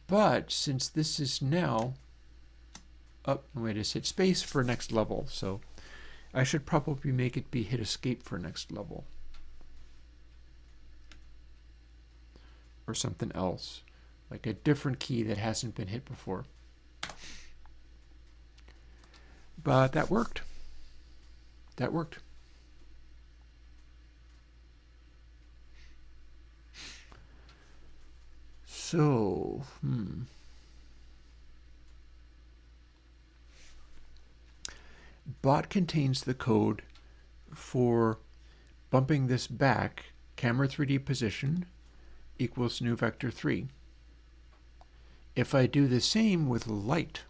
A: But since this is now up, I just hit space for next level, so I should probably make it be hit escape for next level. Or something else, like a different key that hasn't been hit before. But that worked. That worked. So, bot contains the code for bumping this back, camera 3D position equals new vector 3. If I do the same with light,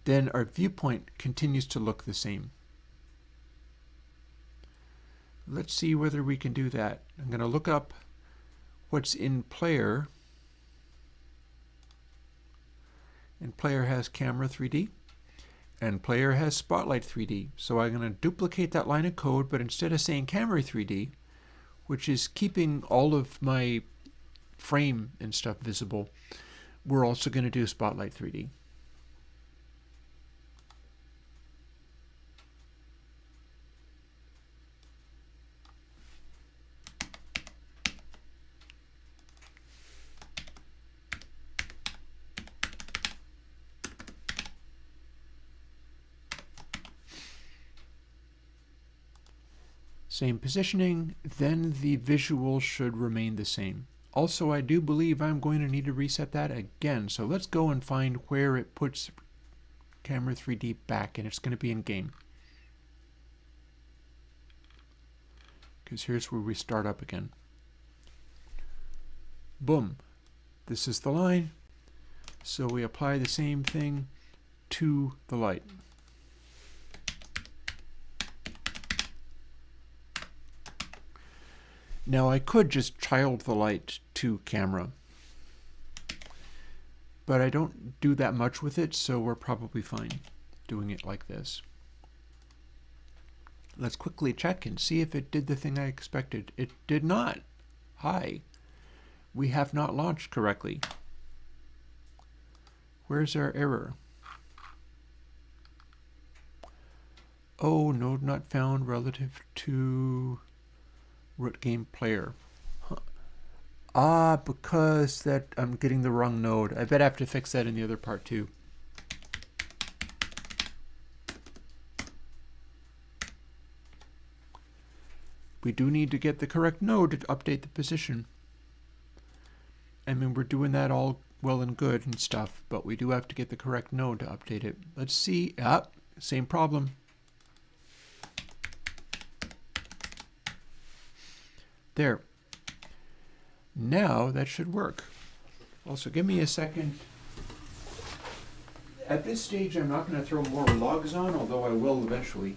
A: then our viewpoint continues to look the same. Let's see whether we can do that. I'm going to look up what's in player, and player has camera 3D, and player has spotlight 3D. So I'm going to duplicate that line of code, but instead of saying camera 3D, which is keeping all of my frame and stuff visible, we're also going to do spotlight 3D. Same positioning, then the visual should remain the same. Also, I do believe I'm going to need to reset that again. So let's go and find where it puts camera 3D back, and it's going to be in game. Because here's where we start up again. Boom. This is the line. So we apply the same thing to the light. Now I could just child the light to camera, but I don't do that much with it, so we're probably fine doing it like this. Let's quickly check and see if it did the thing I expected. It did not. Hi. We have not launched correctly. Where's our error? Oh, node not found relative to root game player. Huh. Ah, because that I'm getting the wrong node. I bet I have to fix that in the other part too. We do need to get the correct node to update the position. I mean, we're doing that all well and good and stuff, but we do have to get the correct node to update it. Let's see. Ah, same problem. There. Now that should work. Also, give me a second. At this stage, I'm not going to throw more logs on, although I will eventually.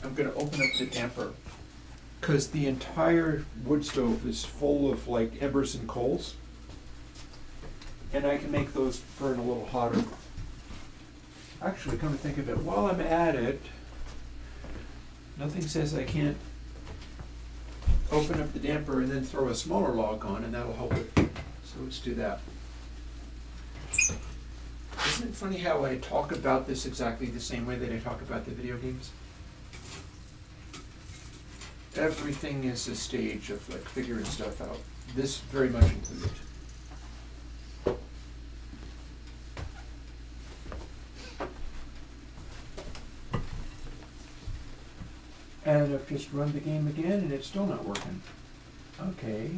A: I'm going to open up the damper, because the entire wood stove is full of like embers and coals, and I can make those burn a little hotter. Actually, come to think of it, while I'm at it, nothing says I can't open up the damper and then throw a smaller log on, and that'll help it. So let's do that. Isn't it funny how I talk about this exactly the same way that I talk about the video games? Everything is a stage of like figuring stuff out. This very much included. And I've just run the game again and it's still not working. Okay.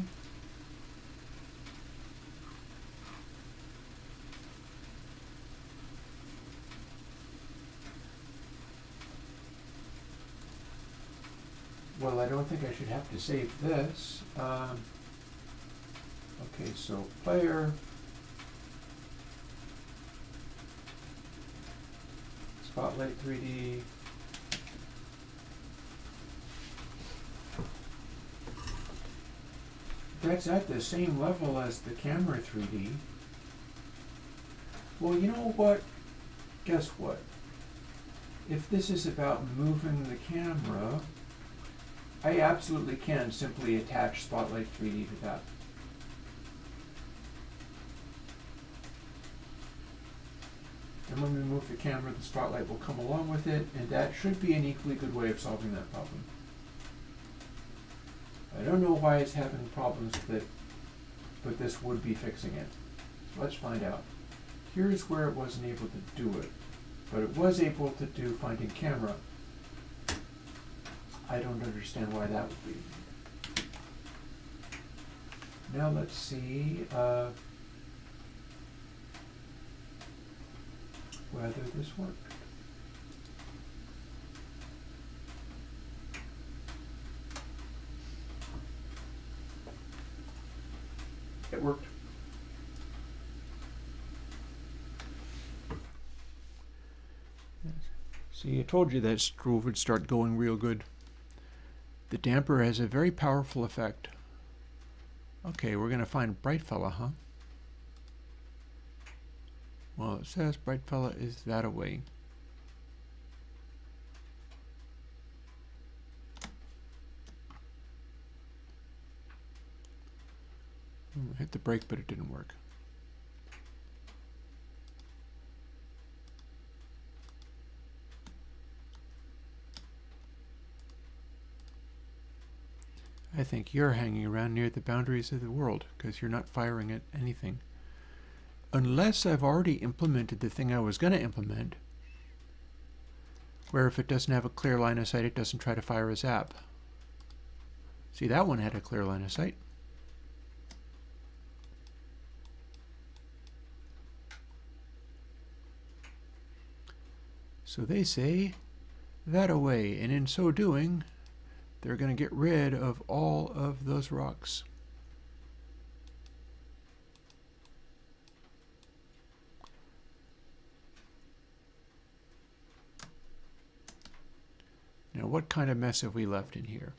A: Well, I don't think I should have to save this. Okay, so player, Spotlight 3D, that's at the same level as the camera 3D. Well, you know what? Guess what? If this is about moving the camera, I absolutely can simply attach Spotlight 3D to that. And when we move the camera, the Spotlight will come along with it, and that should be an equally good way of solving that problem. I don't know why it's having problems with it, but this would be fixing it. So let's find out. Here's where it wasn't able to do it, but it was able to do finding camera. I don't understand why that would be. Now let's see whether this worked. It worked. See, I told you that stove would start going real good. The damper has a very powerful effect. Okay, we're going to find Bright Fella, huh? Well, it says bright fella is that away. I hit the brake, but it didn't work. I think you're hanging around near the boundaries of the world because you're not firing at anything. Unless I've already implemented the thing I was going to implement, where if it doesn't have a clear line of sight, it doesn't try to fire a zap. See, that one had a clear line of sight. So they say that away, and in so doing, they're going to get rid of all of those rocks. Now, what kind of mess have we left in here?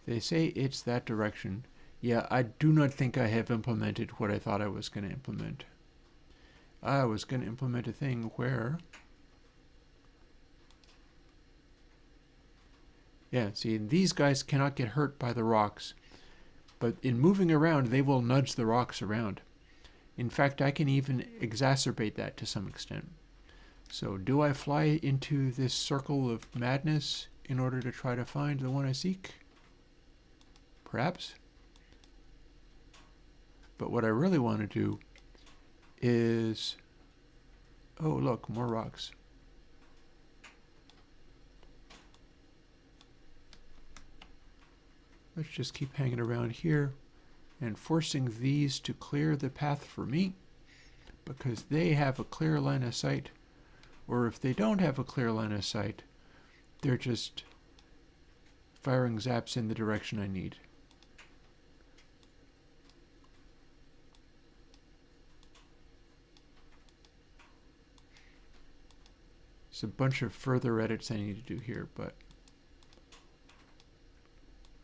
A: They say it's that direction. Yeah, I do not think I have implemented what I thought I was going to implement. I was going to implement a thing where... Yeah, see, these guys cannot get hurt by the rocks, but in moving around, they will nudge the rocks around. In fact, I can even exacerbate that to some extent. So, do I fly into this circle of madness in order to try to find the one I seek? Perhaps. But what I really want to do is... Oh, look, more rocks. Let's just keep hanging around here and forcing these to clear the path for me because they have a clear line of sight. Or if they don't have a clear line of sight, they're just firing zaps in the direction I need. There's a bunch of further edits I need to do here, but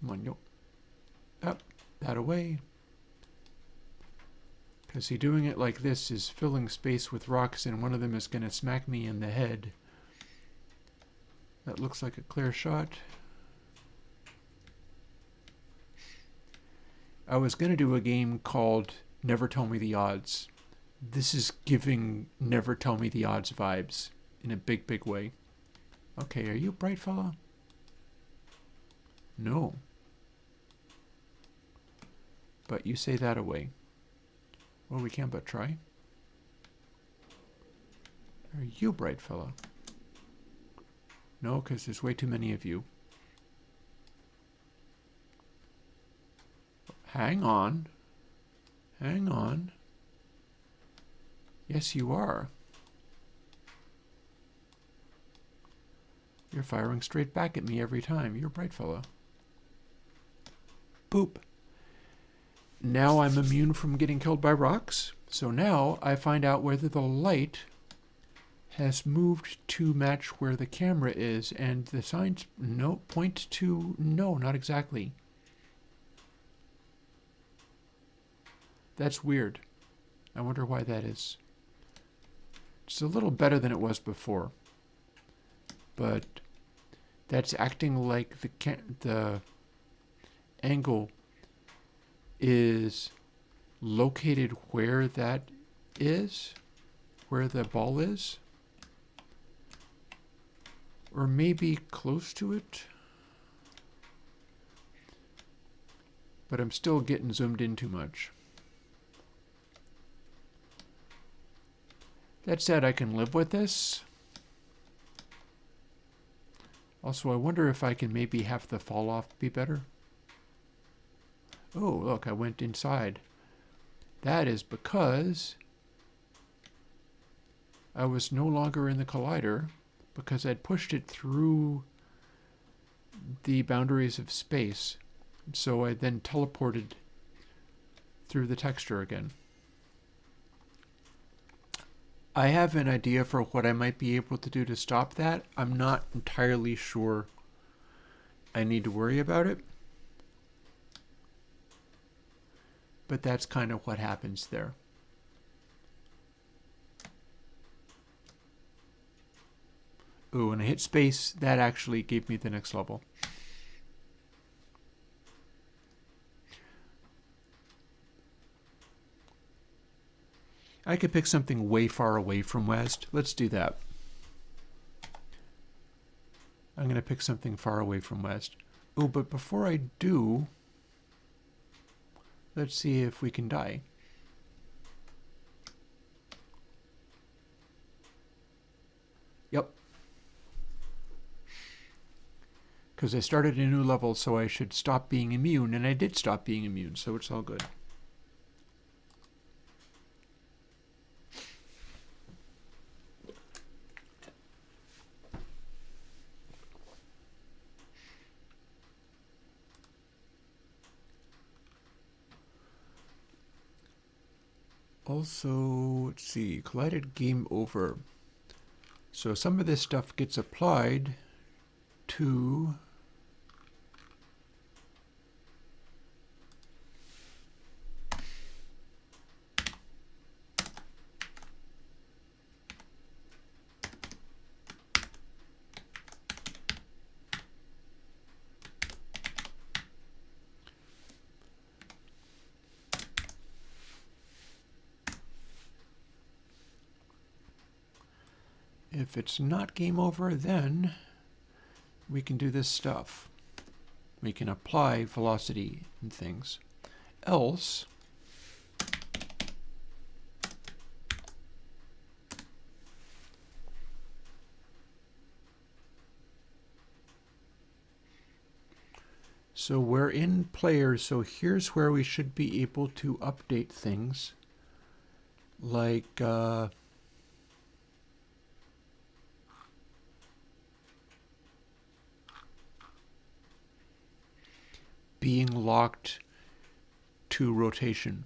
A: come on, yo. Up, that away. Because see, doing it like this is filling space with rocks, and one of them is going to smack me in the head. That looks like a clear shot. I was going to do a game called Never Tell Me the Odds. This is giving Never Tell Me the Odds vibes in a big, big way. Okay, are you a bright fella? No. But you say that away. Well, we can't but try. Are you a bright fella? No, because there's way too many of you. Hang on. Hang on. Yes, you are. You're firing straight back at me every time. You're a bright fella. Poop. Now I'm immune from getting killed by rocks. So now I find out whether the light has moved to match where the camera is, and the signs point to no, not exactly. That's weird. I wonder why that is. It's a little better than it was before, but that's acting like the angle is located where that is, where the ball is, or maybe close to it. But I'm still getting zoomed in too much. That said, I can live with this. Also, I wonder if I can maybe have the fall off be better. Oh, look, I went inside. That is because I was no longer in the collider because I'd pushed it through the boundaries of space. So I then teleported through the texture again. I have an idea for what I might be able to do to stop that. I'm not entirely sure I need to worry about it. But that's kind of what happens there. Ooh, and I hit space. That actually gave me the next level. I could pick something way far away from west. Let's do that. I'm going to pick something far away from west. Oh, but before I do, let's see if we can die. Yep. Because I started a new level, so I should stop being immune, and I did stop being immune, so it's all good. Also, let's see, collided game over. So some of this stuff gets applied to if it's not game over, then we can do this stuff. We can apply velocity and things. Else, so we're in player, so here's where we should be able to update things like being locked to rotation.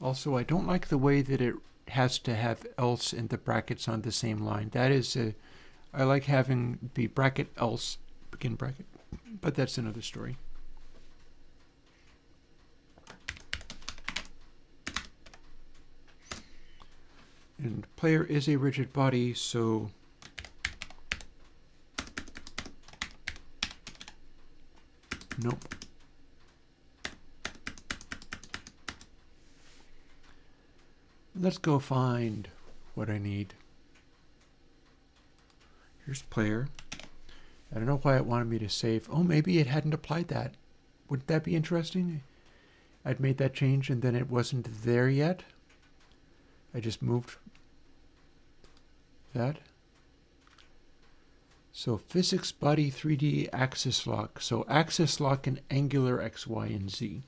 A: Also, I don't like the way that it has to have else in the brackets on the same line. That is I like having the bracket else begin bracket, but that's another story. And player is a rigid body, so nope. Let's go find what I need. Here's player. I don't know why it wanted me to save. Oh, maybe it hadn't applied that. Wouldn't that be interesting? I'd made that change and then it wasn't there yet. I just moved that. So physics body 3D axis lock. So axis lock and angular X, Y, and Z.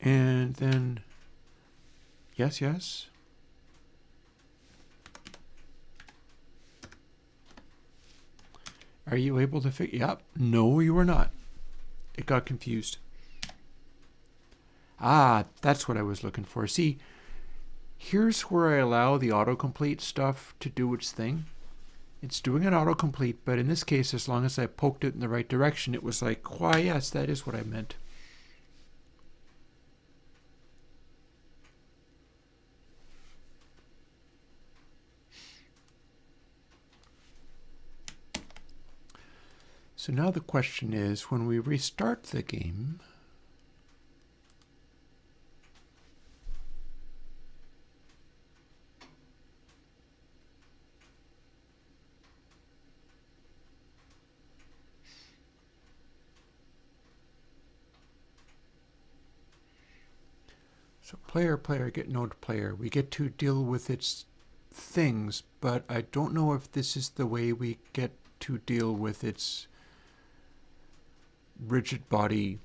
A: And then, yes. Are you able to figure? Yep. No, you are not. It got confused. Ah, that's what I was looking for. See, here's where I allow the autocomplete stuff to do its thing. It's doing an autocomplete, but in this case, as long as I poked it in the right direction, it was like, why, yes, that is what I meant. So now the question is, when we restart the game, so player, get node player. We get to deal with its things, but I don't know if this is the way we get to deal with its rigid body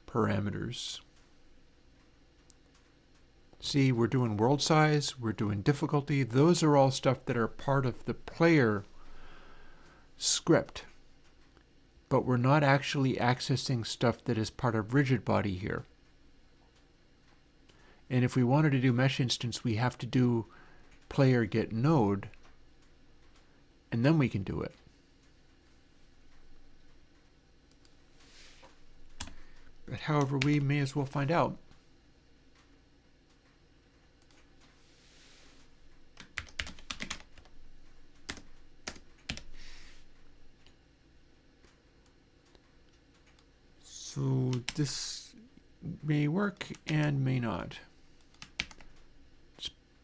A: parameters. See, we're doing world size, we're doing difficulty. Those are all stuff that are part of the player script. but we're not actually accessing stuff that is part of rigid body here. And if we wanted to do mesh instance, we have to do player get node, and then we can do it. But however, we may as well find out. So this may work and may not.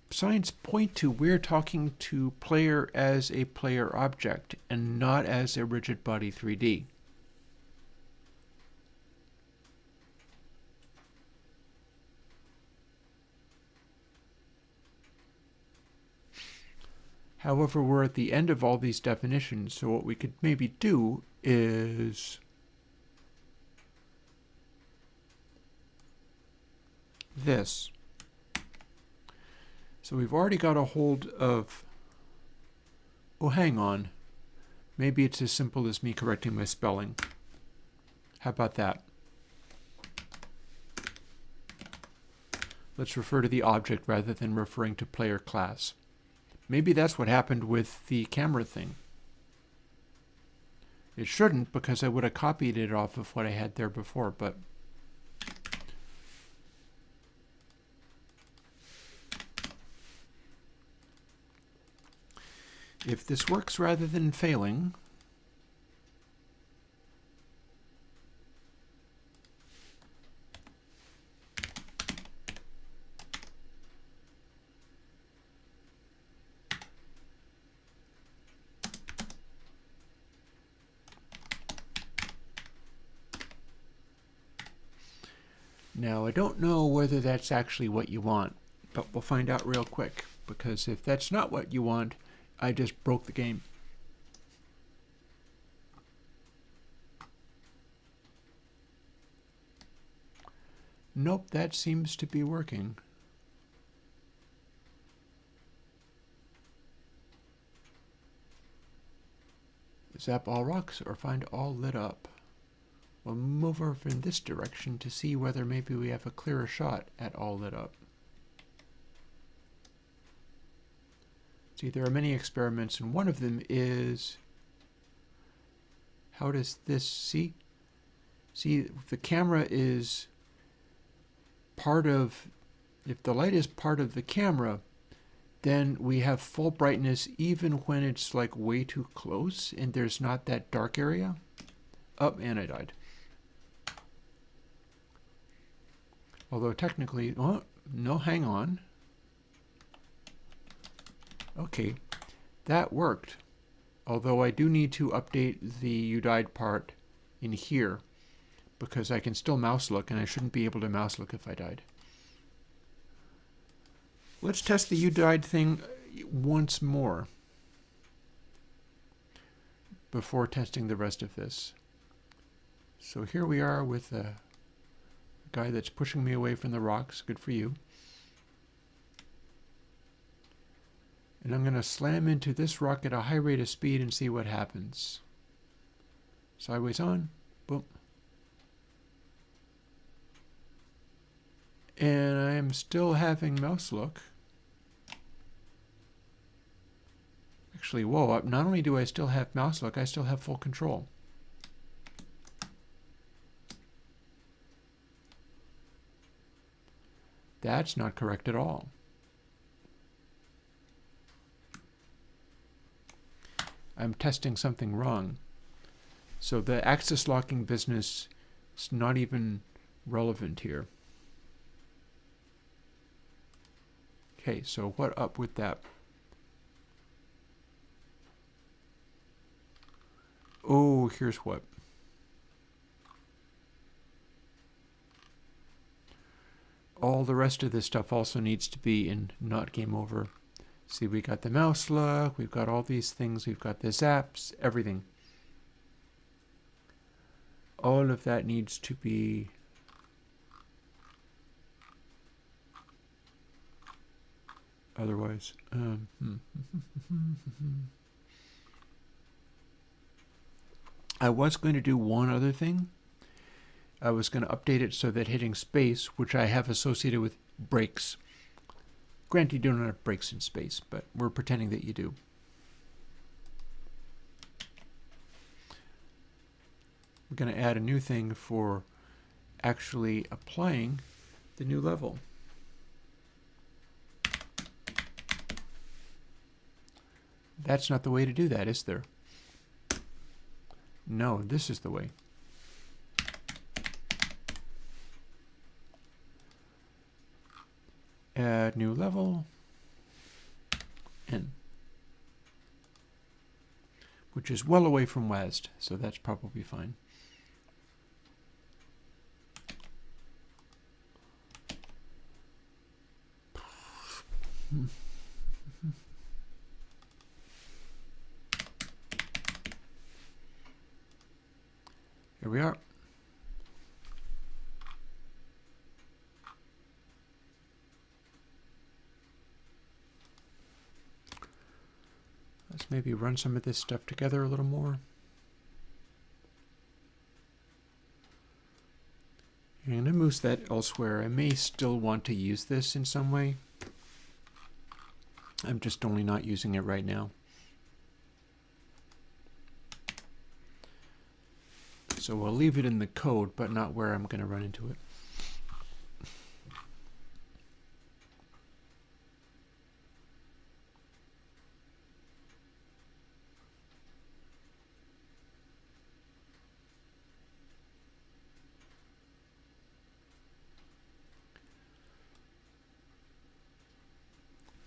A: Signs point to we're talking to player as a player object and not as a rigid body 3D. However, we're at the end of all these definitions, so what we could maybe do is this. So we've already got a hold of, oh, hang on. Maybe it's as simple as me correcting my spelling. How about that? Let's refer to the object rather than referring to player class. Maybe that's what happened with the camera thing. It shouldn't, because I would have copied it off of what I had there before, but if this works rather than failing, now, I don't know whether that's actually what you want, but we'll find out real quick, because if that's not what you want, I just broke the game. Nope, that seems to be working. Zap all rocks or find all lit up. We'll move over in this direction to see whether maybe we have a clearer shot at all lit up. See, there are many experiments, and one of them is, how does this, see, the camera is part of, if the light is part of the camera, then we have full brightness even when it's like way too close and there's not that dark area. Oh, and I died. Although technically, oh, no, hang on. Okay, that worked. Although I do need to update the you died part in here, because I can still mouse look, and I shouldn't be able to mouse look if I died. Let's test the you died thing once more before testing the rest of this. So here we are with a guy that's pushing me away from the rocks. Good for you. And I'm going to slam into this rock at a high rate of speed and see what happens. Sideways on. Boom. And I'm still having mouse look. Actually, whoa, not only do I still have mouse look, I still have full control. That's not correct at all. I'm testing something wrong. So the axis locking business is not even relevant here. Okay, so what up with that? Oh, here's what. All the rest of this stuff also needs to be in not game over. See, we got the mouse look, we've got all these things, we've got the zaps, everything. All of that needs to be otherwise. I was going to do one other thing. I was going to update it so that hitting space, which I have associated with breaks. Granted, you don't have breaks in space, but we're pretending that you do. We're going to add a new thing for actually applying the new level. That's not the way to do that, is there? No, this is the way. Add new level, N, which is well away from WASD, so that's probably fine. Here we are. Let's maybe run some of this stuff together a little more. I'm going to move that elsewhere. I may still want to use this in some way. I'm just only not using it right now. So I'll leave it in the code, but not where I'm going to run into it.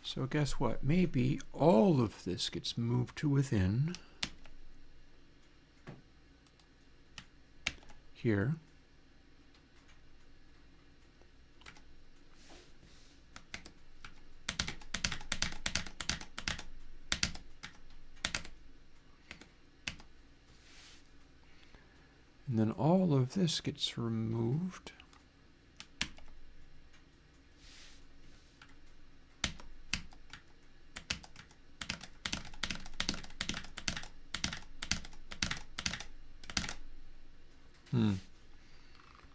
A: So guess what? Maybe all of this gets moved to within here. And then all of this gets removed.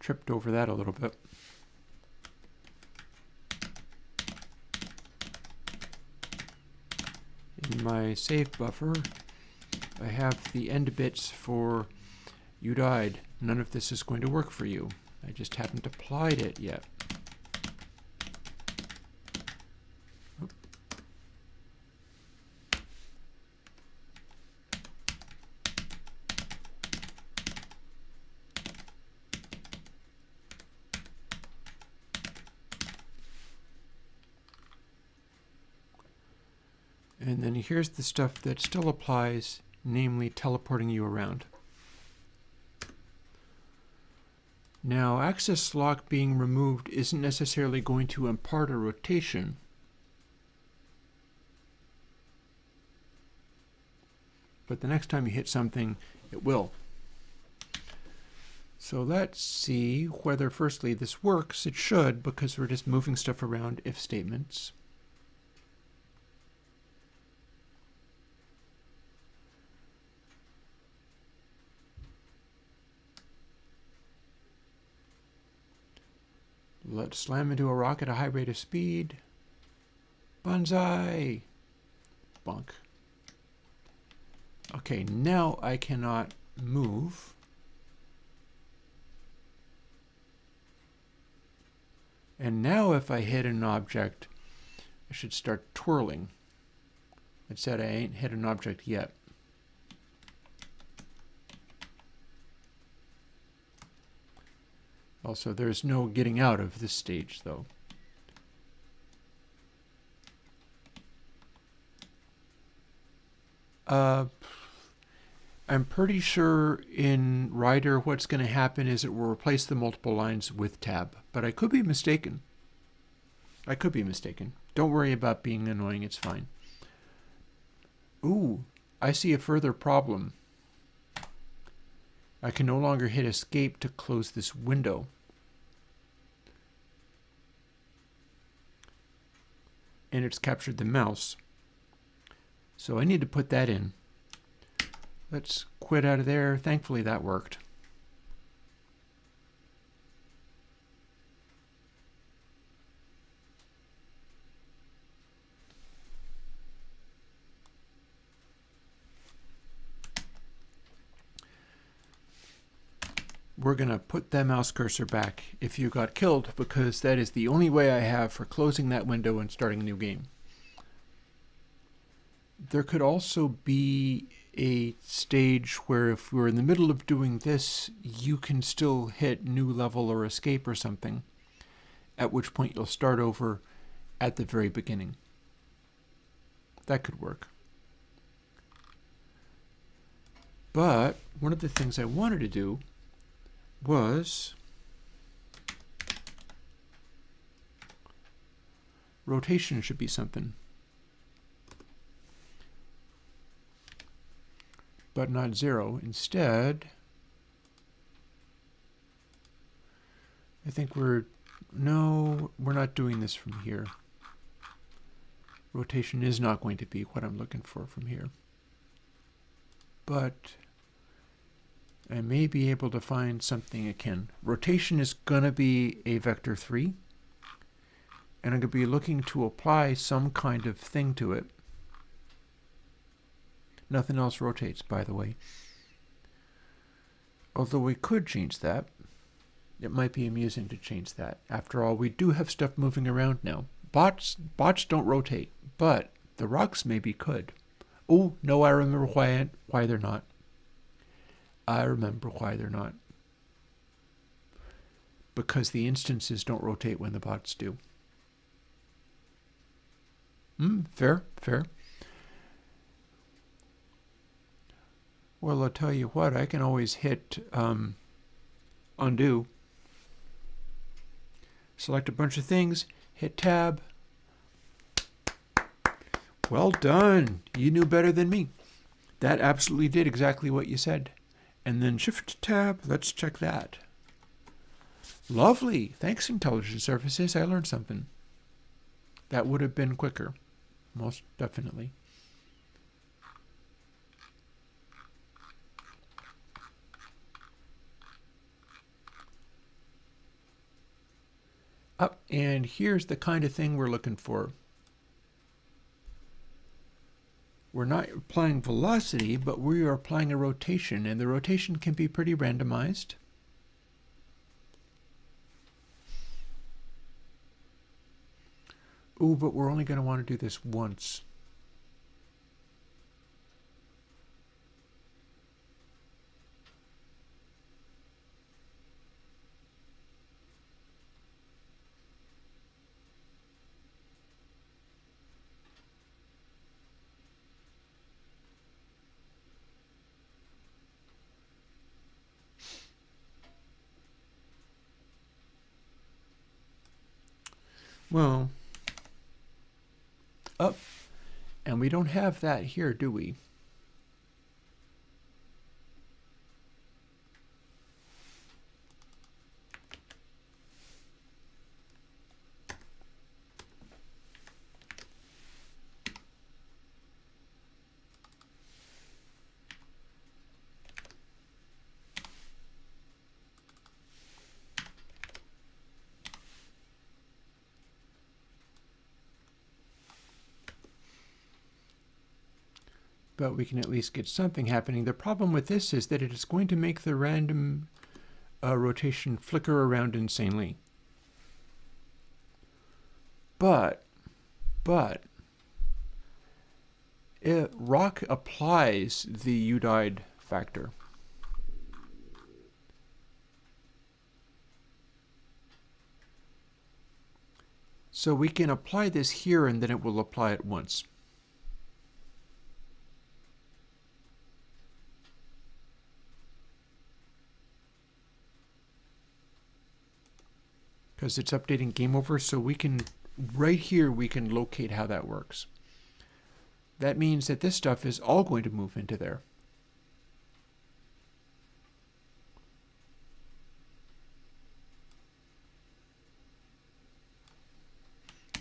A: Tripped over that a little bit. In my save buffer, I have the end bits for you died. None of this is going to work for you. I just haven't applied it yet. Oop. And then here's the stuff that still applies, namely teleporting you around. Now, access lock being removed isn't necessarily going to impart a rotation. But the next time you hit something, it will. So let's see whether, firstly, this works. It should, because we're just moving stuff around if statements. Let's slam into a rock at a high rate of speed. Banzai! Bonk. Okay, now I cannot move. And now if I hit an object, I should start twirling. It said I ain't hit an object yet. Also, there's no getting out of this stage, though. I'm pretty sure in Rider what's going to happen is it will replace the multiple lines with tab, but I could be mistaken. I could be mistaken. Don't worry about being annoying, it's fine. Ooh, I see a further problem. I can no longer hit escape to close this window. And it's captured the mouse. So I need to put that in. Let's quit out of there. Thankfully that worked. We're going to put that mouse cursor back if you got killed, because that is the only way I have for closing that window and starting a new game. There could also be a stage where if we're in the middle of doing this, you can still hit new level or escape or something, at which point you'll start over at the very beginning. That could work. But one of the things I wanted to do was rotation should be something, but not 0. Instead, I think we're not doing this from here. Rotation is not going to be what I'm looking for from here, but I may be able to find something akin. Rotation is going to be a vector 3, and I'm going to be looking to apply some kind of thing to it. Nothing else rotates, by the way. Although we could change that. It might be amusing to change that. After all, we do have stuff moving around now. Bots don't rotate, but the rocks maybe could. Oh, no, I remember why they're not. I remember why they're not. Because the instances don't rotate when the bots do. Fair. Well, I'll tell you what, I can always hit undo. Select a bunch of things, hit tab. Well done. You knew better than me. That absolutely did exactly what you said. And then shift tab, let's check that. Lovely. Thanks, Intelligence Services. I learned something. That would have been quicker. Most definitely. And here's the kind of thing we're looking for. We're not applying velocity, but we are applying a rotation, and the rotation can be pretty randomized. Ooh, but we're only going to want to do this once. Well, up, and we don't have that here, do we? But we can at least get something happening. The problem with this is that it is going to make the random rotation flicker around insanely. But rock applies the you died factor. So we can apply this here, and then it will apply it once. Because it's updating game over, so we can, right here, we can locate how that works. That means that this stuff is all going to move into there. I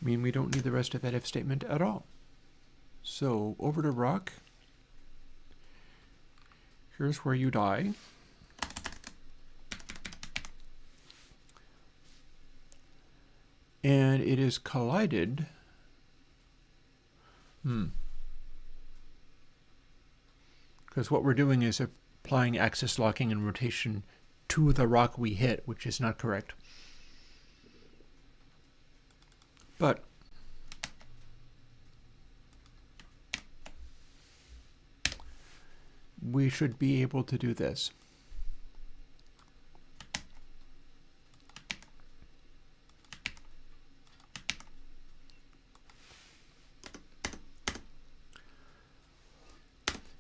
A: mean, we don't need the rest of that if statement at all. So over to rock. Here's where you die. And it is collided. Because what we're doing is applying axis locking and rotation to the rock we hit, which is not correct. But we should be able to do this.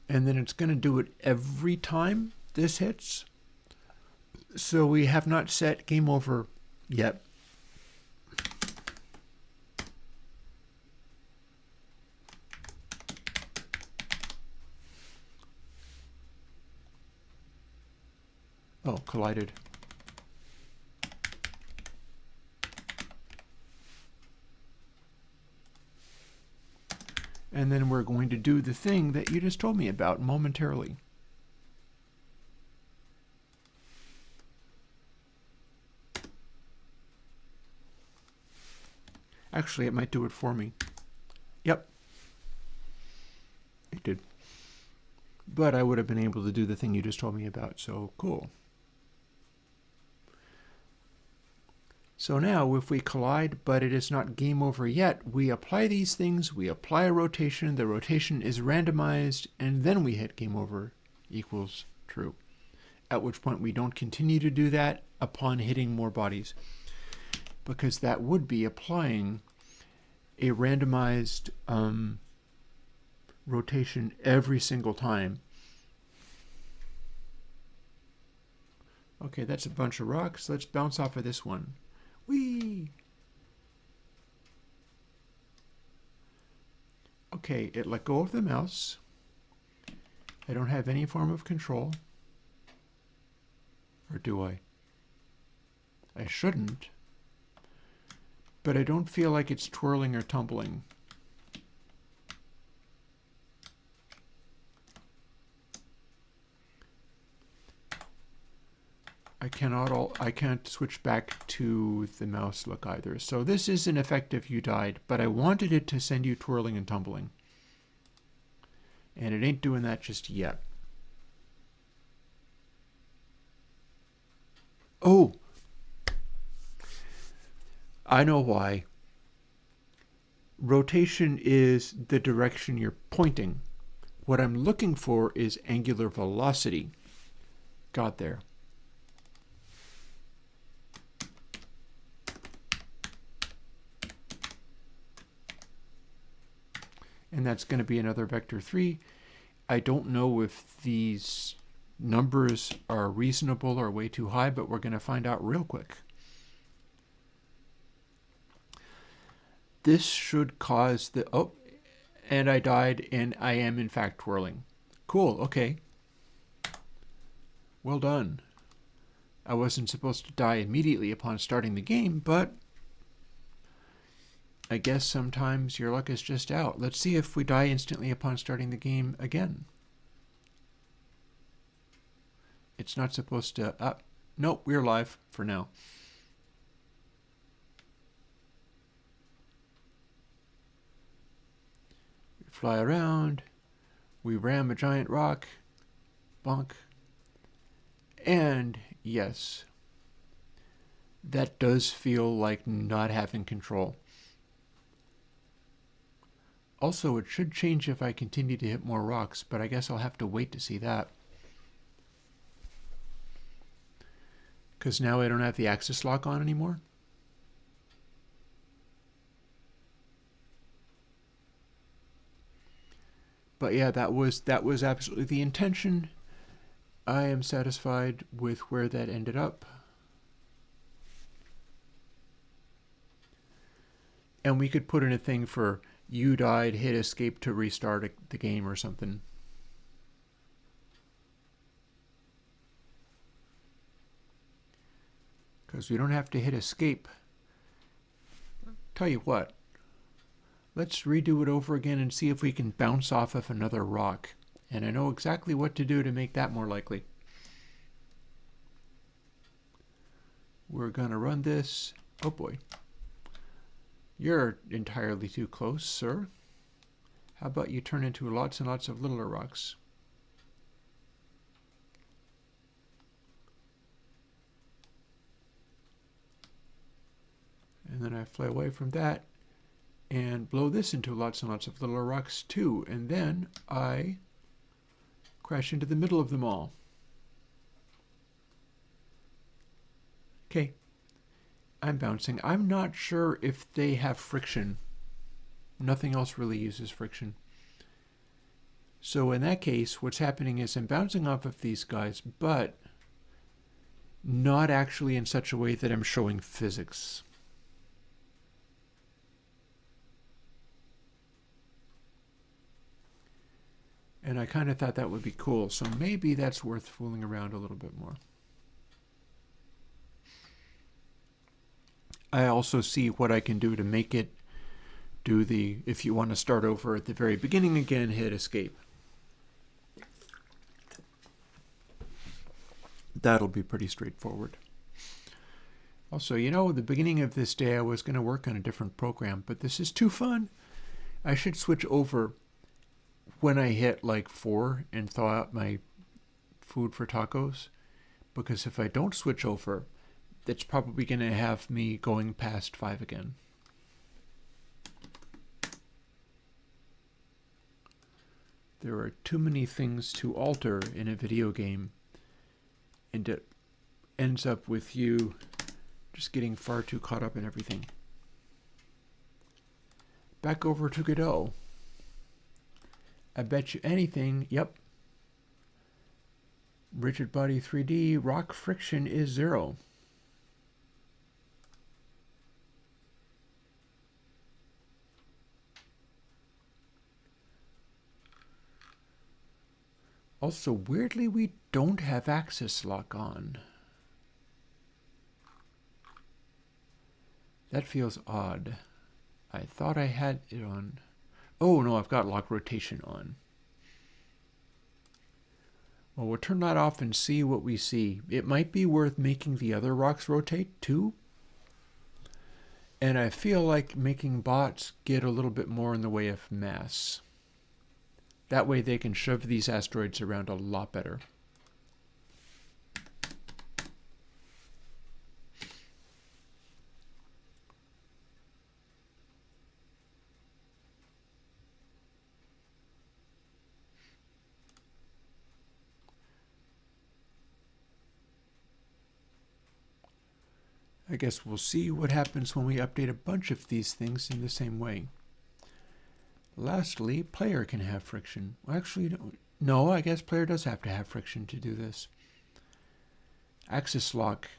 A: And then it's going to do it every time this hits. So we have not set game over yet. Oh, collided. And then we're going to do the thing that you just told me about momentarily. Actually, it might do it for me. Yep. It did. But I would have been able to do the thing you just told me about, so cool. So now, if we collide, but it is not game over yet, we apply these things, we apply a rotation, the rotation is randomized, and then we hit game over equals true. At which point we don't continue to do that upon hitting more bodies, because that would be applying a randomized rotation every single time. Okay, that's a bunch of rocks. Let's bounce off of this one. Whee! Okay, it let go of the mouse. I don't have any form of control. Or do I? I shouldn't. But I don't feel like it's twirling or tumbling. I can't switch back to the mouse look either. So this is an effective you died, but I wanted it to send you twirling and tumbling. And it ain't doing that just yet. Oh! I know why. Rotation is the direction you're pointing. What I'm looking for is angular velocity. Got there. And that's going to be another vector 3. I don't know if these numbers are reasonable or way too high, but we're going to find out real quick. This should cause the... Oh, and I died, and I am in fact twirling. Cool, okay. Well done. I wasn't supposed to die immediately upon starting the game, but I guess sometimes your luck is just out. Let's see if we die instantly upon starting the game again. It's not supposed to... nope, we're live for now. We fly around. We ram a giant rock. Bonk. And yes, that does feel like not having control. Also, it should change if I continue to hit more rocks, but I guess I'll have to wait to see that. Because now I don't have the axis lock on anymore. But yeah, that was absolutely the intention. I am satisfied with where that ended up. And we could put in a thing for you died, hit escape to restart the game or something. Because we don't have to hit escape. Tell you what, let's redo it over again and see if we can bounce off of another rock. And I know exactly what to do to make that more likely. We're going to run this. Oh boy. You're entirely too close, sir. How about you turn into lots and lots of littler rocks? And then I fly away from that and blow this into lots and lots of littler rocks too. And then I crash into the middle of them all. Okay, I'm bouncing. I'm not sure if they have friction. Nothing else really uses friction. So in that case, what's happening is I'm bouncing off of these guys, but not actually in such a way that I'm showing physics. And I kind of thought that would be cool, so maybe that's worth fooling around a little bit more. I also see what I can do to make it do the, if you want to start over at the very beginning again, hit escape. That'll be pretty straightforward. Also, you know, the beginning of this day I was going to work on a different program, but this is too fun. I should switch over when I hit like 4 and thaw out my food for tacos, because if I don't switch over, that's probably going to have me going past 5 again. There are too many things to alter in a video game, and it ends up with you just getting far too caught up in everything. Back over to Godot. I bet you anything, yep. Rigid body 3D, rock friction is 0. Also, weirdly, we don't have axis lock on. That feels odd. I thought I had it on. Oh no, I've got lock rotation on. Well, we'll turn that off and see what we see. It might be worth making the other rocks rotate too. And I feel like making bots get a little bit more in the way of mass. That way they can shove these asteroids around a lot better. I guess we'll see what happens when we update a bunch of these things in the same way. Lastly, player can have friction. Well, actually, no, I guess player does have to have friction to do this. Axis lock.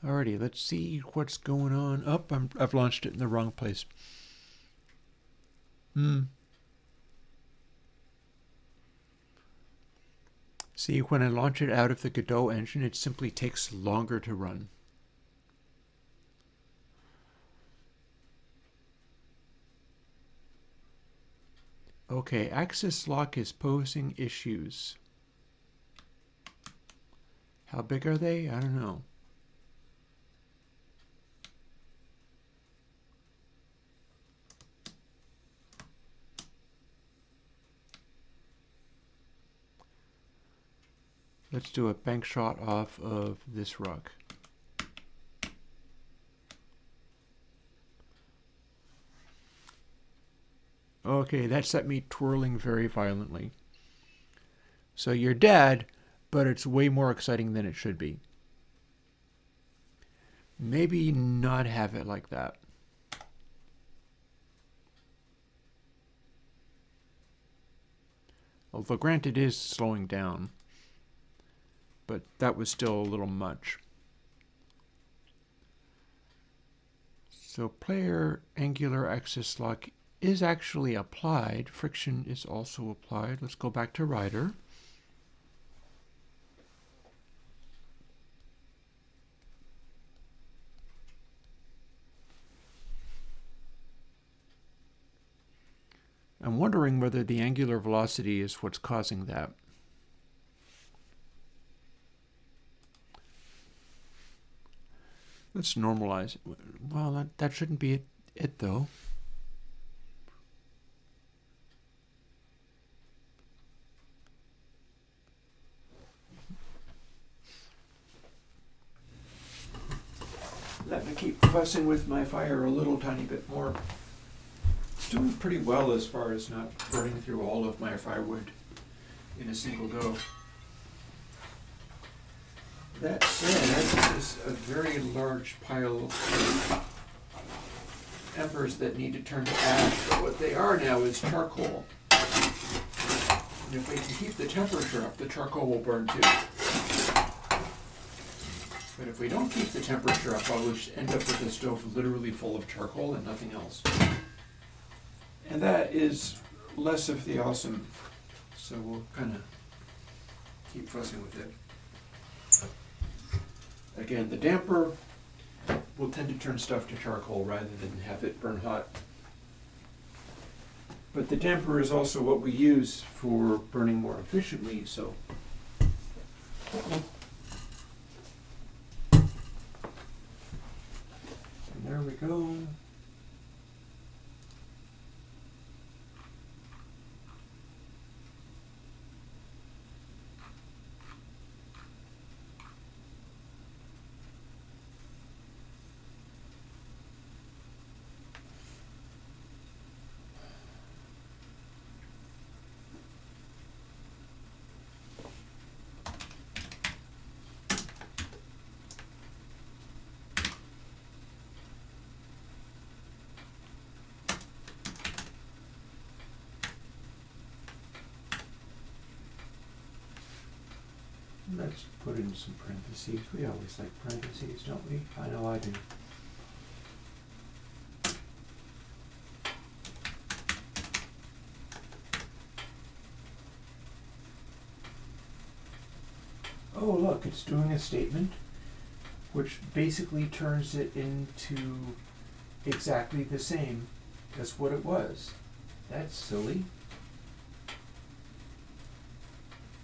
A: Alrighty, let's see what's going on. Oh, I've launched it in the wrong place. See, when I launch it out of the Godot engine, it simply takes longer to run. Okay, axis lock is posing issues. How big are they? I don't know. Let's do a bank shot off of this rock. Okay, that set me twirling very violently. So you're dead, but it's way more exciting than it should be. Maybe not have it like that. Although granted, it is slowing down. But that was still a little much. So player angular axis lock is actually applied. Friction is also applied. Let's go back to Rider. I'm wondering whether the angular velocity is what's causing that. Let's normalize it. Well, that shouldn't be it though. Let me keep fussing with my fire a little tiny bit more. It's doing pretty well as far as not burning through all of my firewood in a single go. That said, this is a very large pile of embers that need to turn to ash. But what they are now is charcoal. And if we can keep the temperature up, the charcoal will burn too. But if we don't keep the temperature up, I'll just end up with the stove literally full of charcoal and nothing else. And that is less of the awesome. So we'll kind of keep fussing with it. Again, the damper will tend to turn stuff to charcoal rather than have it burn hot. But the damper is also what we use for burning more efficiently, so. And there we go. Let's put in some parentheses. We always like parentheses, don't we? I know I do. Oh, look, it's doing a statement which basically turns it into exactly the same as what it was. That's silly.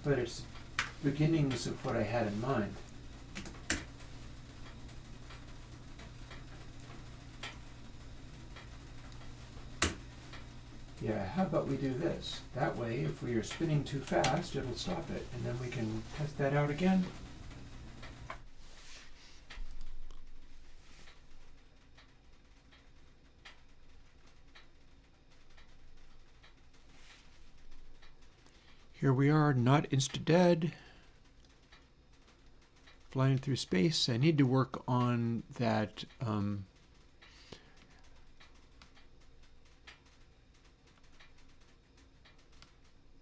A: But it's beginnings of what I had in mind. Yeah, how about we do this? That way, if we are spinning too fast, it'll stop it, and then we can test that out again. Here we are, not insta-dead. Flying through space. I need to work on that and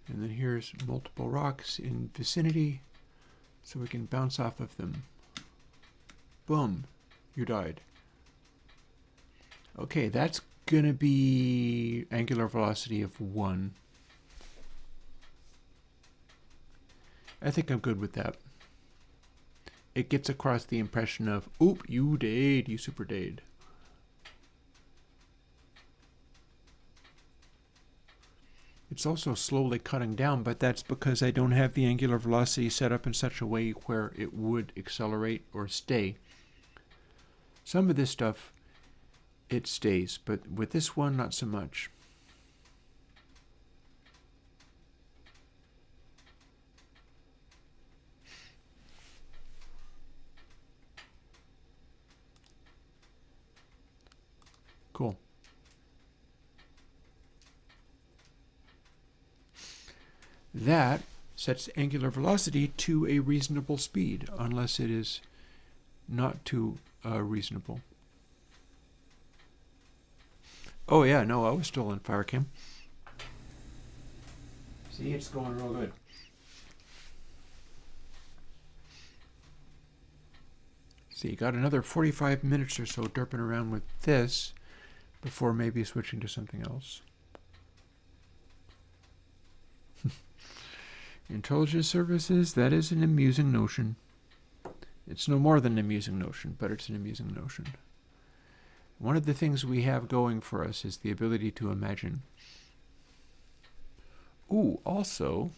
A: then here's multiple rocks in vicinity so we can bounce off of them. Boom, you died. Okay, that's gonna be angular velocity of 1. I think I'm good with that. It gets across the impression of, oop, you died, you super died. It's also slowly cutting down, but that's because I don't have the angular velocity set up in such a way where it would accelerate or stay. Some of this stuff, it stays, but with this one, not so much. Cool. That sets angular velocity to a reasonable speed, unless it is not too reasonable. Oh yeah, no, I was still in FireCam. See, it's going real good. So you got another 45 minutes or so derping around with this before maybe switching to something else. Intelligence services, that is an amusing notion. It's no more than an amusing notion, but it's an amusing notion. One of the things we have going for us is the ability to imagine. Ooh, also,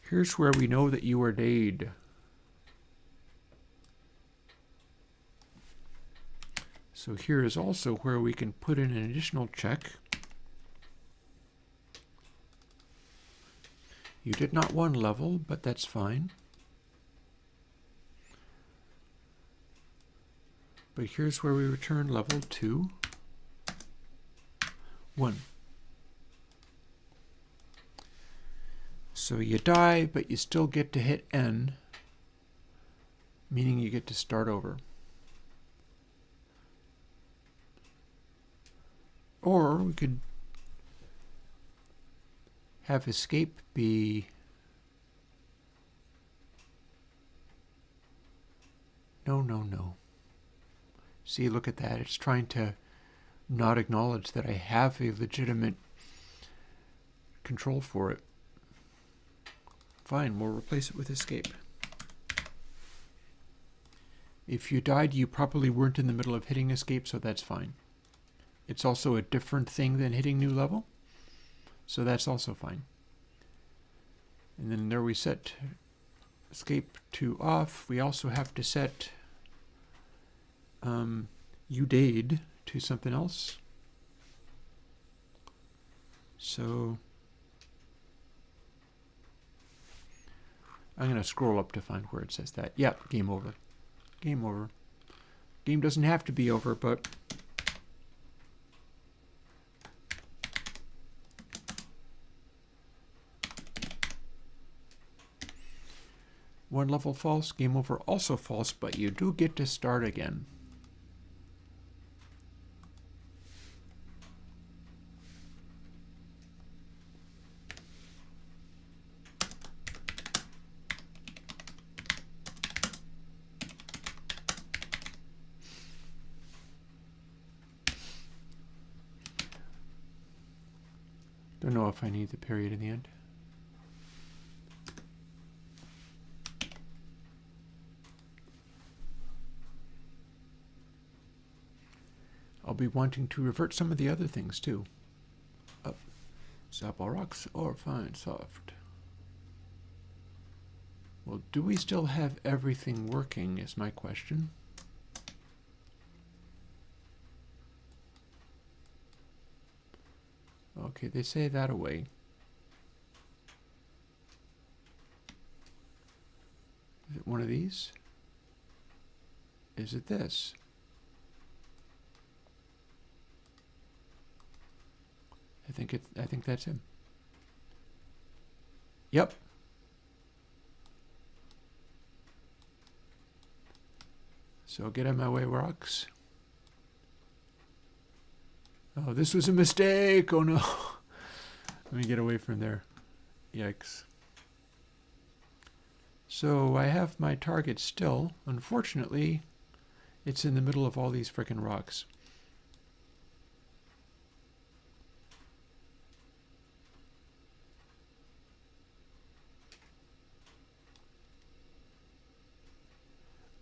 A: here's where we know that you are dead. So here is also where we can put in an additional check. You did not 1 level, but that's fine. But here's where we return level 2, 1. So you die, but you still get to hit N, meaning you get to start over. Or we could have escape be no. See, look at that. It's trying to not acknowledge that I have a legitimate control for it. Fine, we'll replace it with escape. If you died, you probably weren't in the middle of hitting escape, so that's fine. It's also a different thing than hitting new level, so that's also fine. And then there we set escape to off. We also have to set you did to something else. So I'm going to scroll up to find where it says that. Yeah, game over. Game over. Game doesn't have to be over, but one level false, game over also false, but you do get to start again. Don't know if I need the period in the end. I'll be wanting to revert some of the other things too. Up, zap all rocks, or fine, soft. Well, do we still have everything working is my question. Okay, they say that away. Is it one of these? Is it this? I think that's him. Yep. So get out of my way, rocks. Oh, this was a mistake. Oh no. Let me get away from there. Yikes. So I have my target still. Unfortunately, it's in the middle of all these frickin' rocks.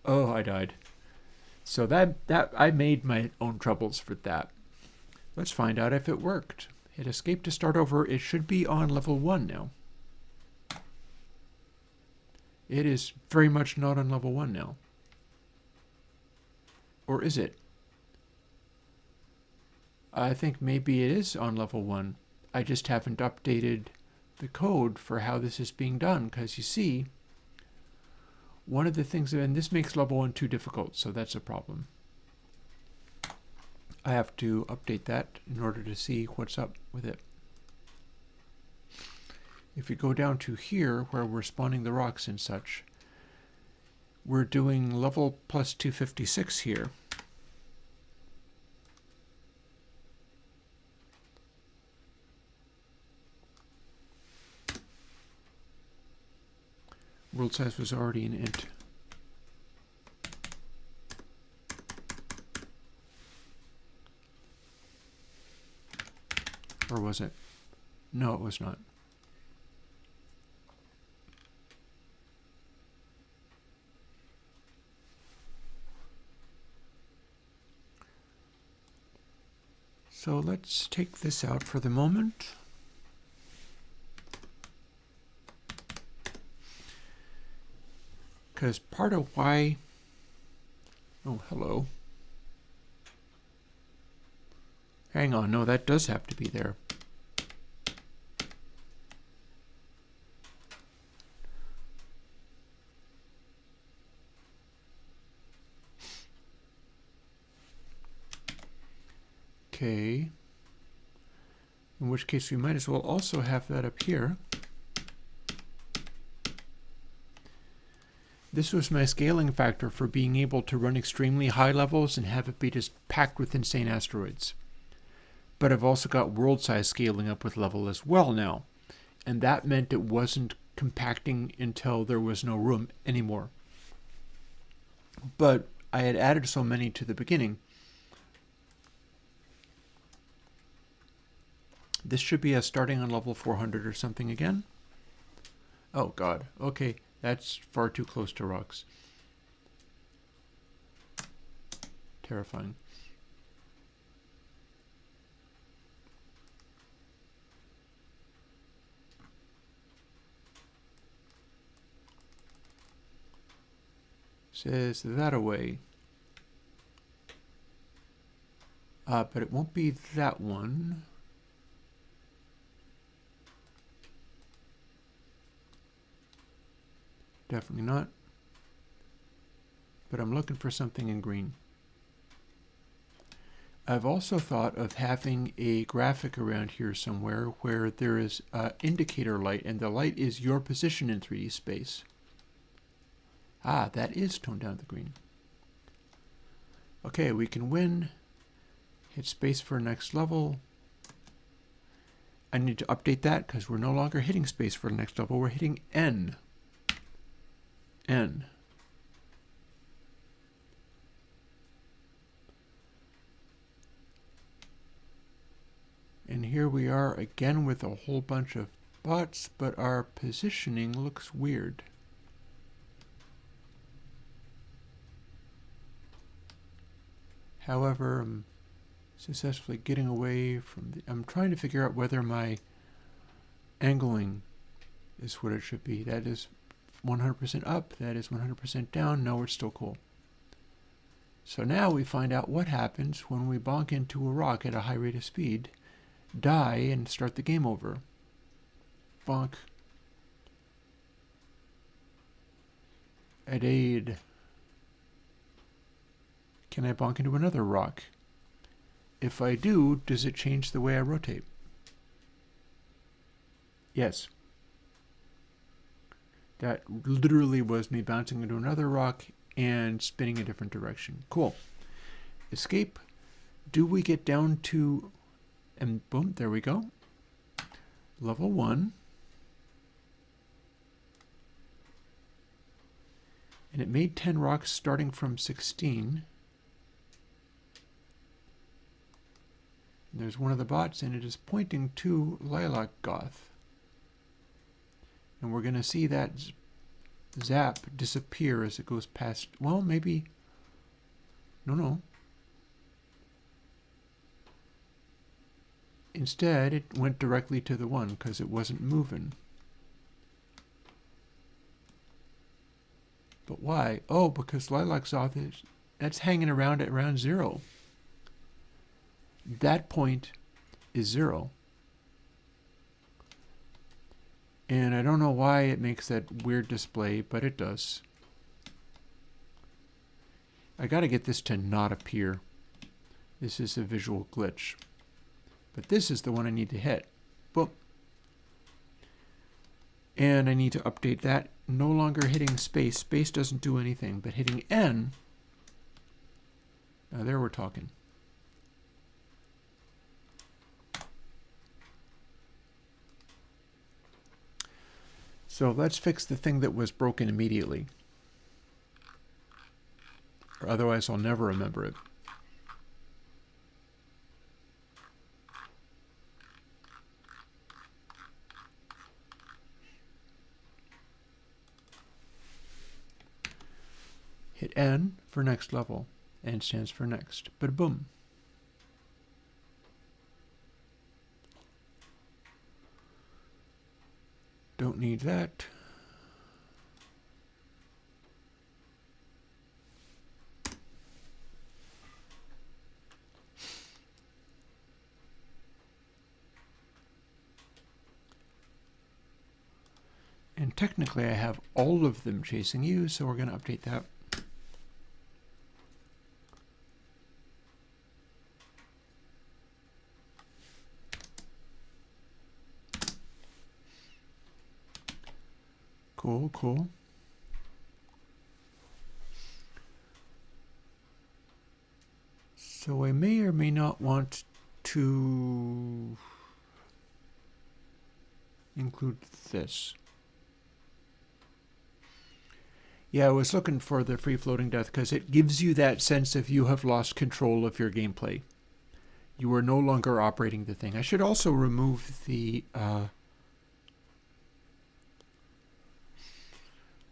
A: Oh, I died. So that I made my own troubles for that. Let's find out if it worked. Hit escape to start over. It should be on level 1 now. It is very much not on level 1 now. Or is it? I think maybe it is on level 1. I just haven't updated the code for how this is being done, because you see, one of the things, and this makes level 1 too difficult, so that's a problem. I have to update that in order to see what's up with it. If we go down to here, where we're spawning the rocks and such, we're doing level plus 256 here. World size was already an int. Or was it? No, it was not. So let's take this out for the moment. Because part of why... Oh, hello. Hang on, no, that does have to be there. Okay. In which case we might as well also have that up here. This was my scaling factor for being able to run extremely high levels and have it be just packed with insane asteroids. But I've also got world size scaling up with level as well now. And that meant it wasn't compacting until there was no room anymore. But I had added so many to the beginning. This should be starting on level 400 or something again. Oh god, okay, that's far too close to rocks. Terrifying. Says that away. But it won't be that one. Definitely not. But I'm looking for something in green. I've also thought of having a graphic around here somewhere where there is indicator light, and the light is your position in 3D space. Ah, that is toned down to green. Okay, we can win. Hit space for next level. I need to update that because we're no longer hitting space for the next level. We're hitting N. N. And here we are again with a whole bunch of bots, but our positioning looks weird. However, I'm successfully getting away from the... I'm trying to figure out whether my angling is what it should be. That is 100% up. That is 100% down. No, it's still cool. So now we find out what happens when we bonk into a rock at a high rate of speed, die, and start the game over. Bonk. At aid. Can I bonk into another rock? If I do, does it change the way I rotate? Yes. That literally was me bouncing into another rock and spinning a different direction. Cool. Escape. Do we get down to... And boom, there we go. Level 1. And it made 10 rocks starting from 16. There's one of the bots, and it is pointing to Lilac Goth. And we're going to see that zap disappear as it goes past... Well, maybe... No. Instead, it went directly to the one because it wasn't moving. But why? Oh, because Lilac Goth is... That's hanging around at around 0. That point is 0. And I don't know why it makes that weird display, but it does. I gotta get this to not appear. This is a visual glitch. But this is the one I need to hit. Boom. And I need to update that. No longer hitting space. Space doesn't do anything, but hitting N. Now there we're talking. So let's fix the thing that was broken immediately. Or otherwise I'll never remember it. Hit N for next level. N stands for next. But boom. Don't need that. And technically I have all of them chasing you, so we're going to update that. Cool, cool. So I may or may not want to include this. Yeah, I was looking for the free-floating death because it gives you that sense of you have lost control of your gameplay. You are no longer operating the thing. I should also remove the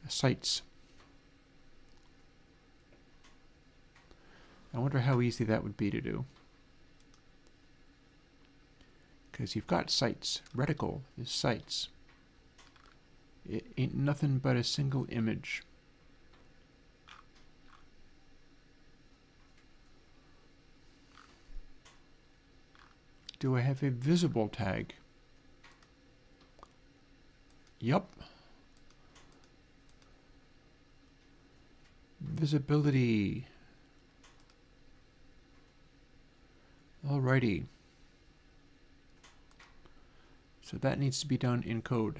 A: sights. I wonder how easy that would be to do. Because you've got sights. Reticle is sights. It ain't nothing but a single image. Do I have a visible tag? Yup. Visibility. Alrighty. So that needs to be done in code.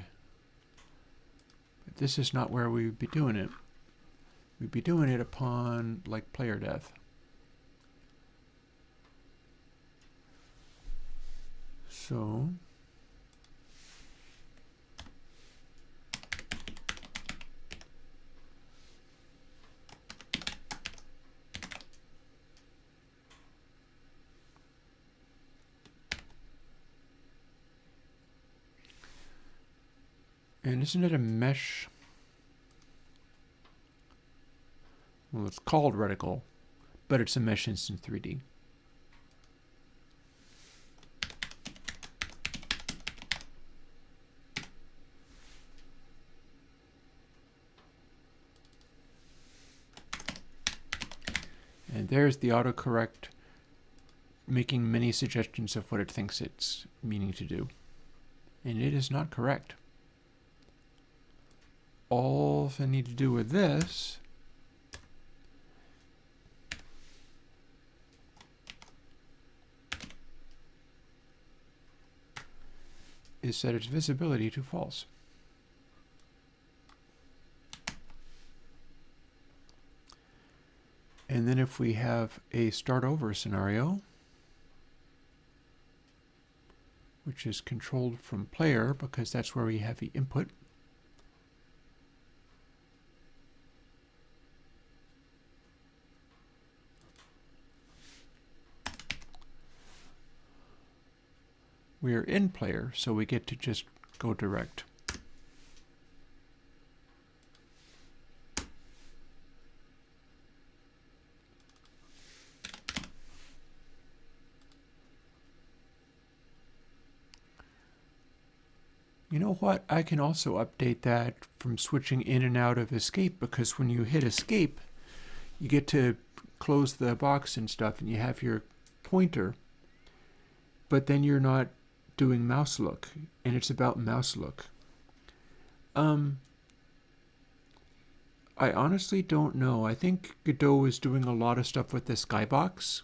A: But this is not where we would be doing it. We'd be doing it upon, like, player death. So and isn't it a mesh? Well, it's called reticle, but it's a mesh instance 3D. And there's the autocorrect making many suggestions of what it thinks it's meaning to do. And it is not correct. All I need to do with this is set its visibility to false. And then if we have a start over scenario, which is controlled from player because that's where we have the input, we are in player, so we get to just go direct. You know what? I can also update that from switching in and out of escape, because when you hit escape, you get to close the box and stuff, and you have your pointer, but then you're not doing mouse look, and it's about mouse look. I honestly don't know. I think Godot is doing a lot of stuff with the skybox.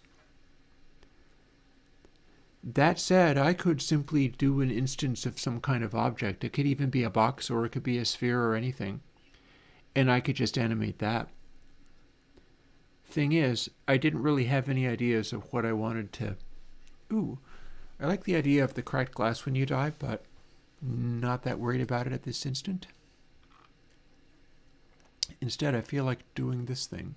A: That said, I could simply do an instance of some kind of object. It could even be a box, or it could be a sphere or anything. And I could just animate that. Thing is, I didn't really have any ideas of what I wanted to... Ooh, I like the idea of the cracked glass when you die, but not that worried about it at this instant. Instead, I feel like doing this thing.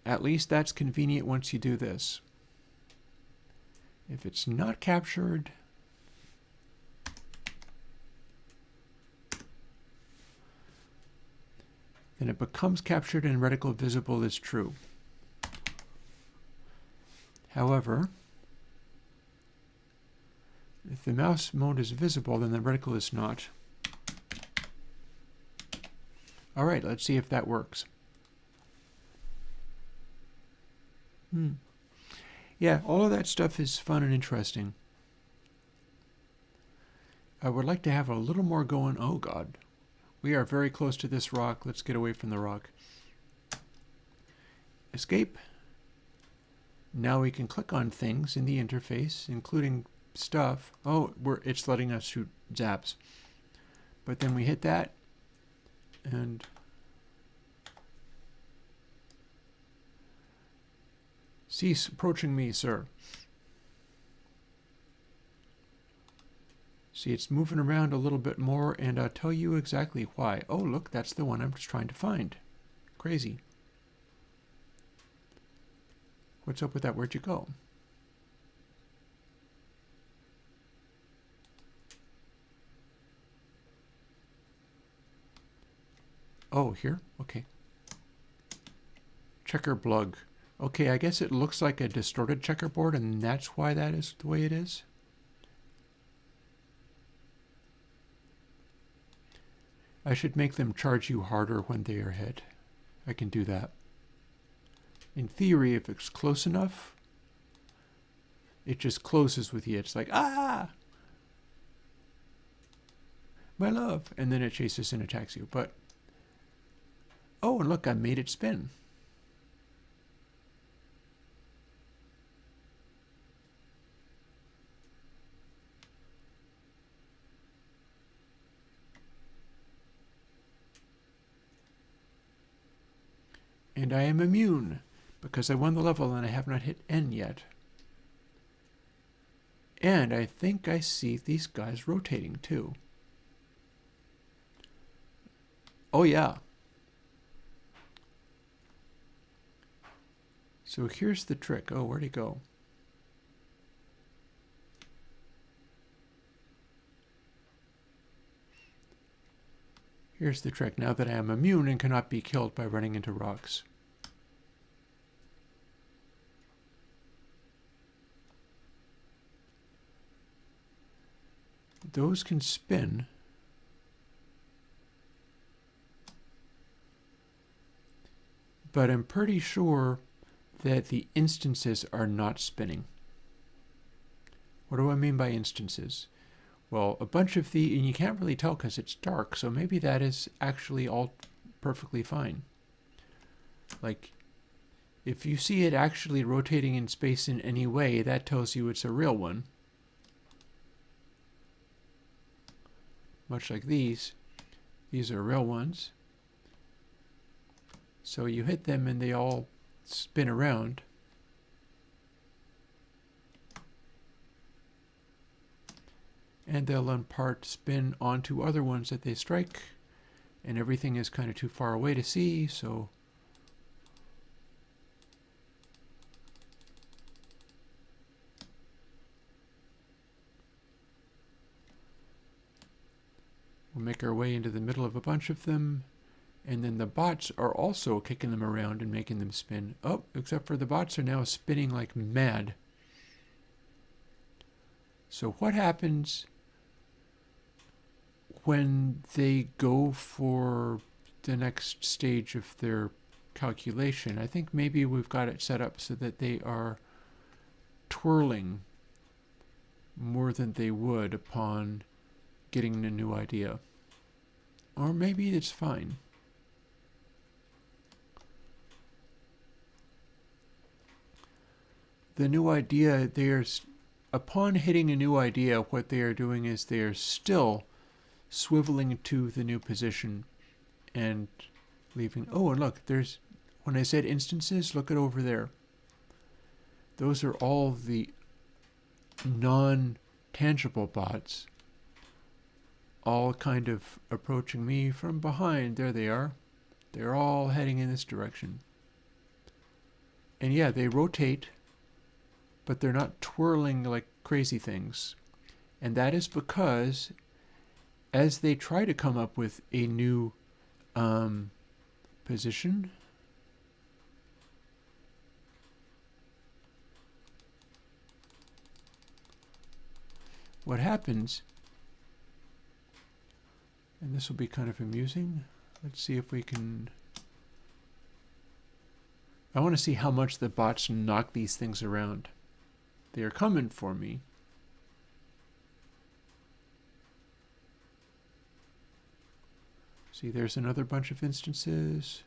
A: At least that's convenient once you do this. If it's not captured, then it becomes captured and reticle visible is true. However, if the mouse mode is visible, then the reticle is not. All right, let's see if that works. Yeah, all of that stuff is fun and interesting. I would like to have a little more going. Oh, God. We are very close to this rock. Let's get away from the rock. Escape. Now we can click on things in the interface, including stuff. Oh, it's letting us shoot zaps. But then we hit that, and cease approaching me, sir. See, it's moving around a little bit more, and I'll tell you exactly why. Oh, look, that's the one I'm just trying to find. Crazy. What's up with that? Where'd you go? Oh, here? Okay. Checker blug. Okay, I guess it looks like a distorted checkerboard, and that's why that is the way it is. I should make them charge you harder when they are hit. I can do that. In theory, if it's close enough, it just closes with you. It's like, ah! My love! And then it chases and attacks you. But, oh, and look, I made it spin. And I am immune, because I won the level and I have not hit N yet. And I think I see these guys rotating too. Oh yeah. So here's the trick. Oh, where'd he go? Here's the trick. Now that I am immune and cannot be killed by running into rocks. Those can spin. But I'm pretty sure that the instances are not spinning. What do I mean by instances? Well, a bunch of the, and you can't really tell because it's dark, so maybe that is actually all perfectly fine. Like, if you see it actually rotating in space in any way, that tells you it's a real one. Much like these are real ones. So you hit them and they all spin around. And they'll in part spin onto other ones that they strike, and everything is kind of too far away to see, so we'll make our way into the middle of a bunch of them, and then the bots are also kicking them around and making them spin. Oh, except for the bots are now spinning like mad. So what happens when they go for the next stage of their calculation? I think maybe we've got it set up so that they are twirling more than they would upon getting a new idea. Or maybe it's fine. The new idea, upon hitting a new idea, what they are doing is they are still swiveling to the new position, and leaving. Oh, and look, there's, when I said instances, look at over there. Those are all the non-tangible bots, all kind of approaching me from behind. There they are. They're all heading in this direction. And yeah, they rotate, but they're not twirling like crazy things. And that is because as they try to come up with a new position, what happens, and this will be kind of amusing. Let's see if we can, I want to see how much the bots knock these things around. They are coming for me. See, there's another bunch of instances.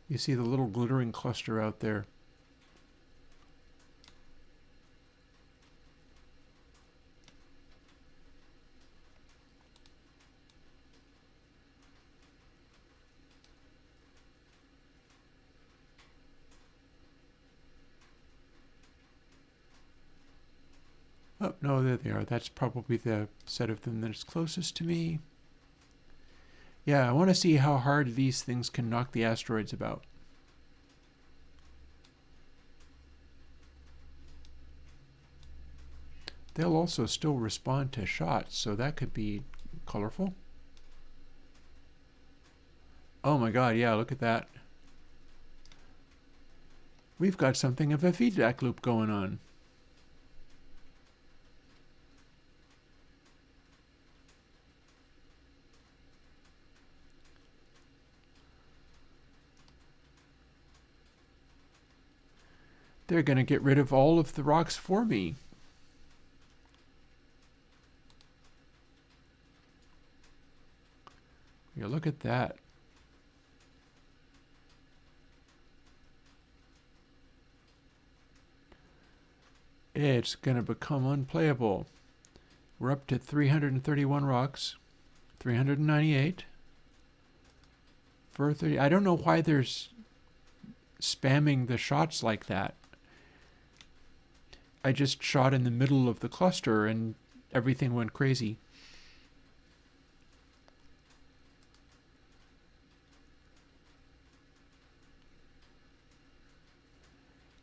A: You see the little glittering cluster out there. Oh, no, there they are. That's probably the set of them that's closest to me. Yeah, I want to see how hard these things can knock the asteroids about. They'll also still respond to shots, so that could be colorful. Oh my god, yeah, look at that. We've got something of a feedback loop going on. They're going to get rid of all of the rocks for me. Yeah, look at that. It's going to become unplayable. We're up to 331 rocks. 398. For 30. I don't know why there's spamming the shots like that. I just shot in the middle of the cluster and everything went crazy.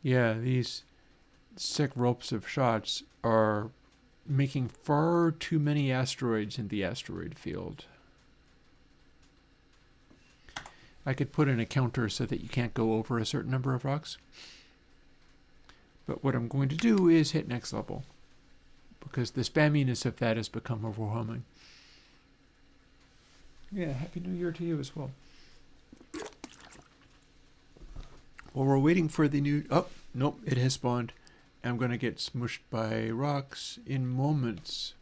A: Yeah, these sick ropes of shots are making far too many asteroids in the asteroid field. I could put in a counter so that you can't go over a certain number of rocks. But what I'm going to do is hit next level, because the spamminess of that has become overwhelming. Yeah, Happy New Year to you as well. Well, we're waiting for the new... Oh, nope, it has spawned. I'm going to get smushed by rocks in moments.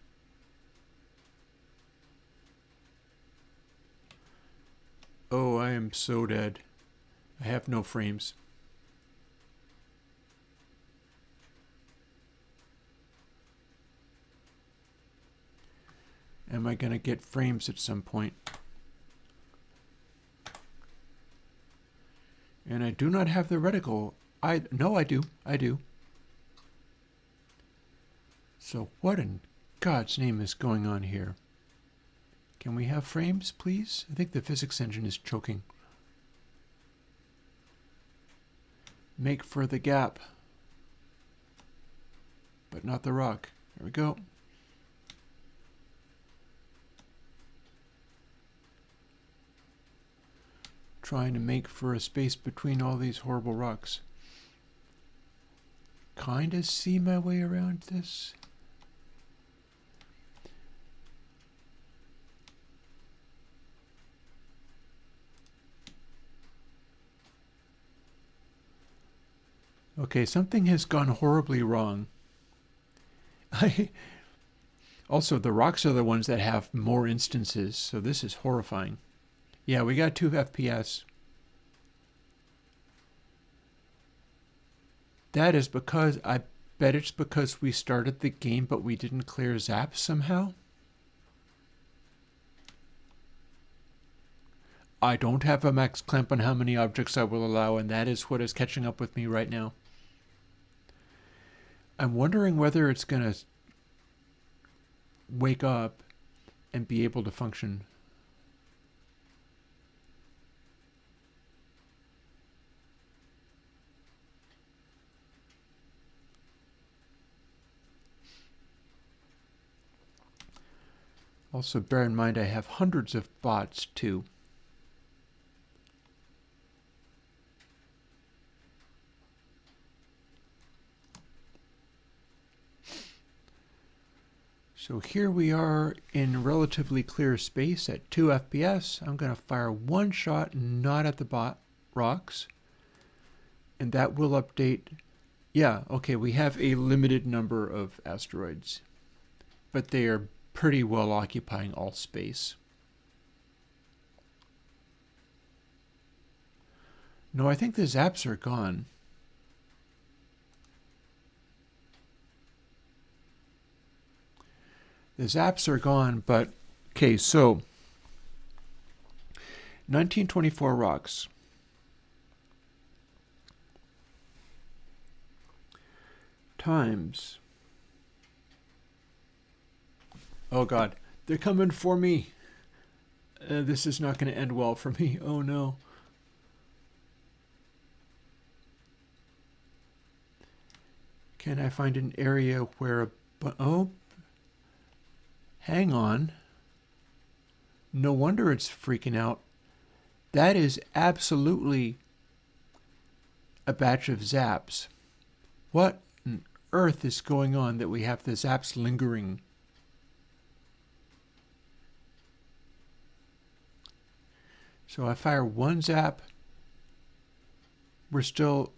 A: Oh, I am so dead. I have no frames. Am I going to get frames at some point? And I do not have the reticle. No, I do. I do. So what in God's name is going on here? Can we have frames, please? I think the physics engine is choking. Make for the gap. But not the rock. There we go. Trying to make for a space between all these horrible rocks. Kinda see my way around this. Okay, something has gone horribly wrong. Also, the rocks are the ones that have more instances, so this is horrifying. Yeah, we got 2 FPS. That is because, I bet it's because we started the game but we didn't clear zaps somehow. I don't have a max clamp on how many objects I will allow, and that is what is catching up with me right now. I'm wondering whether it's going to wake up and be able to function. Also, bear in mind I have hundreds of bots too. So here we are in relatively clear space at 2 FPS. I'm going to fire one shot, not at the bot rocks. And that will update. Yeah, okay, we have a limited number of asteroids, but they are pretty well occupying all space. No, I think the zaps are gone. The zaps are gone, but okay, so 1924 rocks. Times. Oh God, they're coming for me. This is not going to end well for me. Oh no. Can I find an area where oh, hang on. No wonder it's freaking out. That is absolutely a batch of zaps. What on earth is going on that we have the zaps lingering? So I fire one zap. We're still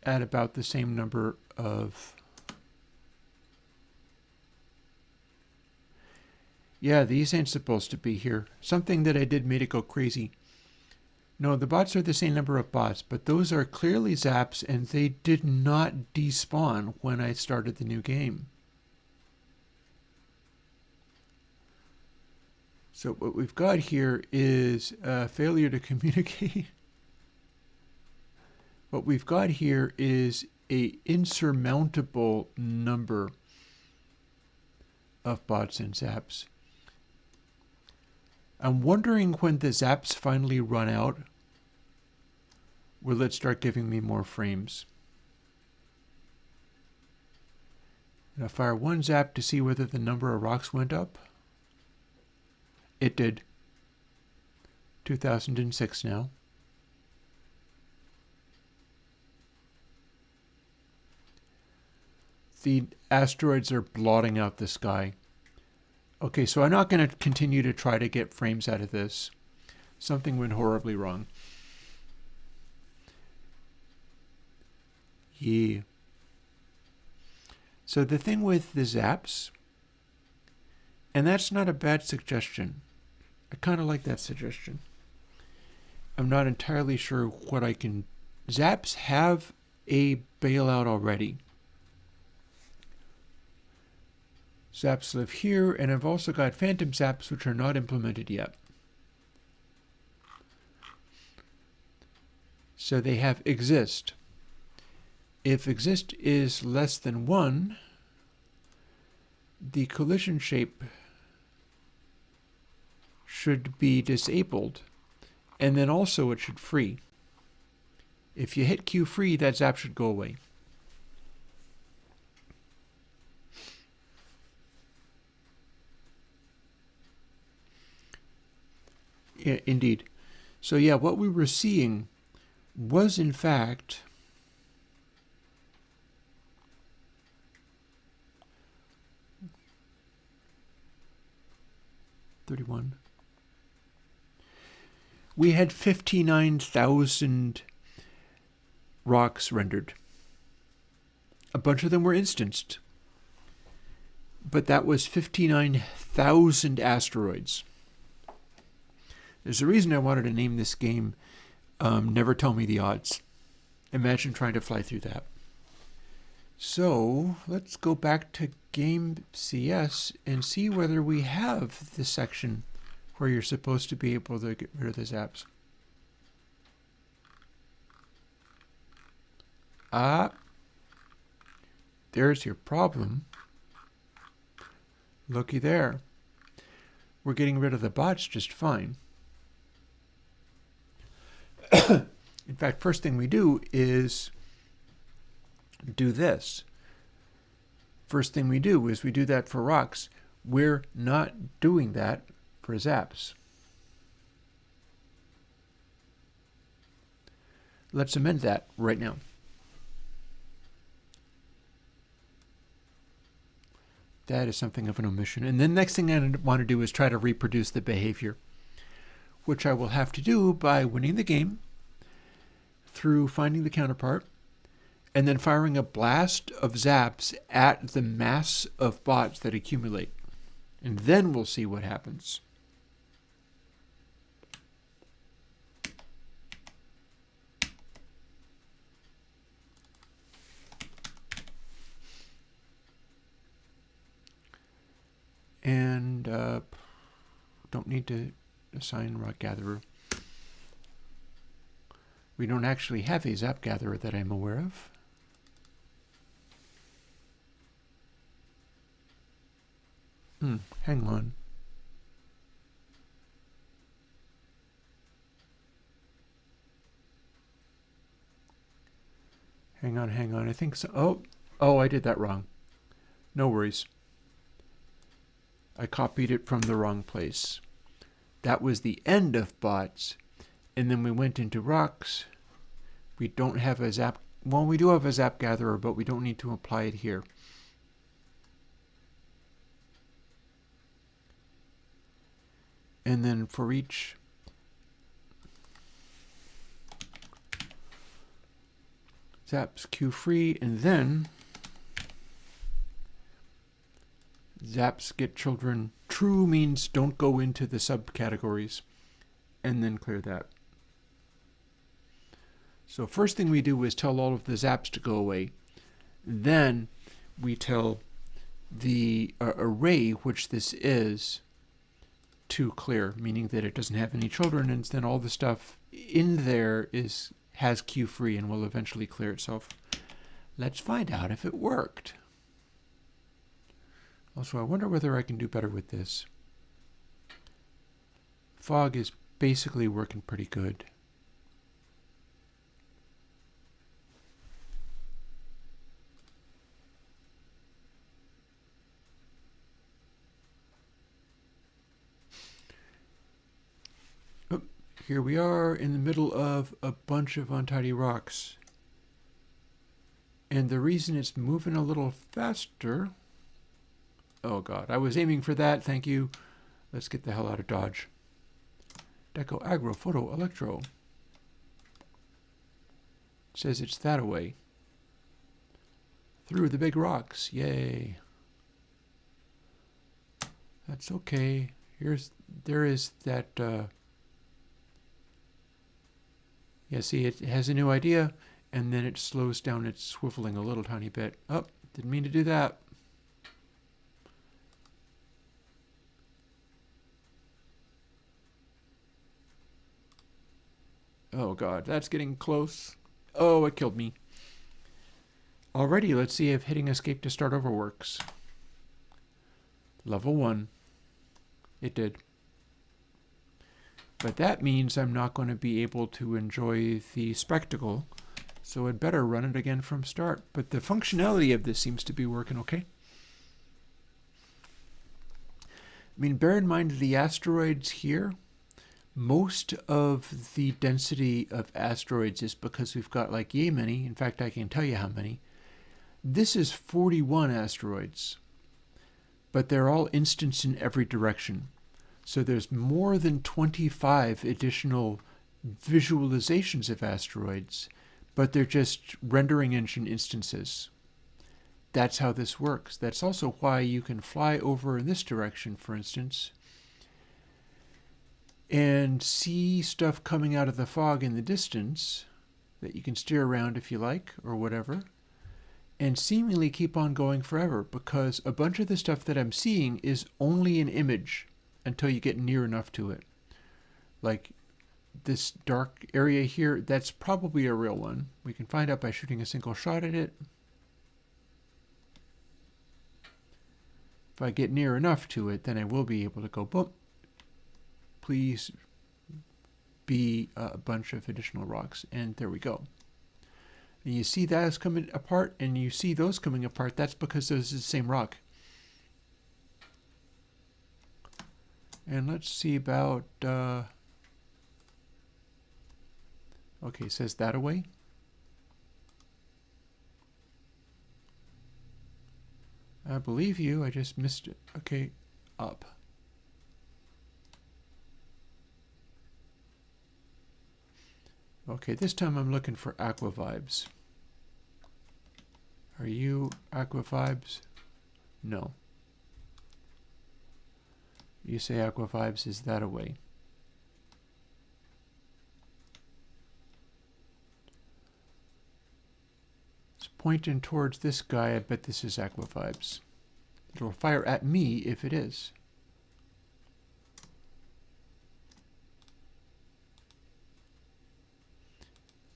A: at about the same number of... Yeah, these ain't supposed to be here. Something that I did made it go crazy. No, the bots are the same number of bots, but those are clearly zaps, and they did not despawn when I started the new game. So what we've got here is a failure to communicate. What we've got here is an insurmountable number of bots and zaps. I'm wondering when the zaps finally run out, will it start giving me more frames? And I'll fire one zap to see whether the number of rocks went up. It did. 2006 now. The asteroids are blotting out the sky. Okay, so I'm not going to continue to try to get frames out of this. Something went horribly wrong. Yeah. So the thing with the zaps, and that's not a bad suggestion. I kind of like that suggestion. I'm not entirely sure what I can... Zaps have a bailout already. Zaps live here, and I've also got phantom zaps which are not implemented yet. So they have exist. If exist is less than 1, the collision shape should be disabled, and then also it should free. If you hit Q free, that zap should go away. Yeah, indeed. So yeah, what we were seeing was in fact $31. We had 59,000 rocks rendered. A bunch of them were instanced. But that was 59,000 asteroids. There's a reason I wanted to name this game Never Tell Me the Odds. Imagine trying to fly through that. So let's go back to Game CS and see whether we have the section where you're supposed to be able to get rid of the zaps. Ah, there's your problem. Looky there. We're getting rid of the bots just fine. In fact, first thing we do is do this. First thing we do is we do that for rocks. We're not doing that for zaps. Let's amend that right now. That is something of an omission. And then next thing I want to do is try to reproduce the behavior, which I will have to do by winning the game through finding the counterpart and then firing a blast of zaps at the mass of bots that accumulate. And then we'll see what happens. And don't need to assign rock gatherer. We don't actually have a zap gatherer that I'm aware of. Hang on. Hang on. I think so. Oh, I did that wrong. No worries. I copied it from the wrong place. That was the end of bots. And then we went into rocks. We don't have a zap. Well, we do have a zap gatherer, but we don't need to apply it here. And then for each zaps queue free, and then zaps get children. True means don't go into the subcategories, and then clear that. So first thing we do is tell all of the zaps to go away. Then we tell the array, which this is, to clear, meaning that it doesn't have any children, and then all the stuff in there has queue free and will eventually clear itself. Let's find out if it worked. Also, I wonder whether I can do better with this. Fog is basically working pretty good. Here we are in the middle of a bunch of untidy rocks. And the reason it's moving a little faster... Oh god, I was aiming for that, thank you. Let's get the hell out of Dodge. Deco, Agro, Photo, Electro. It says it's that away. Through the big rocks, yay. That's okay. There is that... Yeah, see, it has a new idea, and then it slows down its swiveling a little tiny bit. Oh, didn't mean to do that. Oh god, that's getting close. Oh, it killed me. Alrighty, let's see if hitting escape to start over works. Level 1. It did. But that means I'm not going to be able to enjoy the spectacle, so I'd better run it again from start. But the functionality of this seems to be working okay. I mean, bear in mind the asteroids here, most of the density of asteroids is because we've got like yay many. In fact, I can tell you how many. This is 41 asteroids, but they're all instanced in every direction. So there's more than 25 additional visualizations of asteroids, but they're just rendering engine instances. That's how this works. That's also why you can fly over in this direction, for instance, and see stuff coming out of the fog in the distance that you can steer around if you like, or whatever, and seemingly keep on going forever, because a bunch of the stuff that I'm seeing is only an image until you get near enough to it. Like, this dark area here, that's probably a real one. We can find out by shooting a single shot at it. If I get near enough to it, then I will be able to go, boom, please be a bunch of additional rocks. And there we go. And you see that is coming apart, and you see those coming apart. That's because those is the same rock. And let's see about, okay, it says that away. I believe you, I just missed it. Okay, up. Okay, this time I'm looking for aqua vibes. Are you aqua vibes? No. You say aqua vibes, is that away? It's pointing towards this guy. I bet this is aqua vibes. It'll fire at me if it is.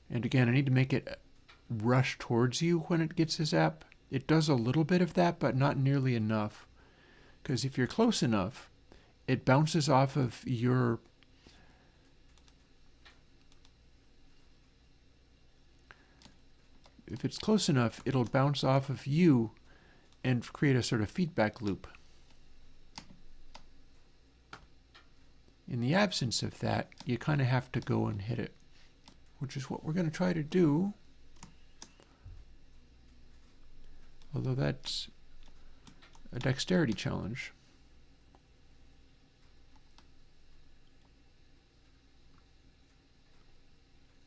A: And again, I need to make it rush towards you when it gets a zap. It does a little bit of that, but not nearly enough. Because if you're close enough, it bounces off of your... If it's close enough, it'll bounce off of you and create a sort of feedback loop. In the absence of that, you kind of have to go and hit it, which is what we're going to try to do. Although that's a dexterity challenge.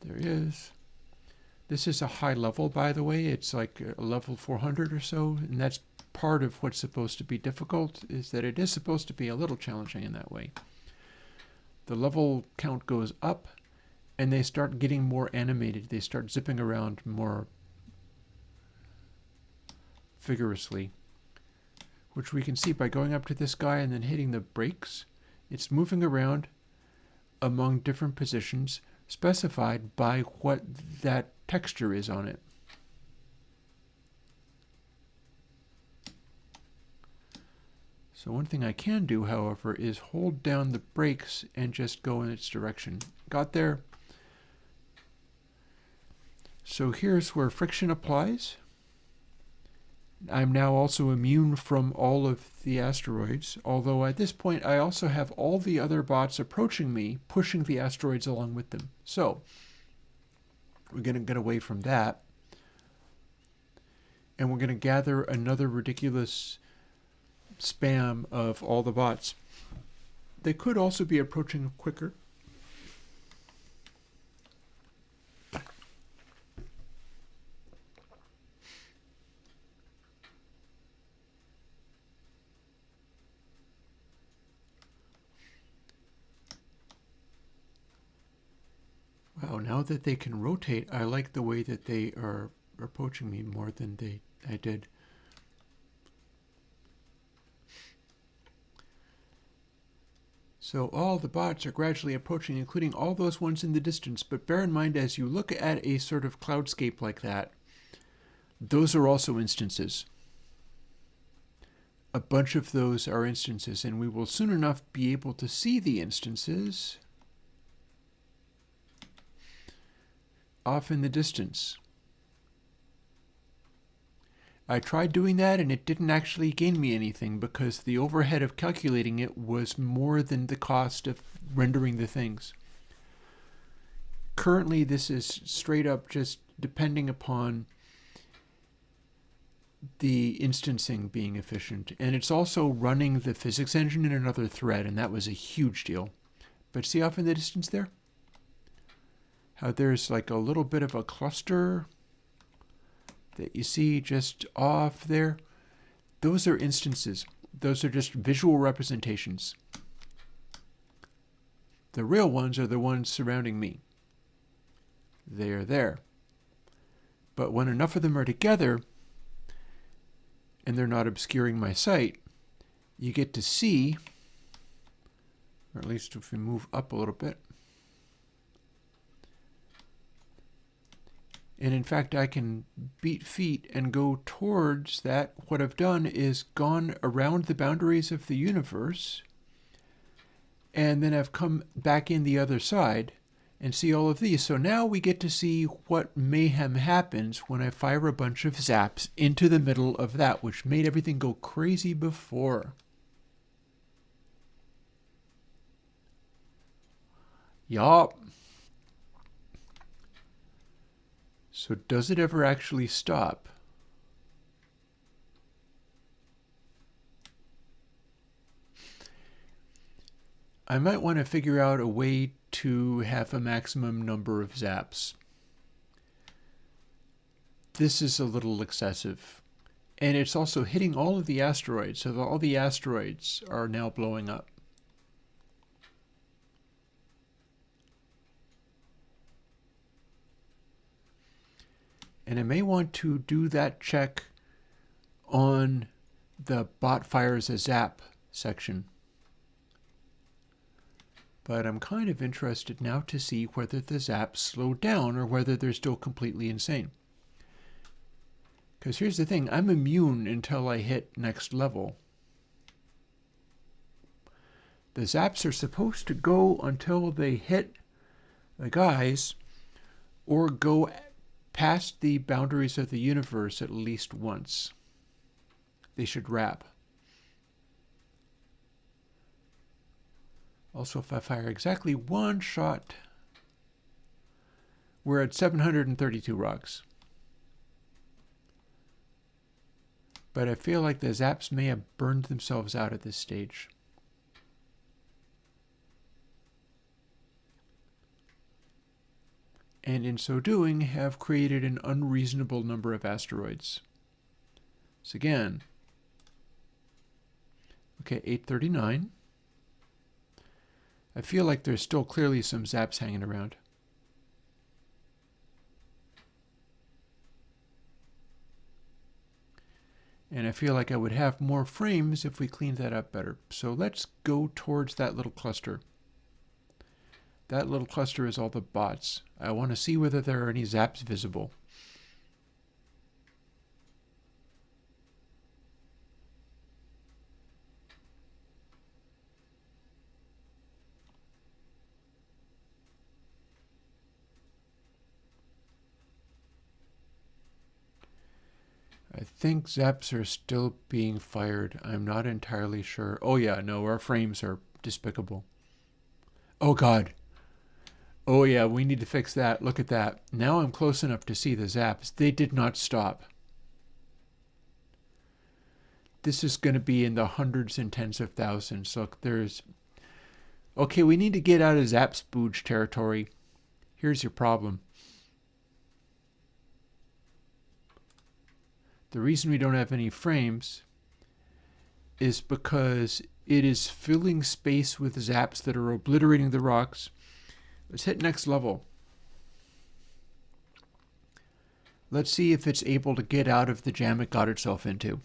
A: There he is. This is a high level, by the way. It's like a level 400 or so, and that's part of what's supposed to be difficult, is that it is supposed to be a little challenging in that way. The level count goes up, and they start getting more animated. They start zipping around more vigorously, which we can see by going up to this guy and then hitting the brakes. It's moving around among different positions specified by what that texture is on it. So one thing I can do, however, is hold down the brakes and just go in its direction. Got there? So here's where friction applies. I'm now also immune from all of the asteroids, although at this point I also have all the other bots approaching me, pushing the asteroids along with them. So we're going to get away from that, and we're going to gather another ridiculous spam of all the bots. They could also be approaching quicker. Wow, now that they can rotate, I like the way that they are approaching me more than I did. So all the bots are gradually approaching, including all those ones in the distance. But bear in mind, as you look at a sort of cloudscape like that, those are also instances. A bunch of those are instances, and we will soon enough be able to see the instances off in the distance. I tried doing that and it didn't actually gain me anything because the overhead of calculating it was more than the cost of rendering the things. Currently, this is straight up just depending upon the instancing being efficient, and it's also running the physics engine in another thread, and that was a huge deal. But see off in the distance there? How there's like a little bit of a cluster that you see just off there. Those are instances. Those are just visual representations. The real ones are the ones surrounding me. They are there. But when enough of them are together, and they're not obscuring my sight, you get to see, or at least if we move up a little bit, And in fact, I can beat feet and go towards that. What I've done is gone around the boundaries of the universe, and then I've come back in the other side and see all of these. So now we get to see what mayhem happens when I fire a bunch of zaps into the middle of that, which made everything go crazy before. Yup. So does it ever actually stop? I might want to figure out a way to have a maximum number of zaps. This is a little excessive. And it's also hitting all of the asteroids, so all the asteroids are now blowing up. And I may want to do that check on the bot fires a zap section. But I'm kind of interested now to see whether the zaps slow down or whether they're still completely insane. Because here's the thing, I'm immune until I hit next level. The zaps are supposed to go until they hit the guys or go past the boundaries of the universe at least once. They should wrap. Also, if I fire exactly one shot, we're at 732 rocks. But I feel like the zaps may have burned themselves out at this stage. And in so doing, have created an unreasonable number of asteroids. So again, okay, 839. I feel like there's still clearly some zaps hanging around. And I feel like I would have more frames if we cleaned that up better. So let's go towards that little cluster. That little cluster is all the bots. I want to see whether there are any zaps visible. I think zaps are still being fired. I'm not entirely sure. Oh yeah, no, our frames are despicable. Oh God. Oh yeah, we need to fix that. Look at that. Now I'm close enough to see the zaps. They did not stop. This is going to be in the hundreds and tens of thousands. Look, there's... Okay, we need to get out of zap spooge territory. Here's your problem. The reason we don't have any frames is because it is filling space with zaps that are obliterating the rocks. Let's hit next level. Let's see if it's able to get out of the jam it got itself into.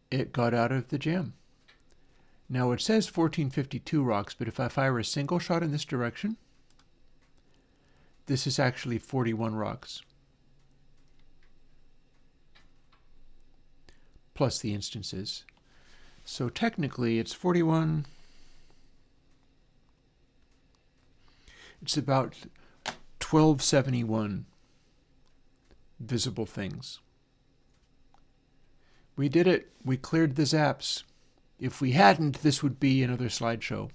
A: It got out of the jam. Now it says 1452 rocks, but if I fire a single shot in this direction, this is actually 41 rocks. Plus the instances. So technically it's 41. It's about 1271 visible things. We did it. We cleared the zaps. If we hadn't, this would be another slideshow.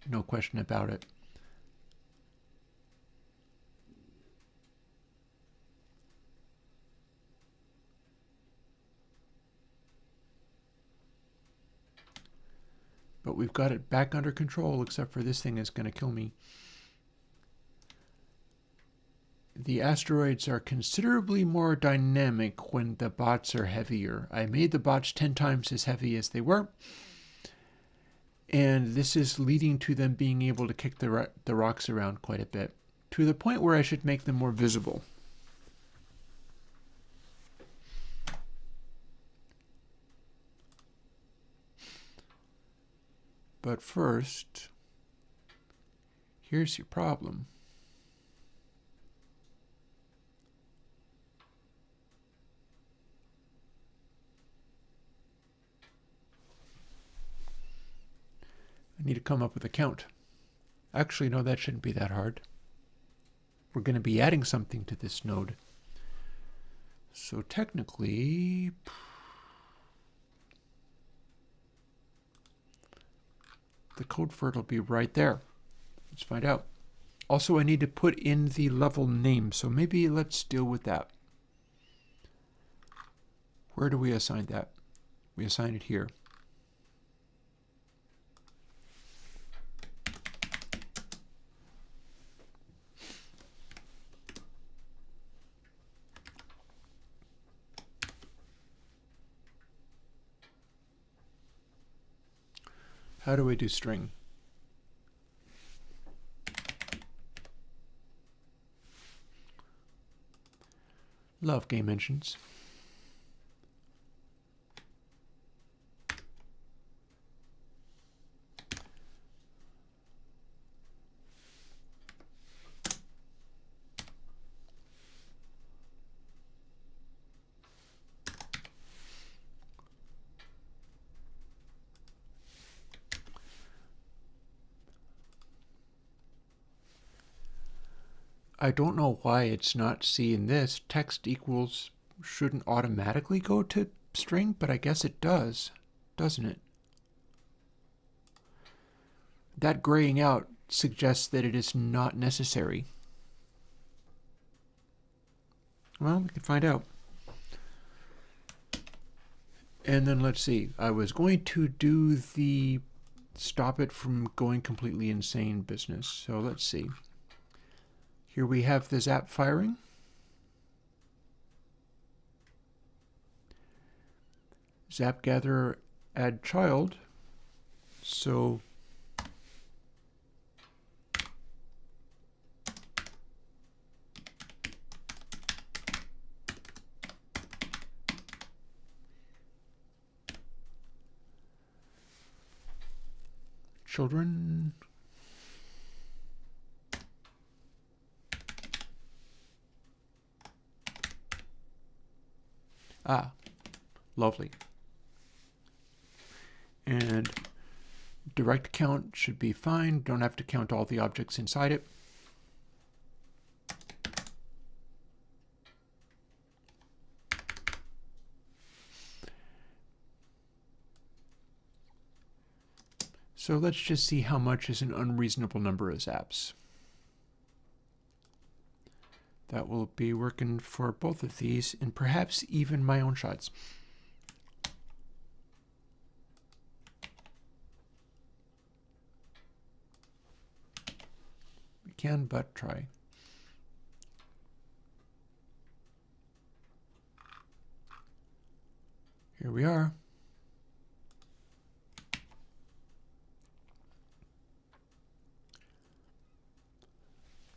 A: No question about it. But we've got it back under control, except for this thing is going to kill me. The asteroids are considerably more dynamic when the bots are heavier. I made the bots 10 times as heavy as they were. And this is leading to them being able to kick the rocks around quite a bit, to the point where I should make them more visible. But first, Here's your problem. I need to come up with a count. Actually, no, that shouldn't be that hard. We're going to be adding something to this node. So technically, the code for it will be right there. Let's find out. Also, I need to put in the level name, so maybe let's deal with that. Where do we assign that? We assign it here. How do we do string? Love game engines. I don't know why it's not seeing this. Text equals shouldn't automatically go to string, but I guess it does, doesn't it? That graying out suggests that it is not necessary. Well, we can find out. And then let's see. I was going to do the stop it from going completely insane business. So let's see. Here we have the zap firing. Zap gatherer add child. So children. Ah, lovely. And direct count should be fine. Don't have to count all the objects inside it. So let's just see how much is an unreasonable number of zaps. That will be working for both of these, and perhaps even my own shots. We can but try. Here we are.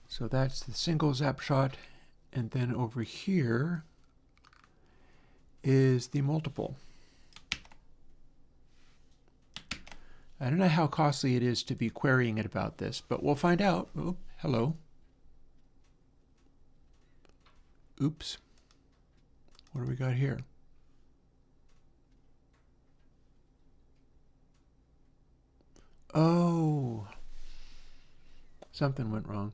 A: So that's the single zap shot, and then over here is the multiple. I don't know how costly it is to be querying it about this, but we'll find out. Oh, hello. Oops. What do we got here? Oh, something went wrong.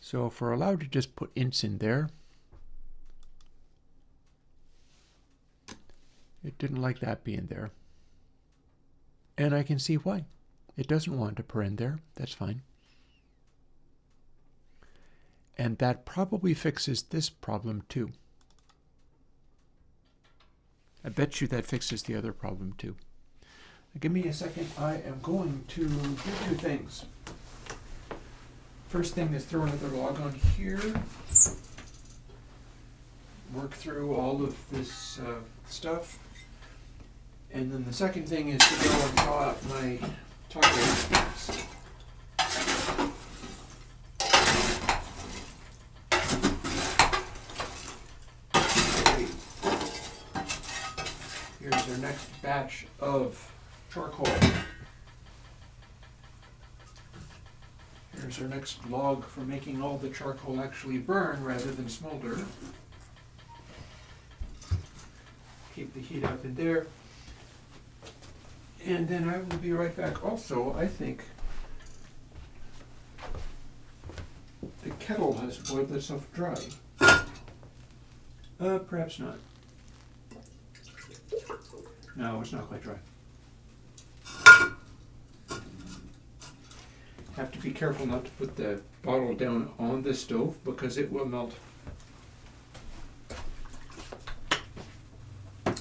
A: So if we're allowed to just put ints in there, it didn't like that being there. And I can see why. It doesn't want a paren there. That's fine. And that probably fixes this problem too. I bet you that fixes the other problem too. Now give me a second. I am going to do two things. First thing is throw another log on here. Work through all of this stuff. And then the second thing is to go and draw out my toggle. Here's our next batch of charcoal. Here's our next log for making all the charcoal actually burn rather than smolder. Keep the heat up in there. And then I will be right back. Also, I think the kettle has boiled itself dry. Perhaps not. No, it's not quite dry. Have to be careful not to put the bottle down on the stove because it will melt.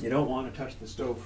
A: You don't want to touch the stove.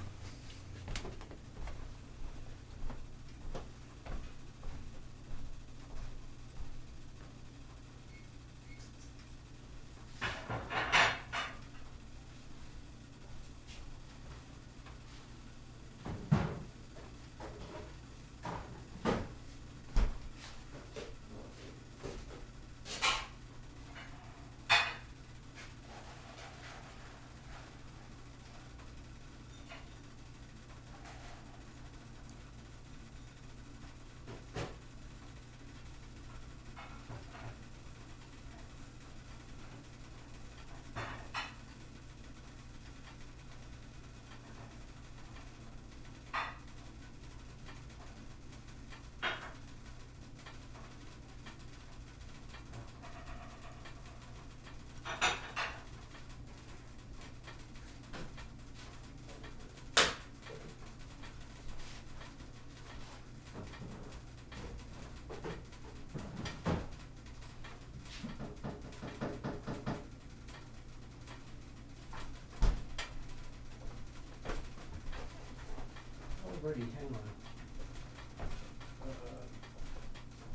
A: Already, hang on.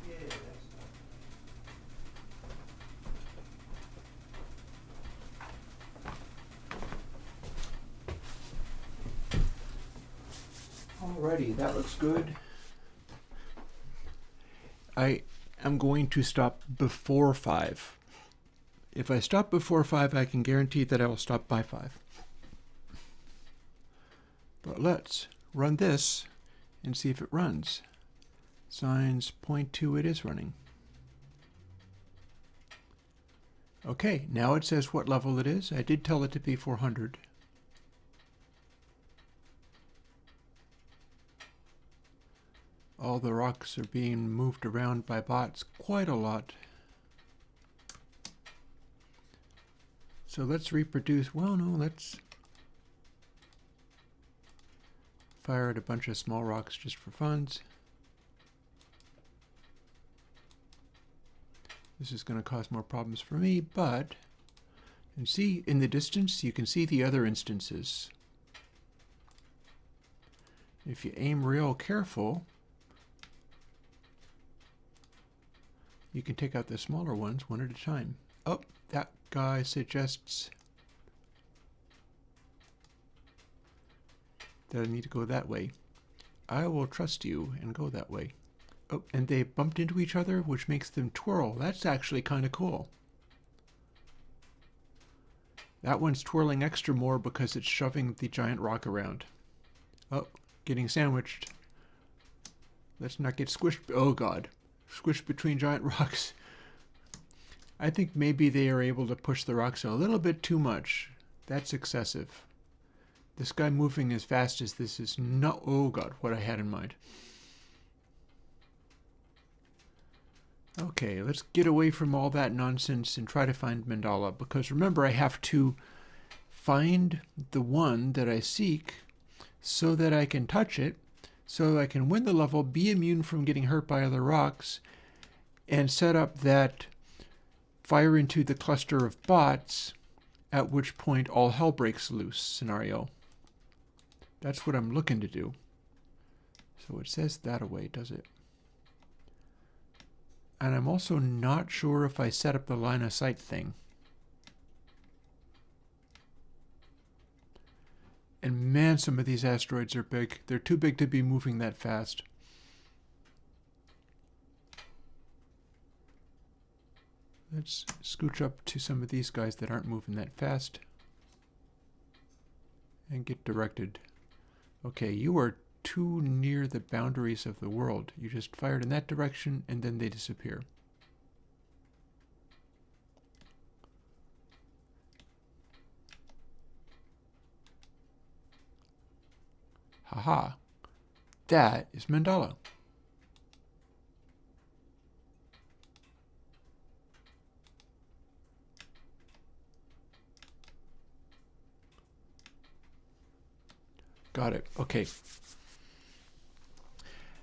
A: Yeah, that's alrighty, that looks good. I am going to stop before 5. If I stop before 5, I can guarantee that I will stop by 5. But let's run this and see if it runs. Signs point to it is running. Okay, now it says what level it is. I did tell it to be 400. All the rocks are being moved around by bots quite a lot. So let's reproduce. Well, no, let's fire at a bunch of small rocks just for funs. This is going to cause more problems for me, but and see in the distance you can see the other instances. If you aim real careful, you can take out the smaller ones one at a time. Oh, that guy suggests that I need to go that way. I will trust you and go that way. Oh, and they bumped into each other, which makes them twirl. That's actually kind of cool. That one's twirling extra more because it's shoving the giant rock around. Oh, getting sandwiched. Let's not get squished. Oh God, squished between giant rocks. I think maybe they are able to push the rocks a little bit too much. That's excessive. This guy moving as fast as this is not, oh God, what I had in mind. Okay, let's get away from all that nonsense and try to find mandala, because remember I have to find the one that I seek so that I can touch it, so I can win the level, be immune from getting hurt by other rocks, and set up that fire into the cluster of bots, at which point all hell breaks loose scenario. That's what I'm looking to do. So it says that away, does it? And I'm also not sure if I set up the line of sight thing. And man, some of these asteroids are big. They're too big to be moving that fast. Let's scooch up to some of these guys that aren't moving that fast. and get directed. Okay, you are too near the boundaries of the world. You just fired in that direction and then they disappear. Haha. That is mandala. Got it. Okay.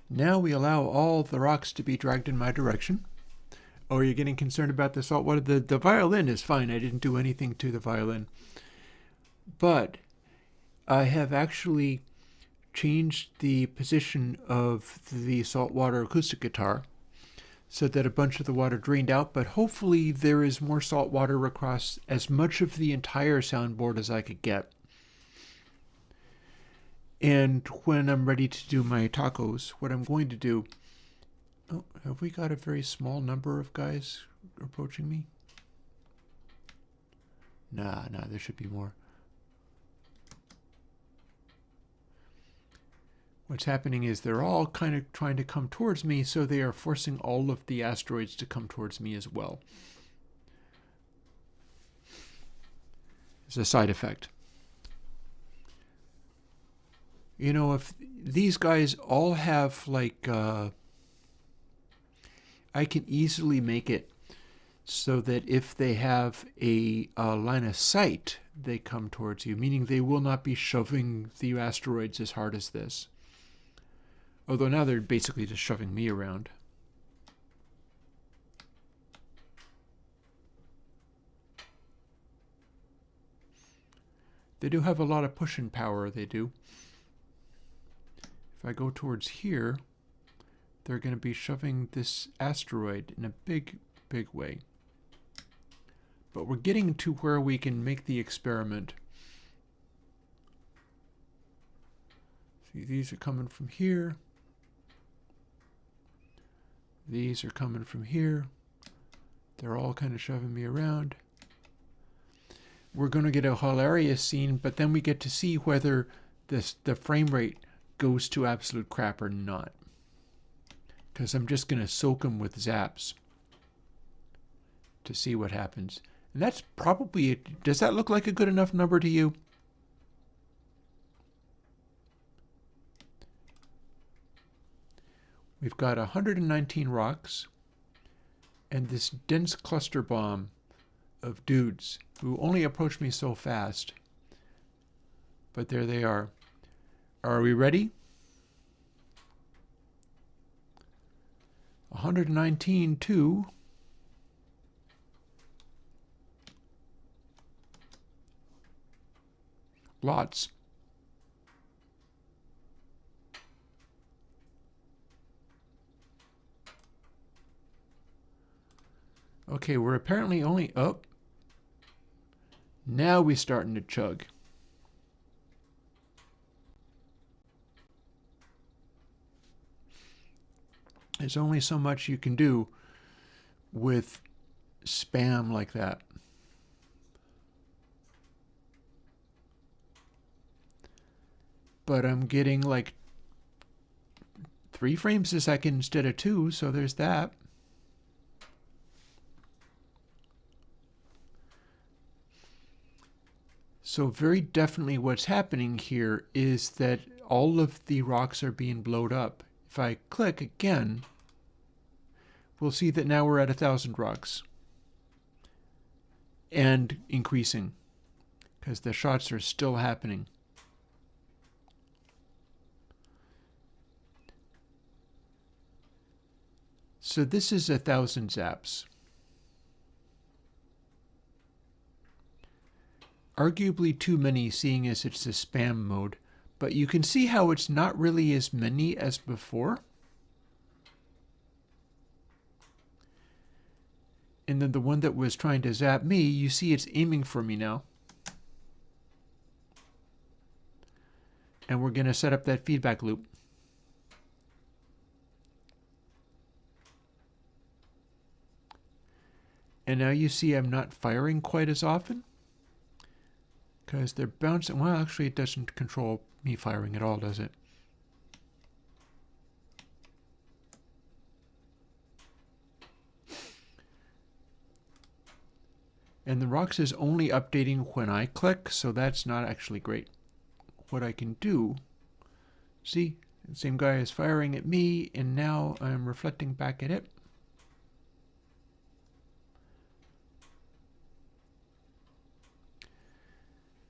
A: Now we allow all the rocks to be dragged in my direction. Oh, are you getting concerned about the salt water? The violin is fine. I didn't do anything to the violin. But I have actually changed the position of the saltwater acoustic guitar so that a bunch of the water drained out, but hopefully there is more salt water across as much of the entire soundboard as I could get. And when I'm ready to do my tacos, what I'm going to do... Oh, have we got a very small number of guys approaching me? Nah, there should be more. What's happening is they're all kind of trying to come towards me, so they are forcing all of the asteroids to come towards me as well. It's a side effect. You know, if these guys all have, like, I can easily make it so that if they have a line of sight, they come towards you, meaning they will not be shoving the asteroids as hard as this. Although now they're basically just shoving me around. They do have a lot of pushing power, they do. If I go towards here, they're going to be shoving this asteroid in a big, big way. But we're getting to where we can make the experiment. See, these are coming from here. These are coming from here. They're all kind of shoving me around. We're going to get a hilarious scene, but then we get to see whether the frame rate goes to absolute crap or not. Because I'm just going to soak them with zaps to see what happens. And that's probably it. Does that look like a good enough number to you? We've got 119 rocks and this dense cluster bomb of dudes who only approach me so fast. But there they are. Are we ready? 119 to lots. Okay, we're apparently only up. Now we're starting to chug. There's only so much you can do with spam like that. But I'm getting like 3 frames a second instead of 2, so there's that. So very definitely what's happening here is that all of the rocks are being blown up. If I click again, we'll see that now we're at 1,000 rocks. And increasing, because the shots are still happening. So this is 1,000 zaps. Arguably too many, seeing as it's a spam mode, but you can see how it's not really as many as before. And then the one that was trying to zap me, you see it's aiming for me now. And we're going to set up that feedback loop. And now you see I'm not firing quite as often, because they're bouncing. Well, actually, it doesn't control me firing at all, does it? And the rocks is only updating when I click, so that's not actually great. What I can do, see, the same guy is firing at me, and now I'm reflecting back at it.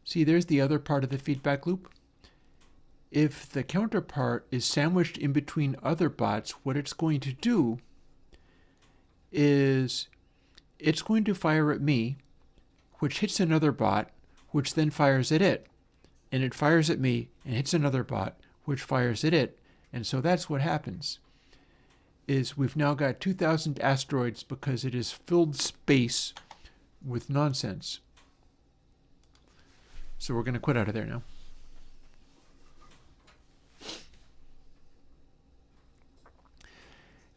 A: See, there's the other part of the feedback loop. If the counterpart is sandwiched in between other bots, what it's going to do is it's going to fire at me, which hits another bot, which then fires at it. And it fires at me and hits another bot, which fires at it. And so that's what happens, is we've now got 2,000 asteroids because it has filled space with nonsense. So we're going to quit out of there now.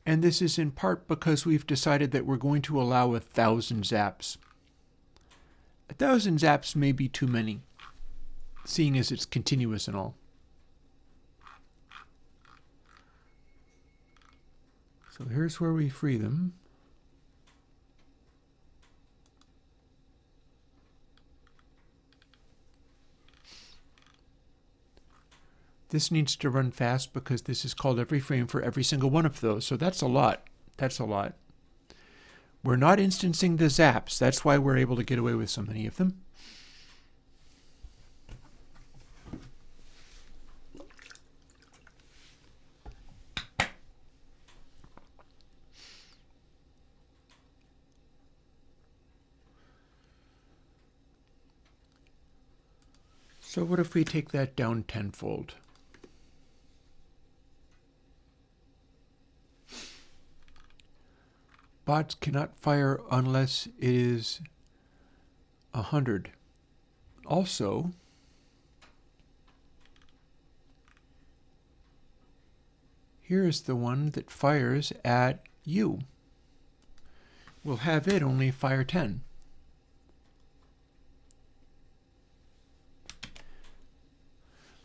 A: And this is in part because we've decided that we're going to allow 1,000 zaps. 1,000 zaps may be too many, seeing as it's continuous and all. So here's where we free them. This needs to run fast because this is called every frame for every single one of those. So that's a lot. That's a lot. We're not instancing the zaps. That's why we're able to get away with so many of them. So what if we take that down tenfold? Bots cannot fire unless it is 100. Also, here is the one that fires at you. We'll have it only fire 10.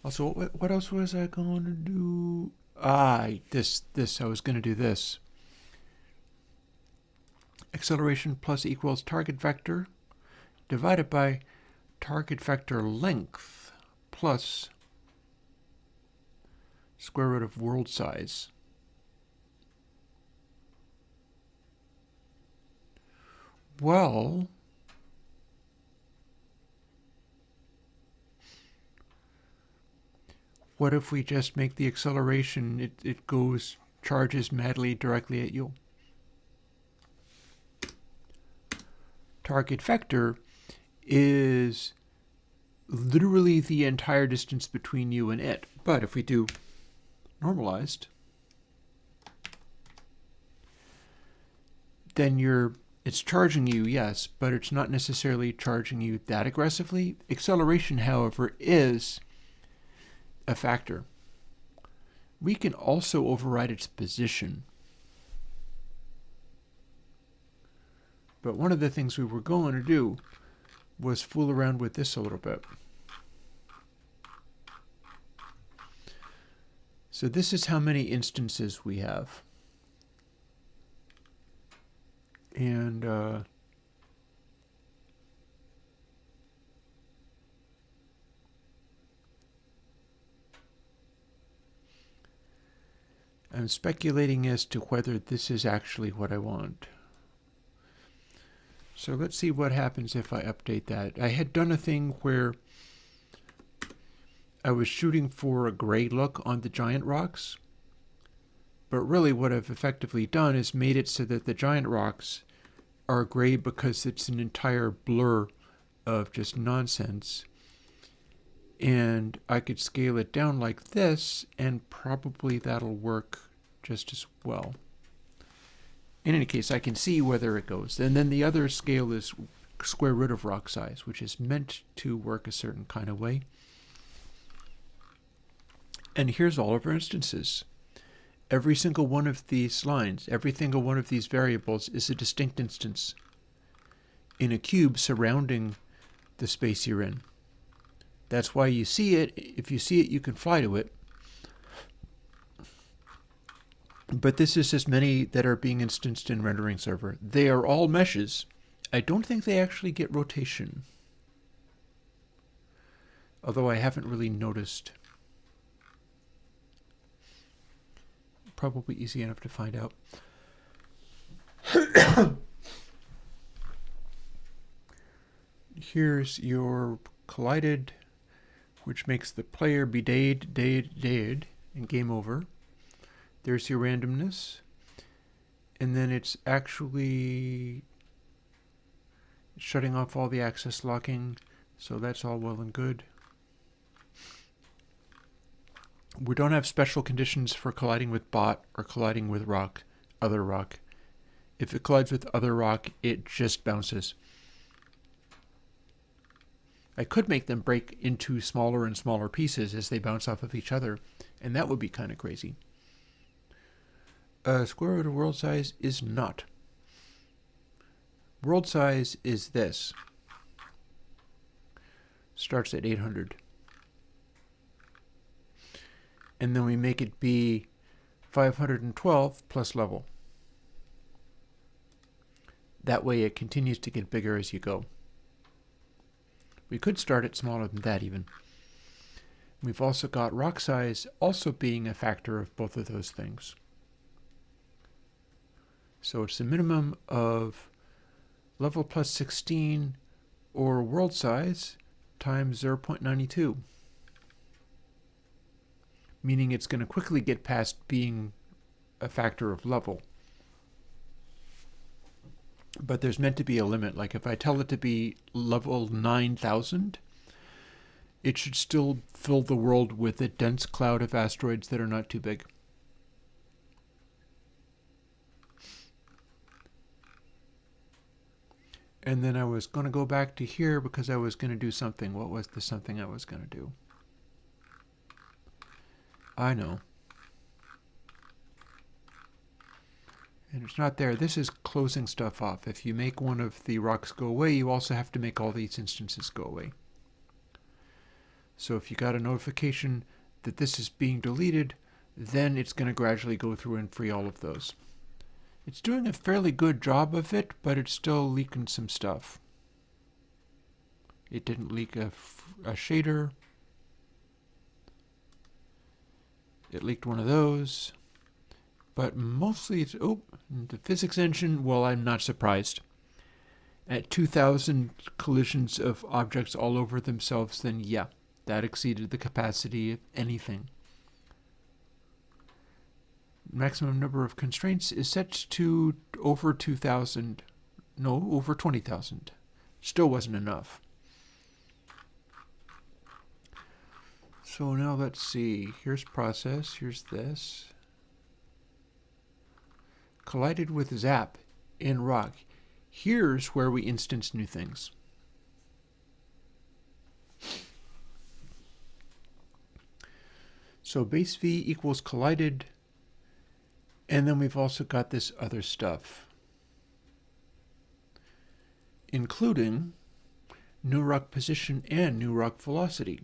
A: Also, what else was I going to do? I was going to do this. Acceleration plus equals target vector divided by target vector length plus square root of world size. Well, what if we just make the acceleration, it goes, charges madly directly at you? Target vector is literally the entire distance between you and it. But if we do normalized, then it's charging you, yes, but it's not necessarily charging you that aggressively. Acceleration, however, is a factor. We can also override its position. But one of the things we were going to do was fool around with this a little bit. So this is how many instances we have. And I'm speculating as to whether this is actually what I want. So let's see what happens if I update that. I had done a thing where I was shooting for a gray look on the giant rocks, but really what I've effectively done is made it so that the giant rocks are gray because it's an entire blur of just nonsense. And I could scale it down like this, and probably that'll work just as well. In any case, I can see whether it goes. And then the other scale is square root of rock size, which is meant to work a certain kind of way. And here's all of our instances. Every single one of these lines, every single one of these variables is a distinct instance in a cube surrounding the space you're in. That's why you see it. If you see it, you can fly to it. But this is as many that are being instanced in rendering server. They are all meshes. I don't think they actually get rotation. Although I haven't really noticed. Probably easy enough to find out. Here's your collided, which makes the player be dead, and game over. There's your randomness. And then it's actually shutting off all the access locking, so that's all well and good. We don't have special conditions for colliding with bot or colliding with rock, other rock. If it collides with other rock, it just bounces. I could make them break into smaller and smaller pieces as they bounce off of each other, and that would be kind of crazy. Square root of world size is not. World size is this. Starts at 800. And then we make it be 512 plus level. That way it continues to get bigger as you go. We could start it smaller than that even. We've also got rock size also being a factor of both of those things. So it's a minimum of level plus 16 or world size times 0.92. Meaning it's going to quickly get past being a factor of level. But there's meant to be a limit. Like if I tell it to be level 9,000, it should still fill the world with a dense cloud of asteroids that are not too big. And then I was going to go back to here because I was going to do something. What was the something I was going to do? I know. And it's not there. This is closing stuff off. If you make one of the rocks go away, you also have to make all these instances go away. So if you got a notification that this is being deleted, then it's going to gradually go through and free all of those. It's doing a fairly good job of it, but it's still leaking some stuff. It didn't leak a shader. It leaked one of those. But mostly it's, the physics engine, well, I'm not surprised. At 2,000 collisions of objects all over themselves, then yeah, that exceeded the capacity of anything. Maximum number of constraints is set to over 2,000. No, over 20,000. Still wasn't enough. So now let's see. Here's process. Here's this. Collided with zap in rock. Here's where we instance new things. So base V equals collided. And then we've also got this other stuff, including new rock position and new rock velocity.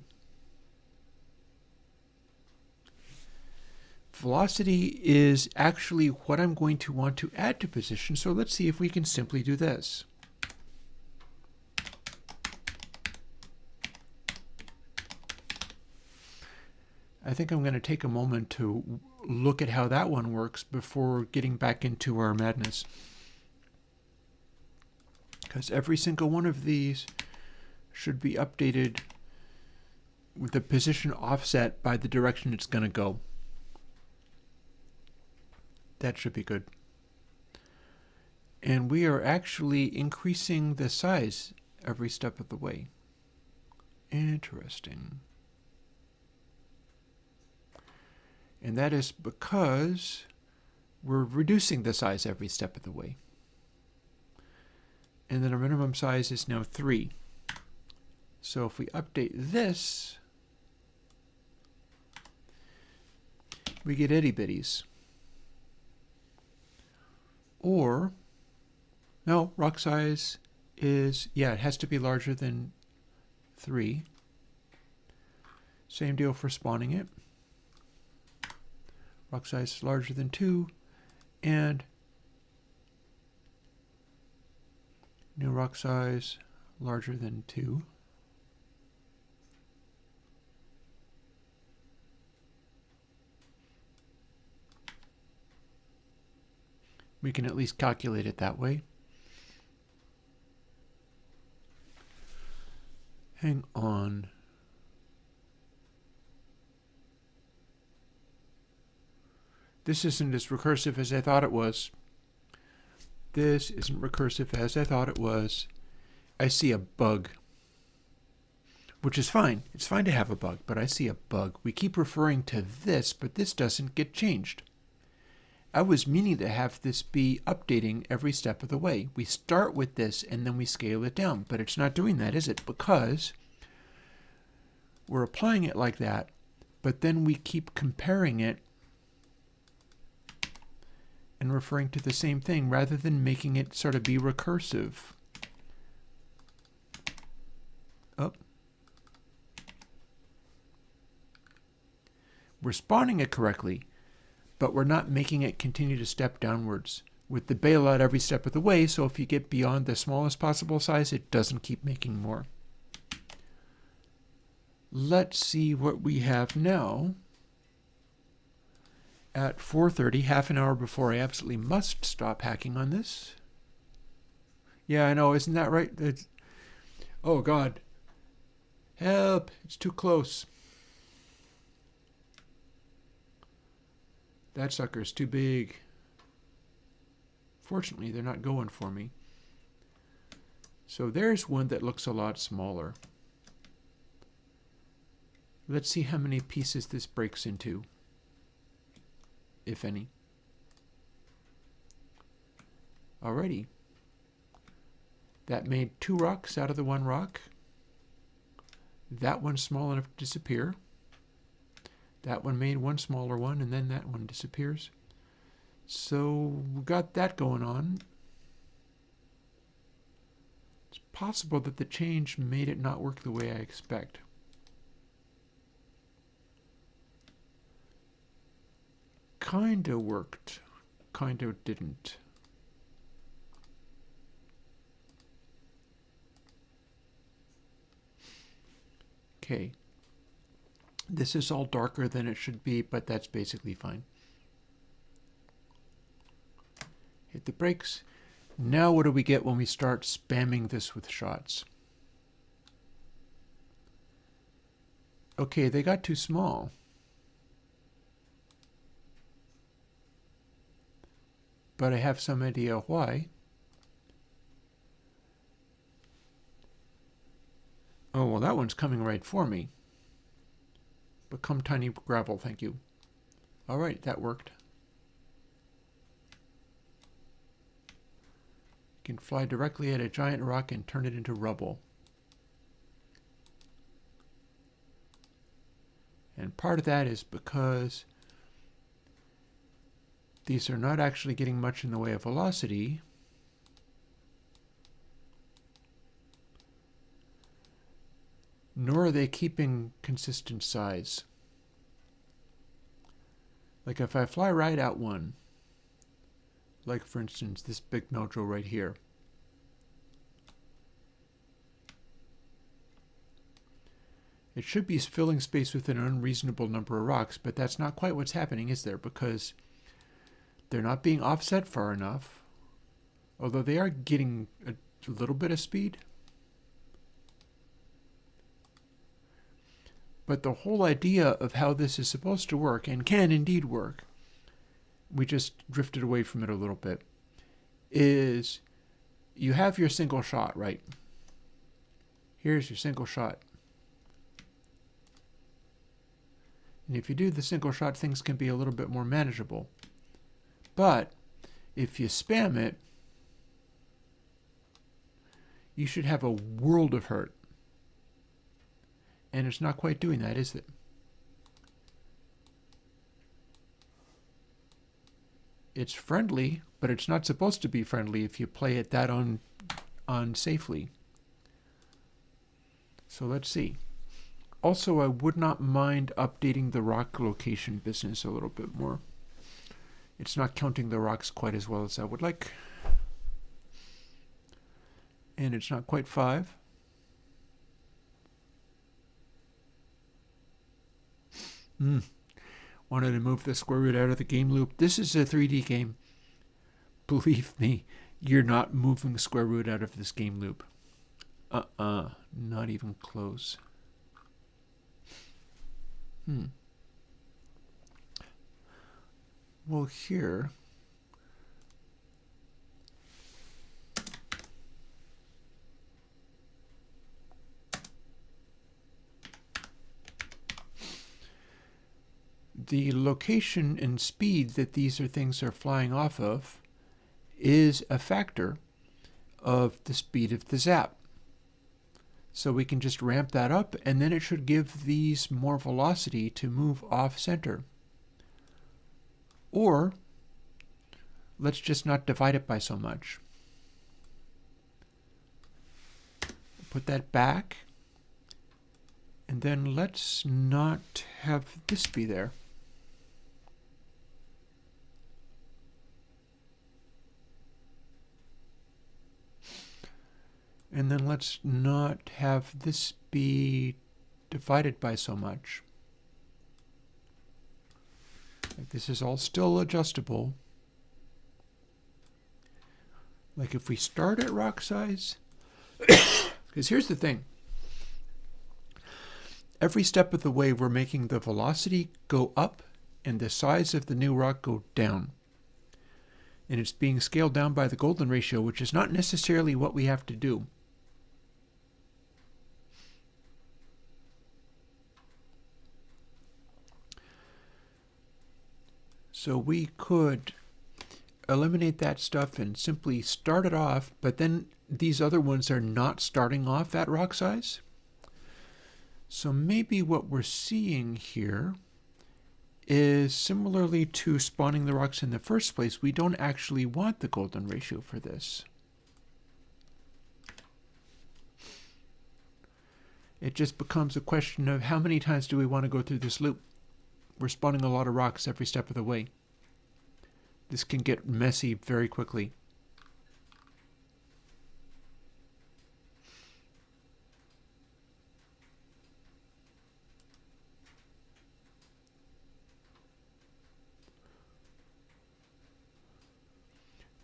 A: Velocity is actually what I'm going to want to add to position, so let's see if we can simply do this. I think I'm going to take a moment to look at how that one works before getting back into our madness. Because every single one of these should be updated with the position offset by the direction it's going to go. That should be good. And we are actually increasing the size every step of the way. Interesting. And that is because we're reducing the size every step of the way. And then our minimum size is now 3. So if we update this, we get itty bitties. Or, no, rock size is, yeah, it has to be larger than 3. Same deal for spawning it. Rock size is larger than 2, and new rock size larger than 2. We can at least calculate it that way. Hang on. This isn't as recursive as I thought it was. This isn't recursive as I thought it was. I see a bug. Which is fine. It's fine to have a bug, but I see a bug. We keep referring to this, but this doesn't get changed. I was meaning to have this be updating every step of the way. We start with this and then we scale it down, but it's not doing that, is it? Because we're applying it like that, but then we keep comparing it and referring to the same thing rather than making it sort of be recursive. Oh. We're spawning it correctly, but we're not making it continue to step downwards with the bailout every step of the way, so if you get beyond the smallest possible size, it doesn't keep making more. Let's see what we have now. At 4:30, half an hour before I absolutely must stop hacking on this. Yeah, I know, isn't that right? Oh, God. Help, it's too close. That sucker's too big. Fortunately, they're not going for me. So there's one that looks a lot smaller. Let's see how many pieces this breaks into, if any. Alrighty. That made 2 rocks out of the 1 rock. That one's small enough to disappear. That one made 1 smaller one, and then that one disappears. So we got that going on. It's possible that the change made it not work the way I expect. Kinda worked, kinda didn't. Okay. This is all darker than it should be, but that's basically fine. Hit the brakes. Now what do we get when we start spamming this with shots? Okay, they got too small. But I have some idea why. Oh, well, that one's coming right for me. Become tiny gravel, thank you. All right, that worked. You can fly directly at a giant rock and turn it into rubble. And part of that is because these are not actually getting much in the way of velocity. Nor are they keeping consistent size. Like if I fly right at one, like for instance this big mojo right here, it should be filling space with an unreasonable number of rocks, but that's not quite what's happening, is there? Because they're not being offset far enough, although they are getting a little bit of speed. But the whole idea of how this is supposed to work, and can indeed work, we just drifted away from it a little bit, is you have your single shot, right? Here's your single shot. And if you do the single shot, things can be a little bit more manageable. But if you spam it, you should have a world of hurt. And it's not quite doing that, is it? It's friendly, but it's not supposed to be friendly if you play it that unsafely. So let's see. Also, I would not mind updating the rock location business a little bit more. It's not counting the rocks quite as well as I would like. And it's not quite 5. Wanted to move the square root out of the game loop. This is a 3D game. Believe me, you're not moving square root out of this game loop. Not even close. Well, here... the location and speed that these things are flying off of is a factor of the speed of the zap. So we can just ramp that up, and then it should give these more velocity to move off center. Or let's just not divide it by so much. Put that back, and then let's not have this be there. And then let's not have this be divided by so much. Like, this is all still adjustable. Like if we start at rock size, because here's the thing. Every step of the way we're making the velocity go up and the size of the new rock go down. And it's being scaled down by the golden ratio, which is not necessarily what we have to do. So we could eliminate that stuff and simply start it off, but then these other ones are not starting off at rock size. So maybe what we're seeing here is similarly to spawning the rocks in the first place, we don't actually want the golden ratio for this. It just becomes a question of how many times do we want to go through this loop. We're spawning a lot of rocks every step of the way. This can get messy very quickly.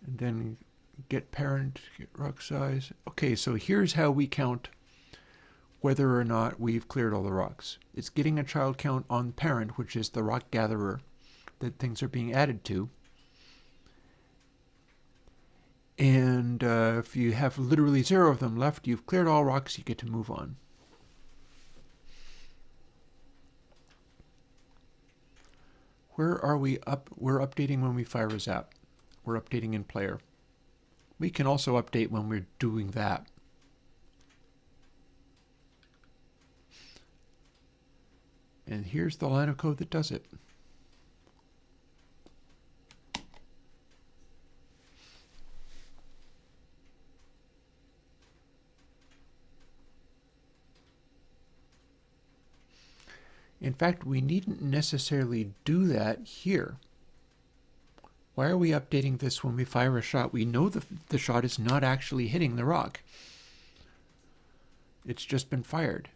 A: And then get parent, get rock size. Okay, so here's how we count whether or not we've cleared all the rocks. It's getting a child count on parent, which is the rock gatherer that things are being added to. And if you have literally 0 of them left, you've cleared all rocks, you get to move on. Where are we up? We're updating when we fire a zap. We're updating in player. We can also update when we're doing that. And here's the line of code that does it. In fact, we needn't necessarily do that here. Why are we updating this when we fire a shot? We know the shot is not actually hitting the rock. It's just been fired.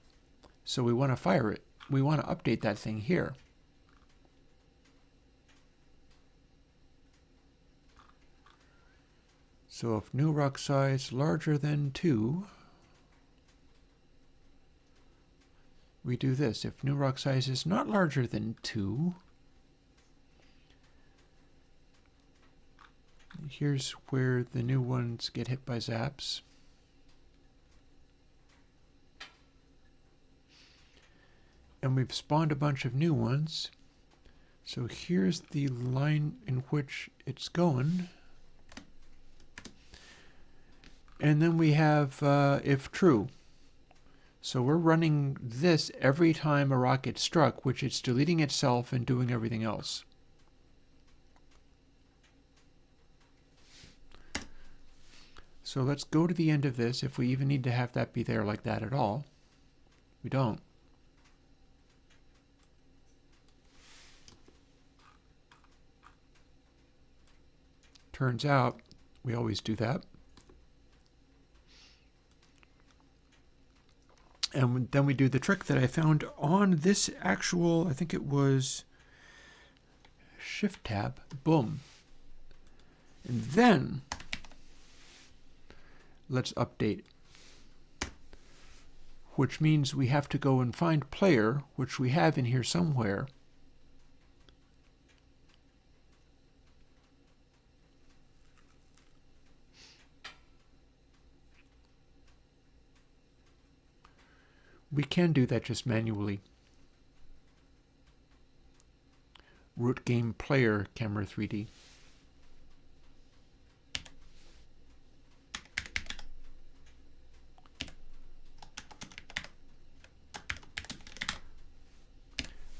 A: So we want to fire it. We want to update that thing here. So if new rock size larger than 2, we do this. If new rock size is not larger than 2, here's where the new ones get hit by zaps. And we've spawned a bunch of new ones. So here's the line in which it's going. And then we have if true. So we're running this every time a rock gets struck, which it's deleting itself and doing everything else. So let's go to the end of this, if we even need to have that be there like that at all. We don't. Turns out we always do that. And then we do the trick that I found on this actual, I think it was Shift tab, boom. And then let's update, which means we have to go and find player, which we have in here somewhere. We can do that just manually. Root game player camera 3D.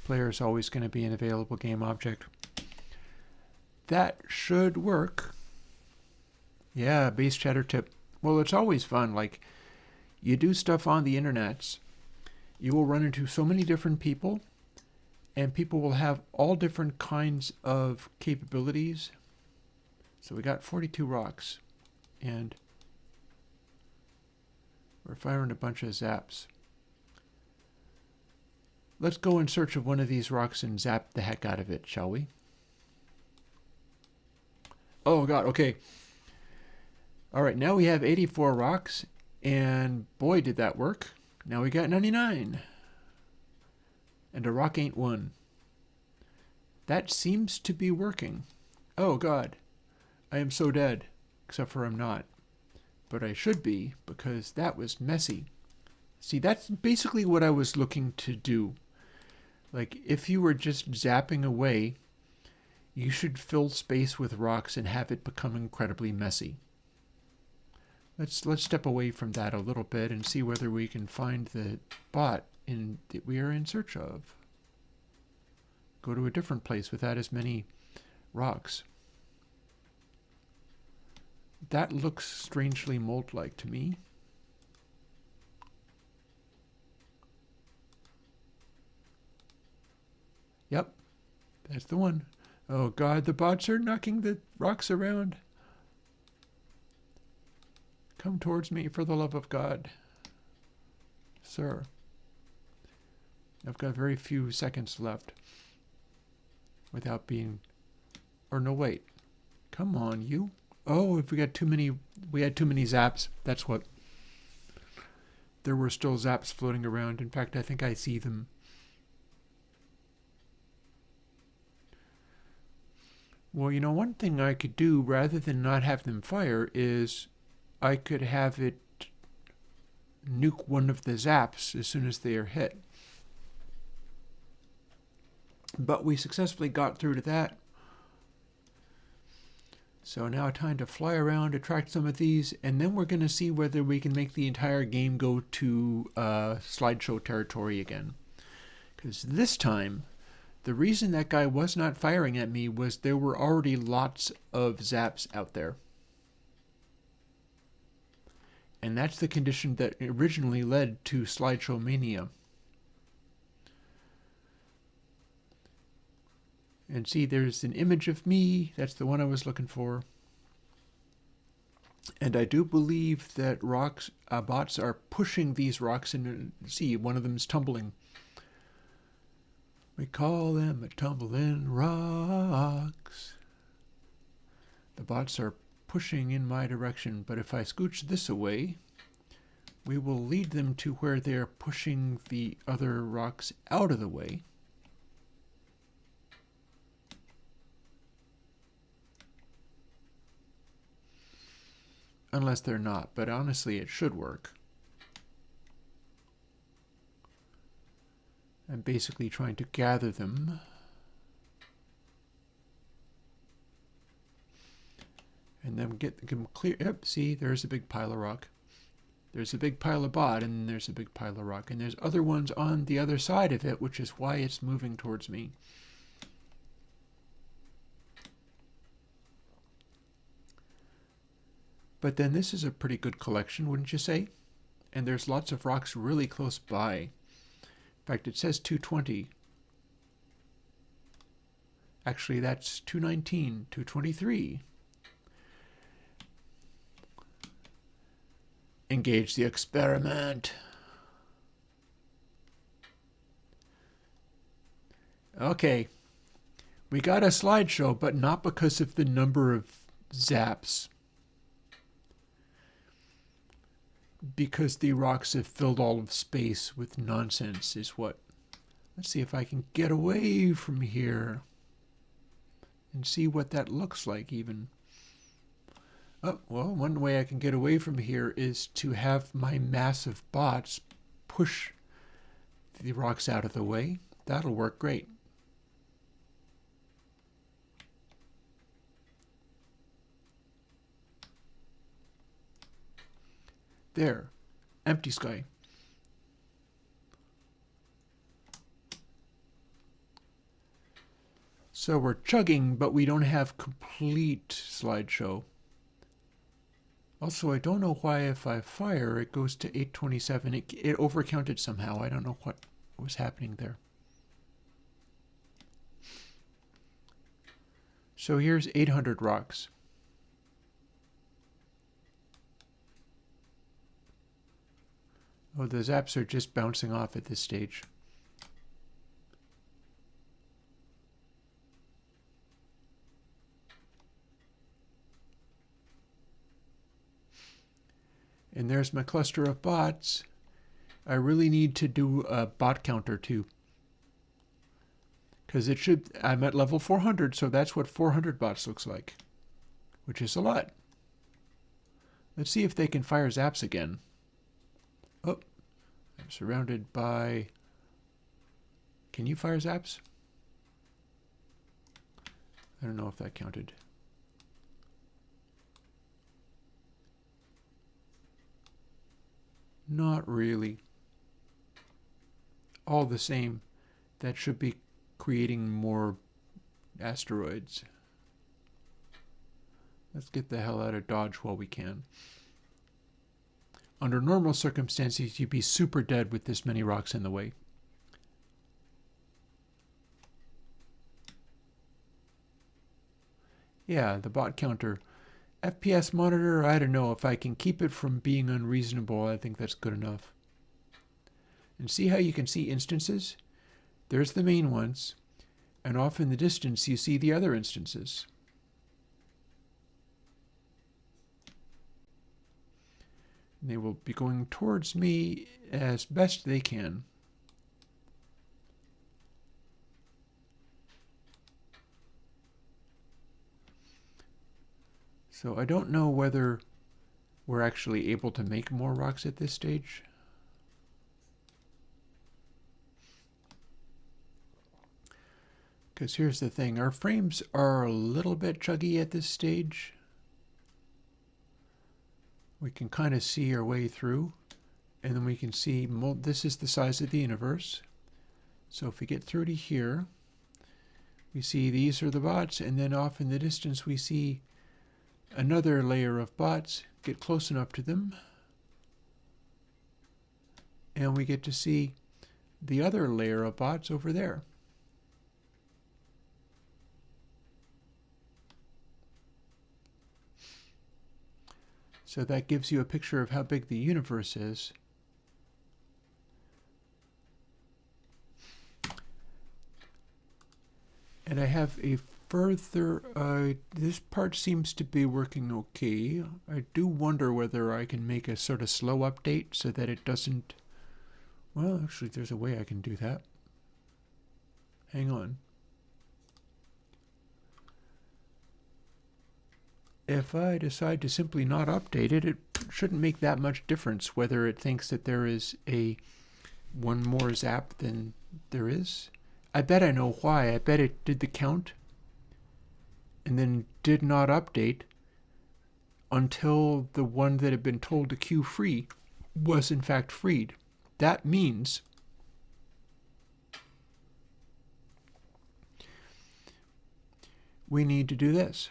A: Player is always going to be an available game object. That should work. Yeah, base chatter tip. Well, it's always fun. Like, you do stuff on the internets, you will run into so many different people, and people will have all different kinds of capabilities. So we got 42 rocks, and we're firing a bunch of zaps. Let's go in search of one of these rocks and zap the heck out of it, shall we? Oh god, okay. Alright, now we have 84 rocks, and boy did that work. Now we got 99. And a rock ain't one. That seems to be working. Oh god, I am so dead. Except for I'm not. But I should be, because that was messy. See, that's basically what I was looking to do. Like, if you were just zapping away, you should fill space with rocks and have it become incredibly messy. Let's step away from that a little bit and see whether we can find the bot that we are in search of. Go to a different place without as many rocks. That looks strangely mold-like to me. Yep, that's the one. Oh god, the bots are knocking the rocks around. Come towards me for the love of God. Sir. I've got very few seconds left. Without being... Or no, wait. Come on, you. Oh, if we got too many... We had too many zaps. That's what... There were still zaps floating around. In fact, I think I see them. Well, you know, one thing I could do, rather than not have them fire, is... I could have it nuke one of the zaps as soon as they are hit. But we successfully got through to that. So now time to fly around, attract some of these, and then we're going to see whether we can make the entire game go to slideshow territory again. Because this time, the reason that guy was not firing at me was there were already lots of zaps out there. And that's the condition that originally led to slideshow mania. And see, there's an image of me. That's the one I was looking for. And I do believe that bots are pushing these rocks, and see, one of them is tumbling. We call them a tumbling rocks. The bots are pushing in my direction, but if I scooch this away, we will lead them to where they're pushing the other rocks out of the way. Unless they're not, but honestly it should work. I'm basically trying to gather them. And then get them clear. Yep, see, there's a big pile of rock. There's a big pile of bot, and then there's a big pile of rock. And there's other ones on the other side of it, which is why it's moving towards me. But then this is a pretty good collection, wouldn't you say? And there's lots of rocks really close by. In fact, it says 220. Actually, that's 219, 223. Engage the experiment. Okay. We got a slideshow, but not because of the number of zaps. Because the rocks have filled all of space with nonsense is what. Let's see if I can get away from here and see what that looks like even. Oh, well, one way I can get away from here is to have my massive bots push the rocks out of the way. That'll work great. There, empty sky. So we're chugging, but we don't have complete slideshow. Also, I don't know why if I fire, it goes to 827. It overcounted somehow. I don't know what was happening there. So here's 800 rocks. Oh, the zaps are just bouncing off at this stage. And there's my cluster of bots. I really need to do a bot counter too. Because it should, I'm at level 400, so that's what 400 bots looks like. Which is a lot. Let's see if they can fire zaps again. Oh, I'm surrounded by... Can you fire zaps? I don't know if that counted. Not really. All the same, that should be creating more asteroids. Let's get the hell out of Dodge while we can. Under normal circumstances, you'd be super dead with this many rocks in the way. Yeah, the bot counter. FPS monitor, I don't know. If I can keep it from being unreasonable, I think that's good enough. And see how you can see instances? There's the main ones, and off in the distance you see the other instances. And they will be going towards me as best they can. So I don't know whether we're actually able to make more rocks at this stage. Because here's the thing, our frames are a little bit chuggy at this stage. We can kind of see our way through, and then we can see this is the size of the universe. So if we get through to here, we see these are the bots, and then off in the distance we see another layer of bots. Get close enough to them, and we get to see the other layer of bots over there. So that gives you a picture of how big the universe is. And I have a further, this part seems to be working okay. I do wonder whether I can make a sort of slow update so that it doesn't, well, actually there's a way I can do that. Hang on. If I decide to simply not update it, it shouldn't make that much difference whether it thinks that there is one more zap than there is. I bet I know why. I bet it did the count and then did not update until the one that had been told to queue free was in fact freed. That means we need to do this.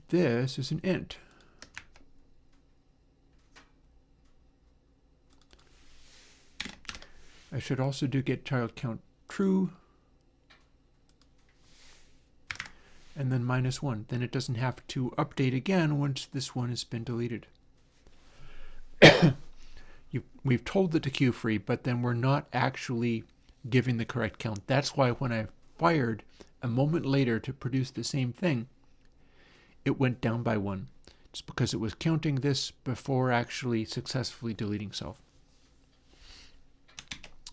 A: This is an int. I should also do get child count true. and then -1. Then it doesn't have to update again once this one has been deleted. We've told it to queue free, but then we're not actually giving the correct count. That's why when I fired a moment later to produce the same thing, it went down by 1. It's because it was counting this before actually successfully deleting self.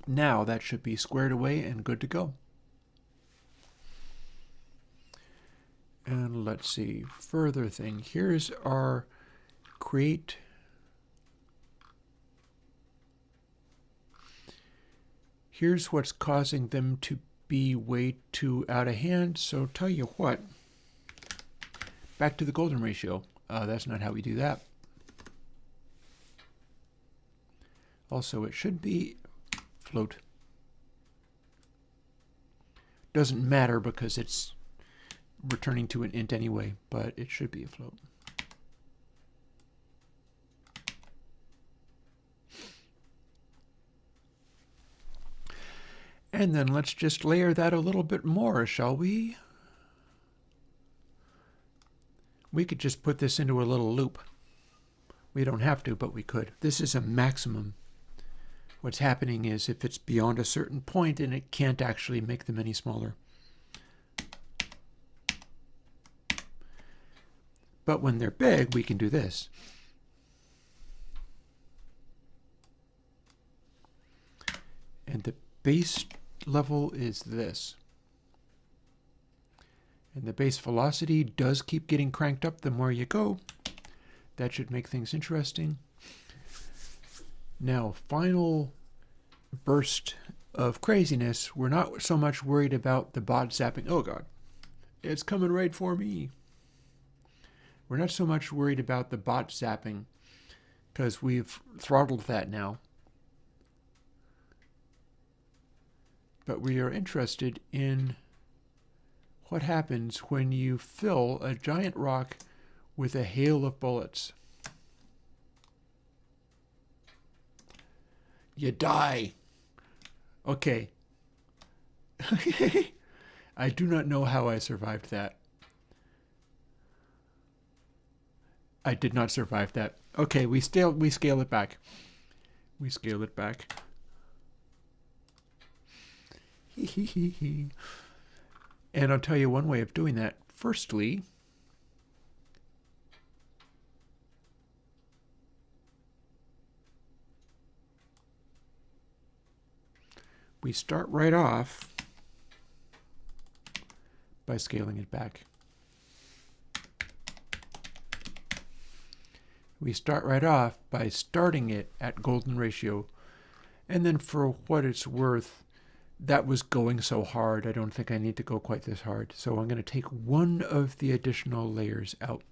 A: Now that should be squared away and good to go. And let's see, further thing. Here's our create. Here's what's causing them to be way too out of hand. So tell you what, back to the golden ratio. That's not how we do that. Also, it should be float. Doesn't matter because it's returning to an int anyway, but it should be a float. And then let's just layer that a little bit more, shall we? We could just put this into a little loop. We don't have to, but we could. This is a maximum. What's happening is if it's beyond a certain point, and it can't actually make them any smaller. But when they're big, we can do this. And the base level is this. And the base velocity does keep getting cranked up the more you go. That should make things interesting. Now, final burst of craziness. We're not so much worried about the bot zapping. Oh God, it's coming right for me. We're not so much worried about the bot zapping because we've throttled that now. But we are interested in what happens when you fill a giant rock with a hail of bullets. You die. Okay. I do not know how I survived that. I did not survive that. Okay, we scale it back. We scale it back. And I'll tell you one way of doing that. Firstly, we start right off by scaling it back. We start right off by starting it at golden ratio. And then for what it's worth, that was going so hard, I don't think I need to go quite this hard. So I'm going to take one of the additional layers out.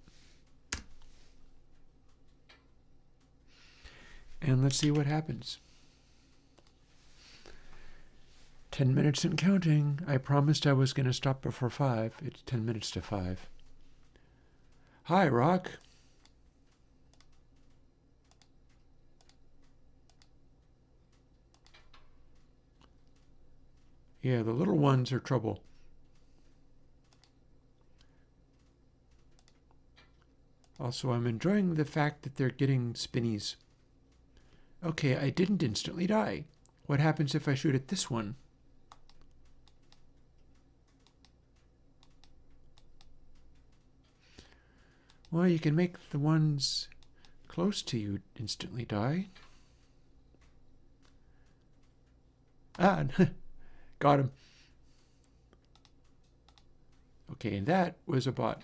A: And let's see what happens. 10 minutes and counting. I promised I was going to stop before 5. It's 10 minutes to 5. Hi, Rock. Yeah, the little ones are trouble. Also, I'm enjoying the fact that they're getting spinnies. Okay, I didn't instantly die. What happens if I shoot at this one? Well, you can make the ones close to you instantly die. Ah, got him. Okay, and that was a bot.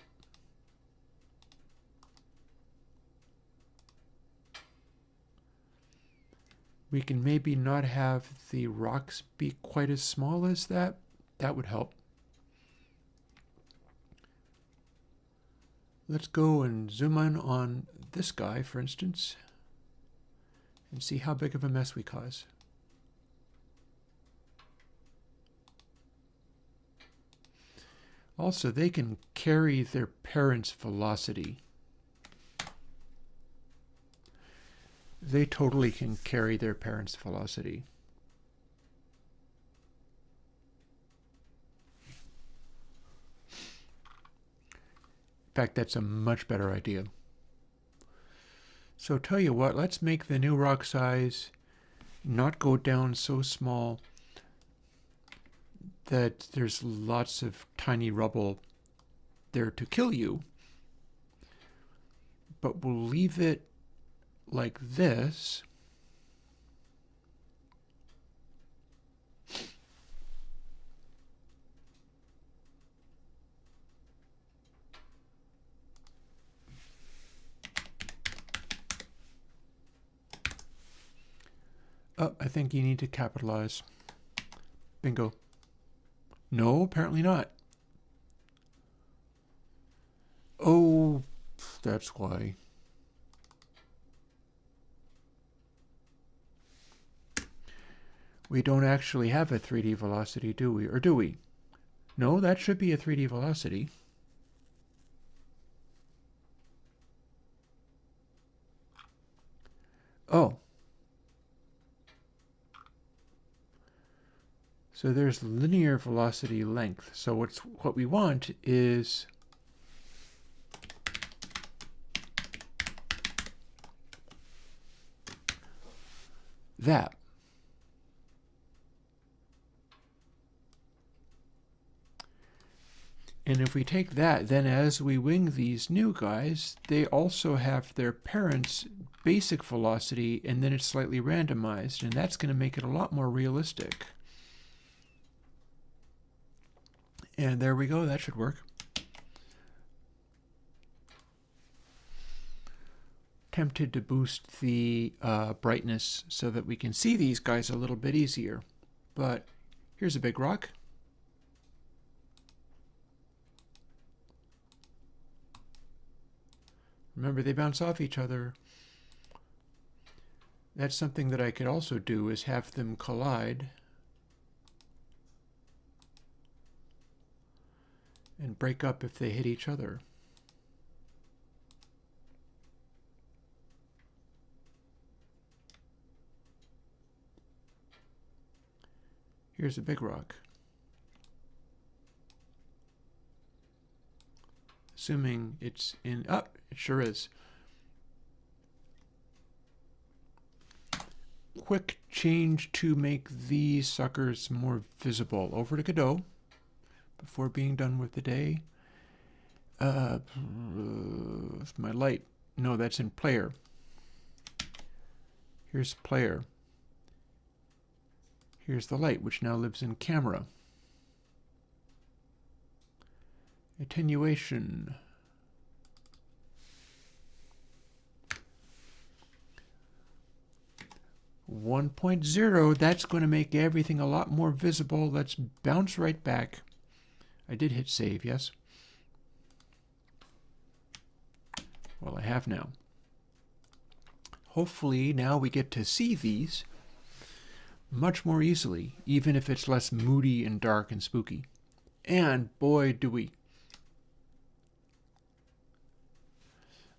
A: We can maybe not have the rocks be quite as small as that. That would help. Let's go and zoom in on this guy, for instance, and see how big of a mess we cause. Also, they can carry their parents' velocity. They totally can carry their parents' velocity. fact, that's a much better idea. So tell you what, let's make the new rock size not go down so small that there's lots of tiny rubble there to kill you. But we'll leave it like this. Oh, I think you need to capitalize. Bingo. No, apparently not. Oh, that's why. We don't actually have a 3D velocity, do we? Or do we? No, that should be a 3D velocity. Oh. So there's linear velocity length. So what we want is that. And if we take that, then as we wing these new guys, they also have their parents' basic velocity, and then it's slightly randomized, and that's going to make it a lot more realistic. And there we go, that should work. Tempted to boost the brightness so that we can see these guys a little bit easier. But here's a big rock. Remember, they bounce off each other. That's something that I could also do, is have them collide and break up if they hit each other. Here's a big rock. Assuming it's in, it sure is. Quick change to make these suckers more visible. Over to Godot before being done with the day. My light. No, that's in player. Here's player. Here's the light, which now lives in camera. Attenuation. .0, that's going to make everything a lot more visible. Let's bounce right back. I did hit save, yes? Well, I have now. Hopefully now we get to see these much more easily, even if it's less moody and dark and spooky. And boy, do we.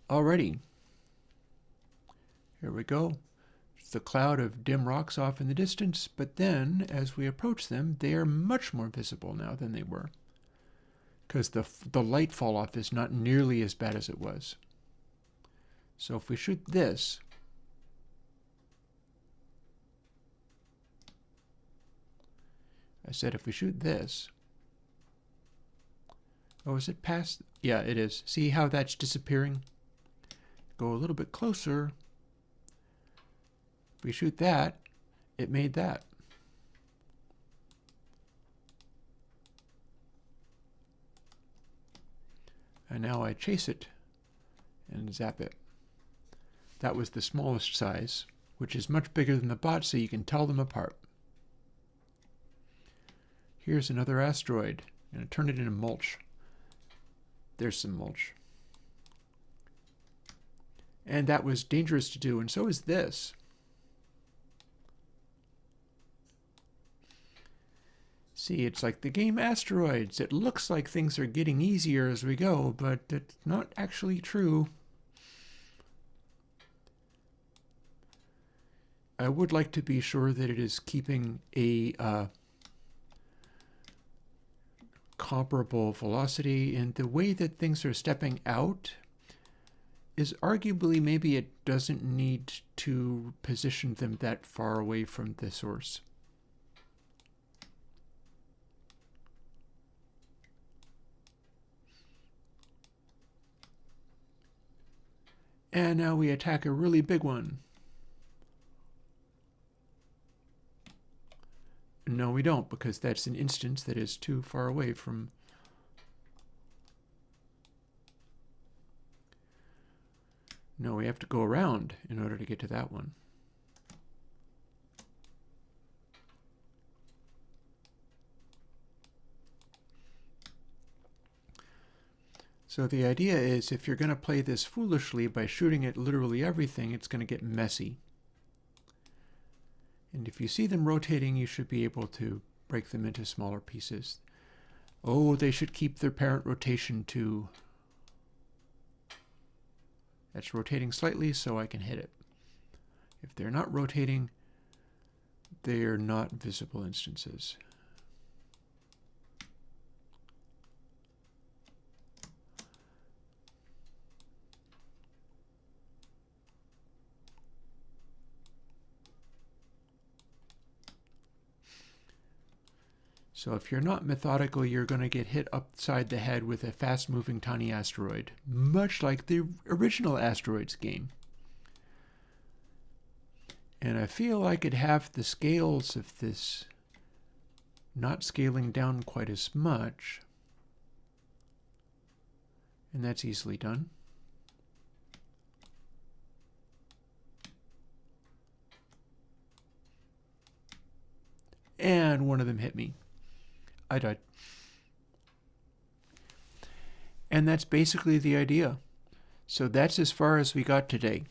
A: Alrighty. Here we go. It's the cloud of dim rocks off in the distance, but then, as we approach them, they are much more visible now than they were, because the light fall off is not nearly as bad as it was. So if we shoot this, I said if we shoot this, oh, is it past? Yeah, it is. See how that's disappearing? Go a little bit closer. If we shoot that, it made that. And now I chase it and zap it. That was the smallest size, which is much bigger than the bot, so you can tell them apart. Here's another asteroid. I'm going to turn it into mulch. There's some mulch. And that was dangerous to do, and so is this. See, it's like the game Asteroids. It looks like things are getting easier as we go, but it's not actually true. I would like to be sure that it is keeping a comparable velocity, and the way that things are stepping out is arguably maybe it doesn't need to position them that far away from the source. And now we attack a really big one. No, we don't, because that's an instance that is too far away from... No, we have to go around in order to get to that one. So the idea is, if you're going to play this foolishly by shooting at literally everything, it's going to get messy. And if you see them rotating, you should be able to break them into smaller pieces. Oh, they should keep their parent rotation too. That's rotating slightly so I can hit it. If they're not rotating, they are not visible instances. So if you're not methodical, you're going to get hit upside the head with a fast-moving tiny asteroid, much like the original Asteroids game. And I feel I could have the scales of this not scaling down quite as much. And that's easily done. And one of them hit me. I died. And that's basically the idea. So that's as far as we got today.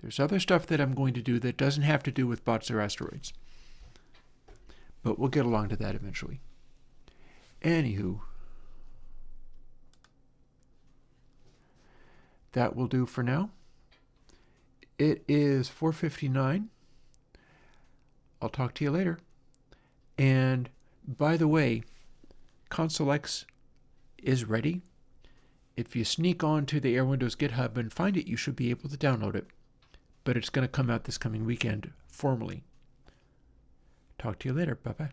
A: There's other stuff that I'm going to do that doesn't have to do with bots or asteroids. But we'll get along to that eventually. Anywho, that will do for now. It is 4:59. I'll talk to you later. And by the way, Console X is ready. If you sneak on to the Airwindows GitHub and find it, you should be able to download it. But it's going to come out this coming weekend formally. Talk to you later. Bye-bye.